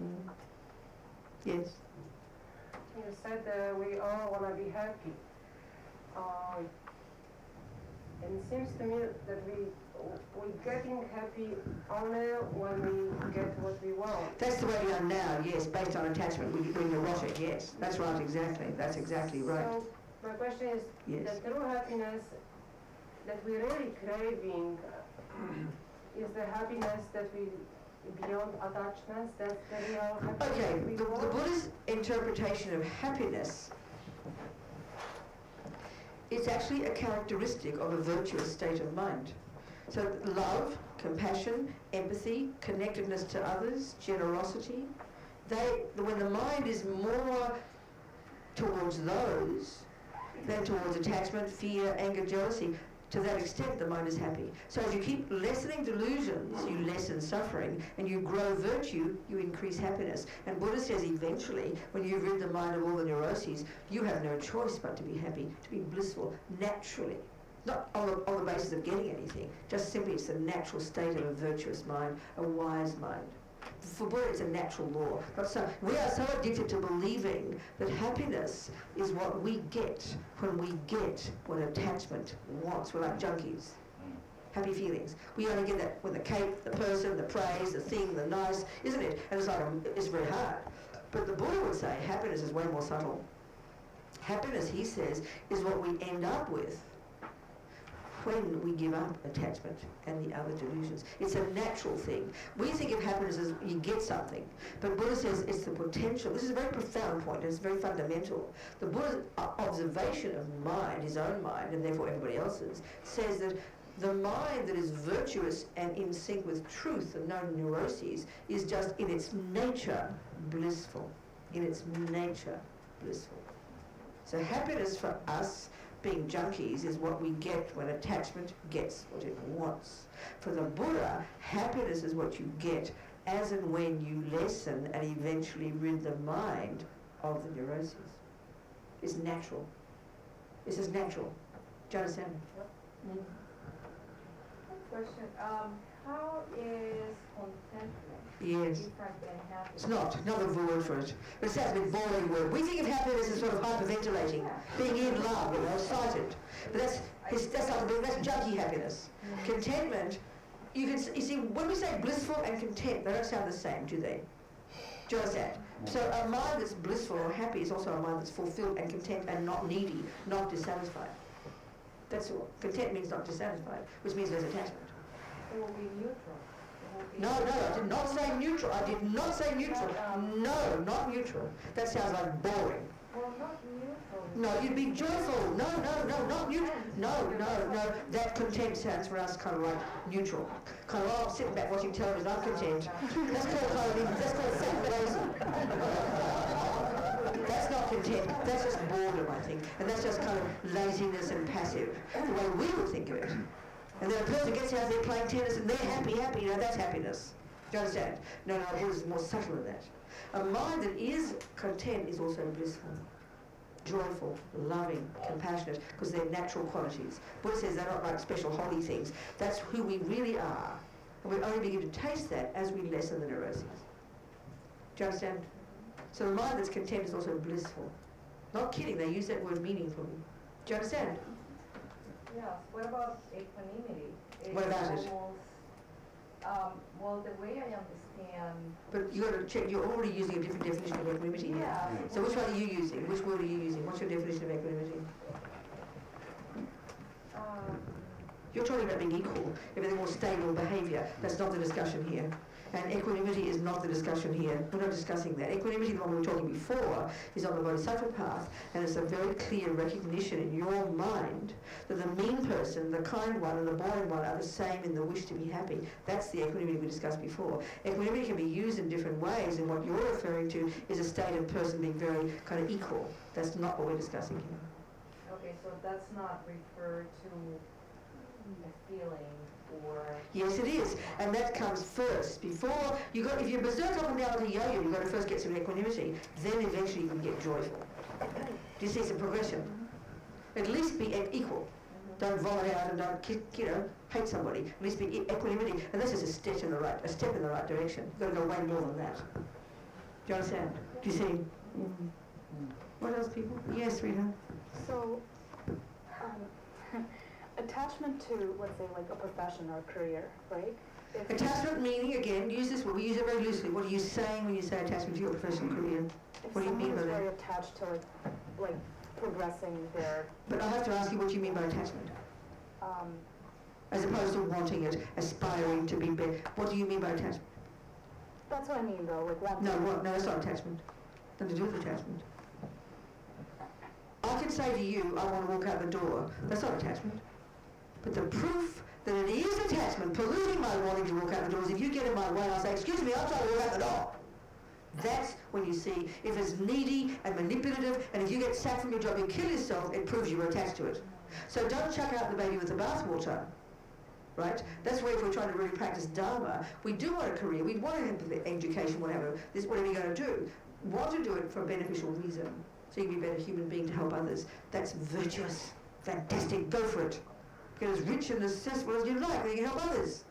S1: Mm. Yes?
S3: You said we all want to be happy. And it seems to me that we're getting happy only when we get what we want.
S1: That's the way we are now, yes, based on attachment. We're neurotic, yes. That's right, exactly. That's exactly right.
S3: So my question is,
S1: Yes.
S3: the true happiness that we're really craving is the happiness that we, beyond attachments, that's the real happiness
S1: Okay,
S3: we
S1: the
S3: want?
S1: Buddhist interpretation of happiness, it's actually a characteristic of a virtuous state of mind. So love, compassion, empathy, connectedness to others, generosity, when the mind is more towards those than towards attachment, fear, anger, jealousy, to that extent the mind is happy. So if you keep lessening delusions, you lessen suffering, and you grow virtue, you increase happiness. And Buddha says eventually, when you've rid the mind of all the neuroses, you have no choice but to be happy, to be blissful, naturally. Not on the basis of getting anything, just simply it's the natural state of a virtuous mind, a wise mind. For Buddha, it's a natural law. We are so addicted to believing that happiness is what we get when we get what attachment wants. We're like junkies. Happy feelings. We only get that with the cake, the person, the praise, the thing, the nice, isn't it? And it's like, it's very hard. But the Buddha would say happiness is way more subtle. Happiness, he says, is what we end up with when we give up attachment and the other delusions. It's a natural thing. We think of happiness as you get something, but Buddha says it's the potential. This is a very profound point, it's very fundamental. The Buddha's observation of mind, his own mind, and therefore everybody else's, says that the mind that is virtuous and in sync with truth and no neuroses is just in its nature blissful. In its nature blissful. So happiness for us being junkies is what we get when attachment gets what it wants. For the Buddha, happiness is what you get as and when you lessen and eventually rid the mind of the neuroses. It's natural. This is natural. Do you understand?
S6: Question, how is contentment
S1: Yes.
S6: different than happiness?
S1: It's not. Another word for it. But it sounds a bit boring word. We think of happiness as sort of hyperventilating, being in love, excited. But that's junky happiness. Contentment, you see, when we say blissful and content, they don't sound the same, do they? Do you understand? So a mind that's blissful or happy is also a mind that's fulfilled and content and not needy, not dissatisfied. That's all. Content means not dissatisfied, which means there's attachment.
S3: It will be neutral.
S1: No, I did not say neutral. I did not say neutral. No, not neutral. That sounds like boring.
S3: Well, not neutral.
S1: No, you'd be joyful. No, not neutral. No. That content sounds for us kind of like neutral. Kind of, I'm sitting back watching television, I'm content. That's called fat lazy. That's not content. That's just boredom, I think. And that's just kind of laziness and passive, the way we would think of it. And then a person gets out there playing tennis and they're happy, that's happiness. Do you understand? No, it is more subtle than that. A mind that is content is also blissful, joyful, loving, compassionate, because they're natural qualities. Buddha says they're not like special holy things. That's who we really are. And we only begin to taste that as we lessen the neuroses. Do you understand? So a mind that's content is also blissful. Not kidding, they use that word meaningfully. Do you understand?
S3: Yes, what about equanimity?
S1: What about it?
S3: Well, the way I understand...
S1: But you got to check, you're already using a different definition of equanimity here.
S3: Yeah.
S1: So which one are you using? Which word are you using? What's your definition of equanimity? You're talking about being equal, everything more stable behaviour. That's not the discussion here. And equanimity is not the discussion here. We're not discussing that. Equanimity, the one we were talking before, is on the Bodhisattva path, and it's a very clear recognition in your mind that the mean person, the kind one, and the boring one are the same in the wish to be happy. That's the equanimity we discussed before. Equanimity can be used in different ways, and what you're referring to is a state of person being very kind of equal. That's not what we're discussing here.
S3: Okay, so that's not referred to a feeling or...
S1: Yes, it is, and that comes first. Before you got, if you're berserk up and down with a yo-yo, you've got to first get some equanimity. Then eventually you can get joyful. Do you see some progression? At least be equal. Don't vomit out and don't, hate somebody. At least be equanimity, and this is a step in the right direction. You've got to go way more than that. Do you understand? Do you see? What else, people? Yes, Rita.
S11: So, attachment to, let's say, like a profession or a career, right?
S1: Attachment meaning, again, use this word, we use it very loosely. What are you saying when you say attachment to your professional career? What do you mean by that?
S11: If someone is very attached to like progressing their...
S1: But I have to ask you what you mean by attachment. As opposed to wanting it, aspiring to be better. What do you mean by attachment?
S11: That's what I mean though, like wanting...
S1: No, that's not attachment. Nothing to do with attachment. I can say to you, I want to walk out the door. That's not attachment. But the proof that it is attachment, polluting my wanting to walk out the door, is if you get in my way and I say, excuse me, I'm trying to walk out the door. That's when you see if it's needy and manipulative, and if you get sacked from your job and kill yourself, it proves you were attached to it. So don't chuck out the baby with the bathwater, right? That's where if we're trying to really practice Dharma, we do want a career, we want to have the education, whatever you're going to do. Want to do it for a beneficial reason, so you can be a better human being to help others. That's virtuous, fantastic, go for it. Get as rich and as successful as you like, and you can help others.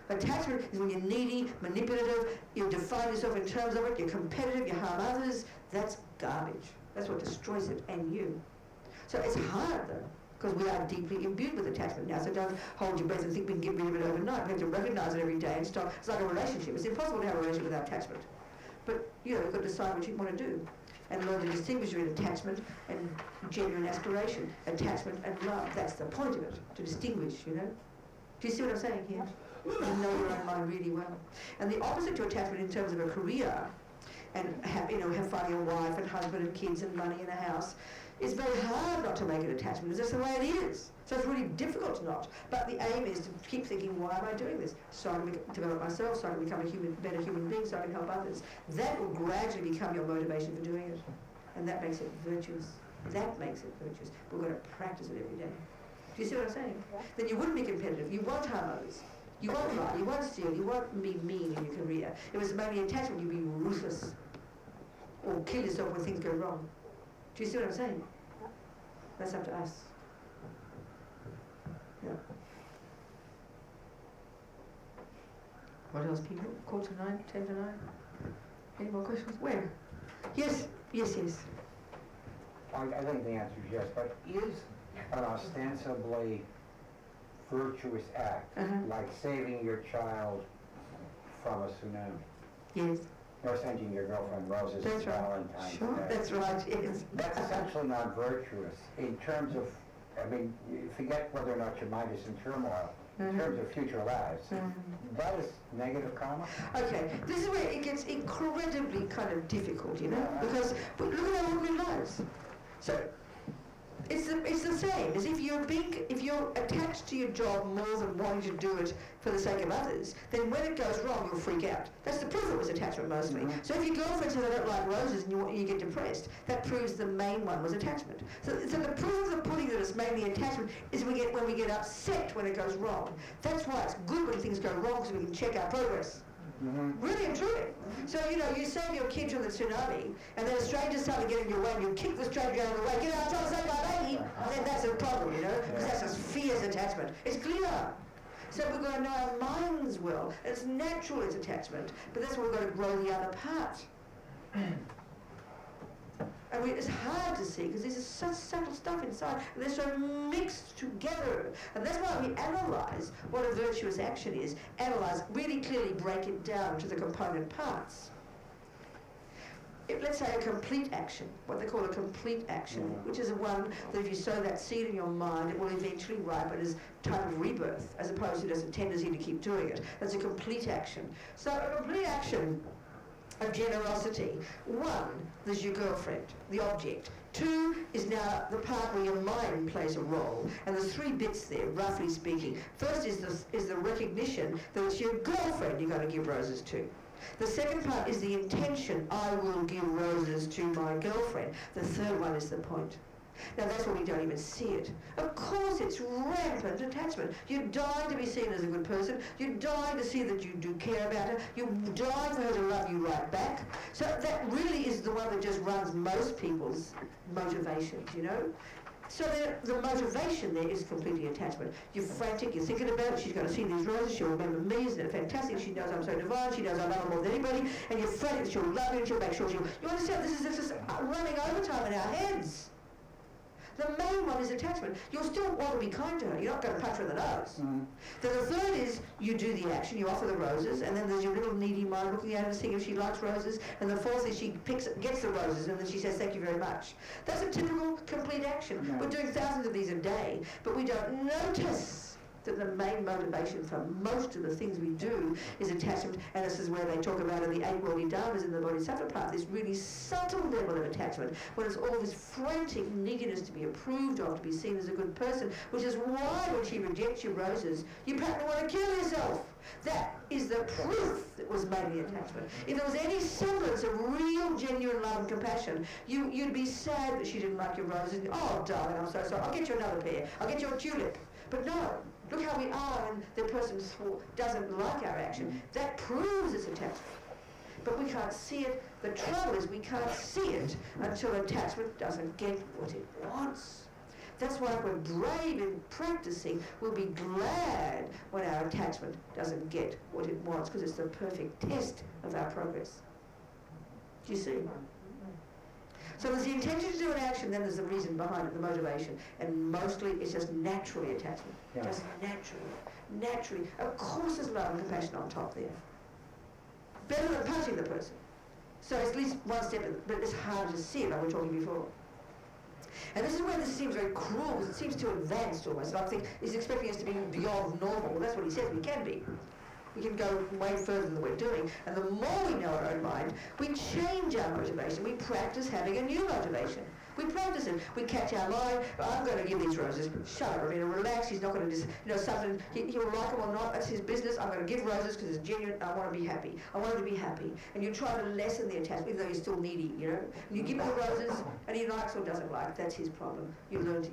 S1: Attachment is when you're needy, manipulative, you define yourself in terms of it, you're competitive, you harm others. That's garbage. That's what destroys it, and you. So it's hard though, because we are deeply imbued with attachment now, so don't hold your breath and think we can get rid of it overnight. We have to recognize it every day and stop. It's like a relationship. It's impossible to have a relationship without attachment. But, you've got to decide what you want to do and learn to distinguish between attachment and genuine aspiration, attachment and love. That's the point of it, to distinguish, Do you see what I'm saying here? You know your own mind really well. And the opposite to attachment in terms of a career and have finding a wife and husband and kids and money and a house, it's very hard not to make an attachment, because that's the way it is. So it's really difficult not. But the aim is to keep thinking, why am I doing this? So I can develop myself, so I can become a better human being, so I can help others. That will gradually become your motivation for doing it. And that makes it virtuous. That makes it virtuous. We're going to practice it every day. Do you see what I'm saying? Yeah. Then you wouldn't be competitive. You won't harm others. You won't lie. You won't steal. You won't be mean in your career. If it was mainly attachment, you'd be ruthless. Or kill yourself when things go wrong. Do you see what I'm saying? Yeah. That's up to us. Yeah. What else, people? 9:45, 10:50? Any more questions? Where? Yes.
S12: I think the answer is yes, but is an ostensibly virtuous act, like saving your child from a tsunami,
S1: Yes,
S12: or sending your girlfriend roses
S1: that's
S12: for
S1: right.
S12: Valentine's
S1: Sure,
S12: Day.
S1: that's right, yes.
S12: That's essentially not virtuous in terms of, I mean, you forget whether or not your mind is in turmoil, in terms of future lives. That is negative karma.
S1: Okay, this is where it gets incredibly kind of difficult, you know, because but look at our ordinary lives. So it's the same as if you're attached to your job more than wanting to do it for the sake of others, then when it goes wrong, you'll freak out. That's the proof it was attachment mostly. So if your girlfriend says I don't like roses and you get depressed, that proves the main one was attachment. So the proof of the pudding that it's mainly attachment is when we get upset when it goes wrong. That's why it's good when things go wrong so we can check our progress. Really and truly. So, you know, you save your kid from the tsunami, and then a stranger started getting in your way, and you kick the stranger out of the way, get out, trying to save my baby, and then that's a problem, you know, because that's just fierce attachment. It's clear. So we've got to know our minds well. It's natural, it's attachment, but that's where we've got to grow the other part. And it's hard to see because there's such subtle stuff inside and they're so mixed together. And that's why we analyse what a virtuous action is. Analyse, really clearly break it down to the component parts. Let's say a complete action, what they call a complete action, which is one that if you sow that seed in your mind, it will eventually ripen as type of rebirth, as opposed to just a tendency to keep doing it. That's a complete action. So a complete action of generosity. One, there's your girlfriend, the object. Two is now the part where your mind plays a role. And there's three bits there, roughly speaking. First is the recognition that it's your girlfriend you're going to give roses to. The second part is the intention, I will give roses to my girlfriend. The third one is the point. Now that's where we don't even see it. Of course it's rampant attachment. You're dying to be seen as a good person. You're dying to see that you do care about her. You're dying for her to love you right back. So that really is the one that just runs most people's motivations, you know. So the motivation there is completely attachment. You're frantic, you're thinking about it, she's going to see these roses, she'll remember me, isn't it fantastic? She knows I'm so divine, she knows I love her more than anybody, and you're frantic, she'll love you and she'll make sure you understand this is running overtime in our heads. The main one is attachment. You'll still want to be kind to her. You're not going to punch her in the nose. Then the third is you do the action, you offer the roses, and then there's your little needy mind looking at her to see if she likes roses. And the fourth is she gets the roses, and then she says, thank you very much. That's a typical complete action. We're doing thousands of these a day, but we don't notice that the main motivation for most of the things we do is attachment, and this is where they talk about in the 8 worldly dharmas in the Bodhisattva path, this really subtle level of attachment, when it's all this frantic neediness to be approved of, to be seen as a good person, which is why when she rejects your roses, you practically want to kill yourself. That is the proof that was mainly attachment. If there was any semblance of real, genuine love and compassion, you'd be sad that she didn't like your roses. Oh, darling, I'm so sorry. I'll get you another pair. I'll get you a tulip. But no. Look how we are when the person doesn't like our action. That proves it's attachment. But we can't see it. The trouble is we can't see it until attachment doesn't get what it wants. That's why if we're brave in practicing, we'll be glad when our attachment doesn't get what it wants, because it's the perfect test of our progress. Do you see? So there's the intention to do an action, then there's the reason behind it, the motivation. And mostly it's just naturally attachment.
S12: Yeah.
S1: Just naturally. Of course there's love and compassion on top there. Better than punching the person. So it's at least one step, but it's hard to see it, like we were talking before. And this is where this seems very cruel, because it seems too advanced almost. I think he's expecting us to be beyond normal. Well, that's what he says we can be. We can go way further than we're doing. And the more we know our own mind, we change our motivation. We practice having a new motivation. We practice it. We catch our mind. I'm going to give these roses. Shut up, Robina, relax. He's not going to something, he'll like them or not. That's his business. I'm going to give roses because it's genuine. I want to be happy. I want him to be happy. And you try to lessen the attachment, even though he's still needy, you know. And you give him the roses, and he likes or doesn't like. That's his problem. You learn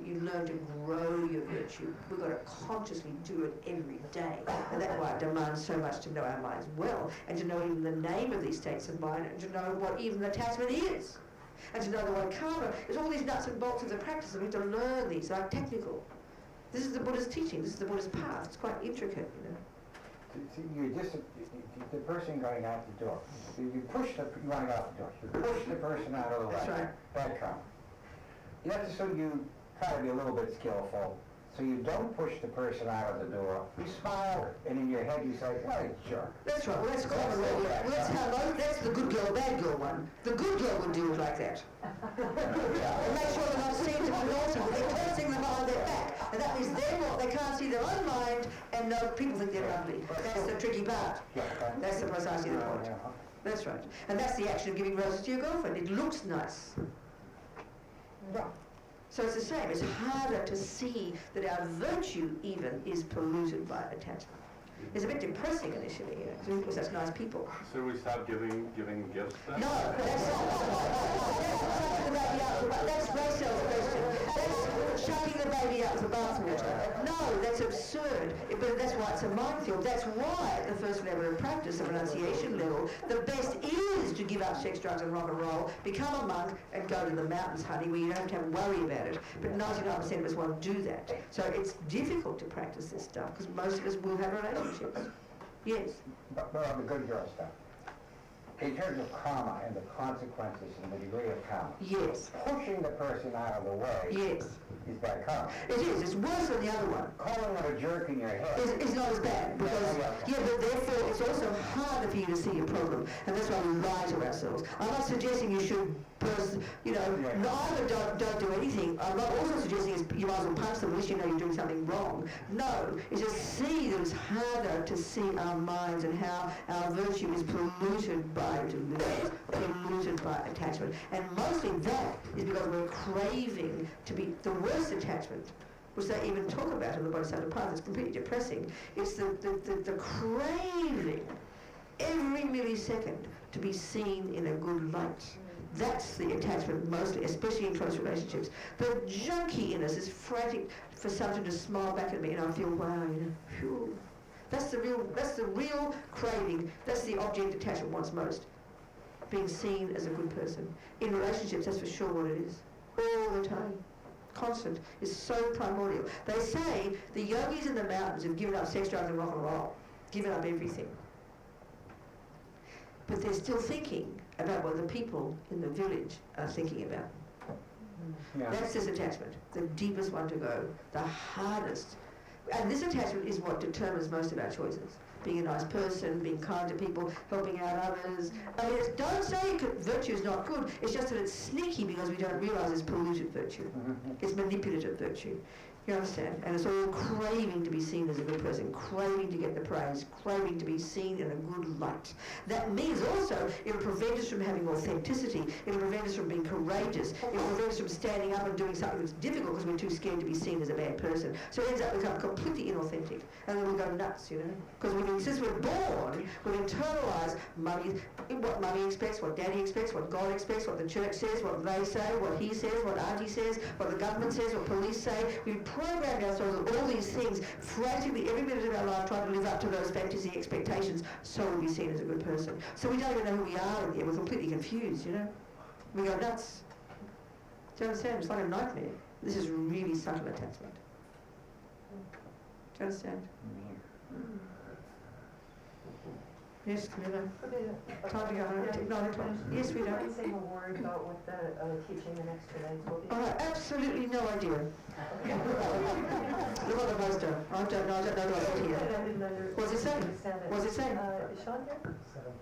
S1: to grow your virtue. We've got to consciously do it every day. And that's why it demands so much to know our minds well, and to know even the name of these states of mind, and to know what even attachment is. And to know the word karma. There's all these nuts and bolts of the practice, and we have to learn these. They're technical. This is the Buddha's teaching. This is the Buddha's path. It's quite intricate, you know.
S12: See, the person going out the door. You push the, you want to go out the door. You push the person out of the way.
S1: That's right.
S12: Bad karma. You have to, so you try to be a little bit skillful, So you don't push the person out of the door, you smile, and in your head you say, what a jerk.
S1: That's right, well, that's common. That's the good girl or bad girl one. The good girl would do it like that. And make sure they're not seen to be naughty, but they're cursing them behind their back. And that means they can't see their own mind, and no, people think they're ugly. That's the tricky part. That's precisely the point. That's right. And that's the action of giving roses to your girlfriend. It looks nice. So it's the same. It's harder to see that our virtue even is polluted by attachment. It's a bit depressing initially, because we think such nice people.
S10: So we stop giving gifts then?
S1: No, that's Rachel's question. That's chucking the baby out with the bathwater. No, that's absurd. But that's why it's a minefield. That's why at the first level of practice, the renunciation level, the best is to give up sex, drugs and rock and roll, become a monk and go to the mountains, honey, where you don't have to worry about it. But 99% of us won't do that. So it's difficult to practice this stuff because most of us will have relationships. Yes.
S12: But on the good girl stuff, in terms of karma and the consequences and the degree of karma,
S1: yes,
S12: pushing the person out of the way,
S1: yes,
S12: is bad karma.
S1: It is. It's worse than the other one.
S12: Calling them a jerk in your head
S1: is not as bad because but therefore it's also harder for you to see your problem, and that's why we lie to ourselves. I'm not suggesting you should neither don't do anything. I'm not also suggesting you might as well punch them unless you know you're doing something wrong. No, it's just see that it's harder to see our minds and how our virtue is polluted by delusions, polluted by attachment. And mostly that is because we're craving to be the worst attachment, which they even talk about in the Bodhisattva path. It's completely depressing. It's the craving every millisecond to be seen in a good light. That's the attachment mostly, especially in close relationships. The junkie in us is frantic for something to smile back at me and I feel, wow, phew. That's the real craving. That's the object attachment wants most. Being seen as a good person. In relationships, that's for sure what it is. All the time. Constant. Is so primordial. They say the yogis in the mountains have given up sex, drugs and rock and roll. Given up everything. But they're still thinking about what the people in the village are thinking about. Yeah. That's this attachment, the deepest one to go, the hardest. And this attachment is what determines most of our choices. Being a nice person, being kind to people, helping out others. I mean, don't say virtue is not good. It's just that it's sneaky because we don't realise it's polluted virtue. It's manipulative virtue. You understand? And it's all craving to be seen as a good person, craving to get the praise, craving to be seen in a good light. That means also it'll prevent us from having authenticity, it'll prevent us from being courageous, it'll prevent us from standing up and doing something that's difficult because we're too scared to be seen as a bad person. So it ends up becoming completely inauthentic. And then we go nuts, Because since we're born, we've internalised what mummy expects, what daddy expects, what God expects, what the church says, what they say, what he says, what auntie says, what the government says, what police say. We've programmed ourselves with all these things frantically every minute of our life trying to live up to those fantasy expectations so we'll be seen as a good person. So we don't even know who we are in the end. We're completely confused, We go nuts. Do you understand? It's like a nightmare. This is really subtle attachment. Do you understand? Yes, Camilla. Time to go home. No, yes, we don't.
S3: Can you say a word about what the teaching the next 2 days will be?
S1: I have absolutely no idea. Look at the poster. I don't know what's here. What's it say? What's it say?
S3: Is Sean here?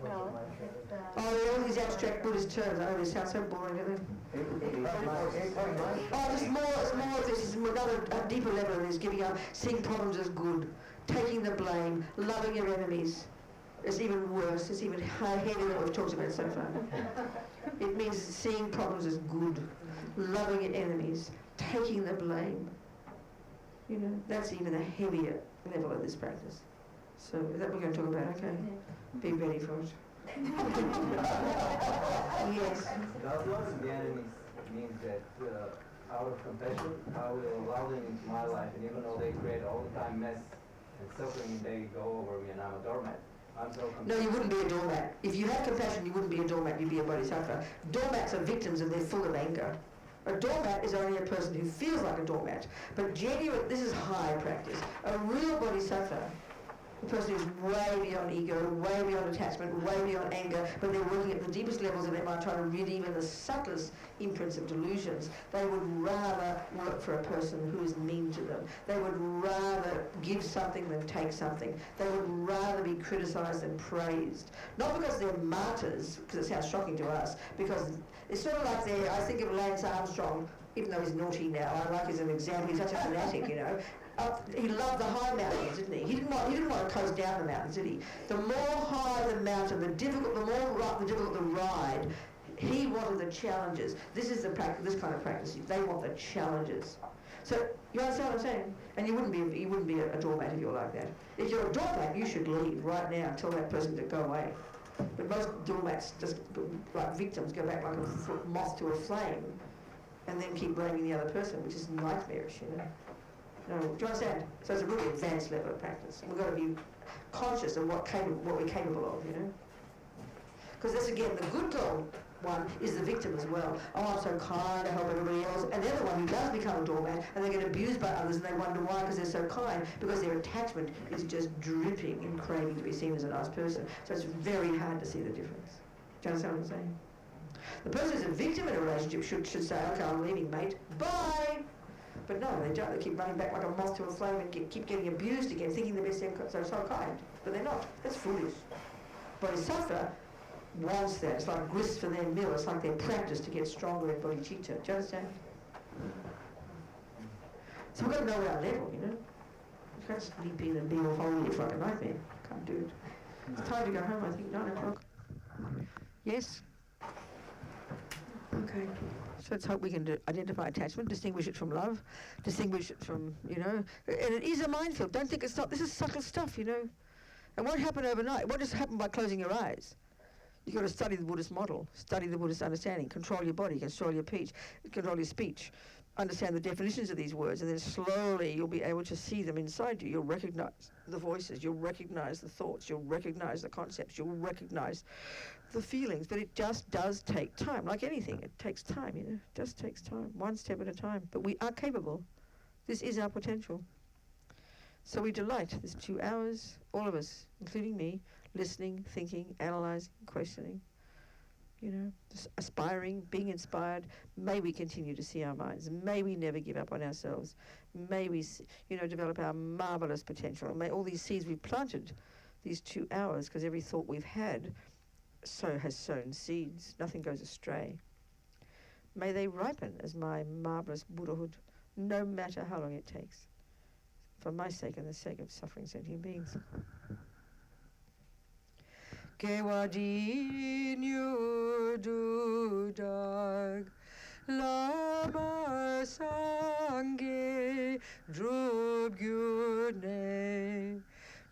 S7: No.
S1: Oh, all these abstract Buddhist terms. Oh, they sound so boring, don't they? Oh, it's more of this. It's another, a deeper level of this, giving up, seeing problems as good, taking the blame, loving your enemies. It's even worse. It's even heavier than what we've talked about so far. It means seeing problems as good, loving your enemies, taking the blame. That's even a heavier level of this practice. So that we're going to talk about, okay? Be ready for it. Yes.
S13: Loving the enemies means that out of compassion, I will allow them into my life, and even though they create all the time mess and suffering, they go over me and I'm a doormat.
S1: No, you wouldn't be a doormat. If you had compassion, you wouldn't be a doormat, you'd be a bodhisattva. Doormats are victims and they're full of anger. A doormat is only a person who feels like a doormat. But genuine, this is high practice. A real bodhisattva The person is way beyond ego, way beyond attachment, way beyond anger, but they're working at the deepest levels of their mind, trying to rid even the subtlest imprints of delusions. They would rather work for a person who is mean to them. They would rather give something than take something. They would rather be criticised than praised. Not because they're martyrs, because it sounds shocking to us, because it's sort of like I think of Lance Armstrong, even though he's naughty now, I like as an example, he's such a fanatic, you know. He loved the high mountains, didn't he? He didn't want to coast down the mountains, did he? The more high the mountain, the more difficult the ride, he wanted the challenges. This is this kind of practice. They want the challenges. So you understand what I'm saying? And you wouldn't be a doormat if you're like that. If you're a doormat, you should leave right now and tell that person to go away. But most doormats, just like victims, go back like a moth to a flame, and then keep blaming the other person, which is nightmarish, you know. No, do you understand? So it's a really advanced level of practice. We've got to be conscious of what we're capable of, you know. Because that's again, the good girl one is the victim as well. Oh, I'm so kind, I help everybody else. And they're the one who does become a doormat, and they get abused by others, and they wonder why, because they're so kind, because their attachment is just dripping in craving to be seen as a nice person. So it's very hard to see the difference. Do you understand what I'm saying? The person who's a victim in a relationship should say, okay, I'm leaving, mate. Bye! But no, they don't. They keep running back like a moth to a flame and keep getting abused again, thinking they're so kind. But they're not. That's foolish. Bodhisattva wants that. It's like grist for their mill. It's like their practice to get stronger in bodhicitta. Do you understand? So we've got to know our level, you know. You can't just leap in and be all holy like a nightmare. Can't do it. It's time to go home, I think, 9 o'clock. Yes? Okay. So let's hope we can identify attachment, distinguish it from love, distinguish it from, you know, and it is a minefield. Don't think it's not. This is subtle stuff, you know. And what happened overnight? What just happened by closing your eyes? You've got to study the Buddhist model, study the Buddhist understanding, control your body, control your speech, understand the definitions of these words, and then slowly you'll be able to see them inside you. You'll recognize the voices, you'll recognize the thoughts, you'll recognize the concepts, you'll recognize the feelings, but it just does take time. Like anything, it takes time, you know. It just takes time, one step at a time. But we are capable. This is our potential. So we delight this 2 hours, all of us, including me, listening, thinking, analysing, questioning, you know, just aspiring, being inspired. May we continue to see our minds. May we never give up on ourselves. May we, you know, develop our marvellous potential. May all these seeds we've planted, these 2 hours, because every thought we've had has sown seeds. Nothing goes astray. May they ripen as my marvellous Buddhahood, no matter how long it takes, for my sake and the sake of suffering sentient beings. Kewadin yududag lama sange drub gyune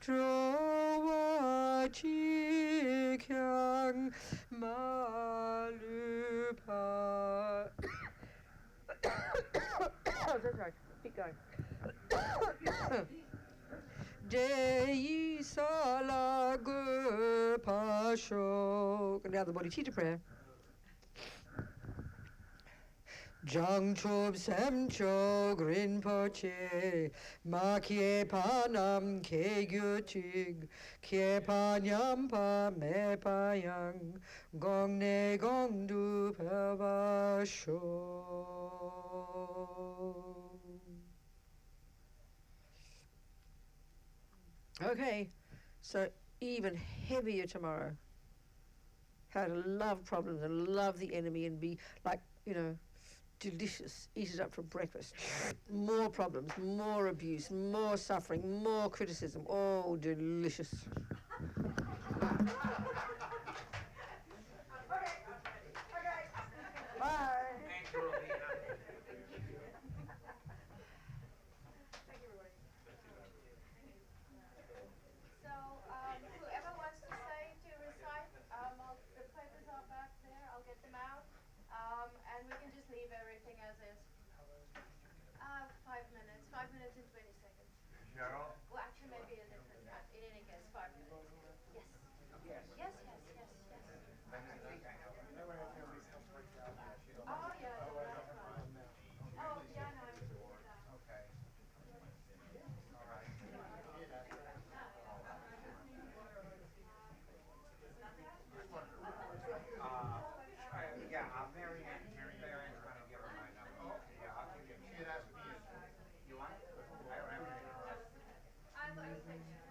S1: trowa chikyang malupa. That's right. Keep going. Deyi salagu pasho. Now the bodhicitta prayer. Jangchob semcho grinpoche makye panam ke gyutig ke panyam pa me payang gongne gongdu pavasho. Okay, so even heavier tomorrow. How to love problems and love the enemy and be like, you know, delicious. Eat it up for breakfast. More problems, more abuse, more suffering, more criticism. Oh, delicious. Bye.
S14: Thank you, Robina.
S6: So, whoever wants to say to recite, the papers are back there. I'll get them out, and we can just leave everything as is. 5 minutes. 5 minutes and 20 seconds.
S14: Cheryl?
S6: Well, actually, maybe a different time. In any case, 5 minutes. Yes. Yes. Yes. Yes. Yes. Yes.
S14: I think I know.
S6: Oh yeah, no, that's fine. Oh yeah, no, I can do that.
S14: Okay. All right.
S1: Mm.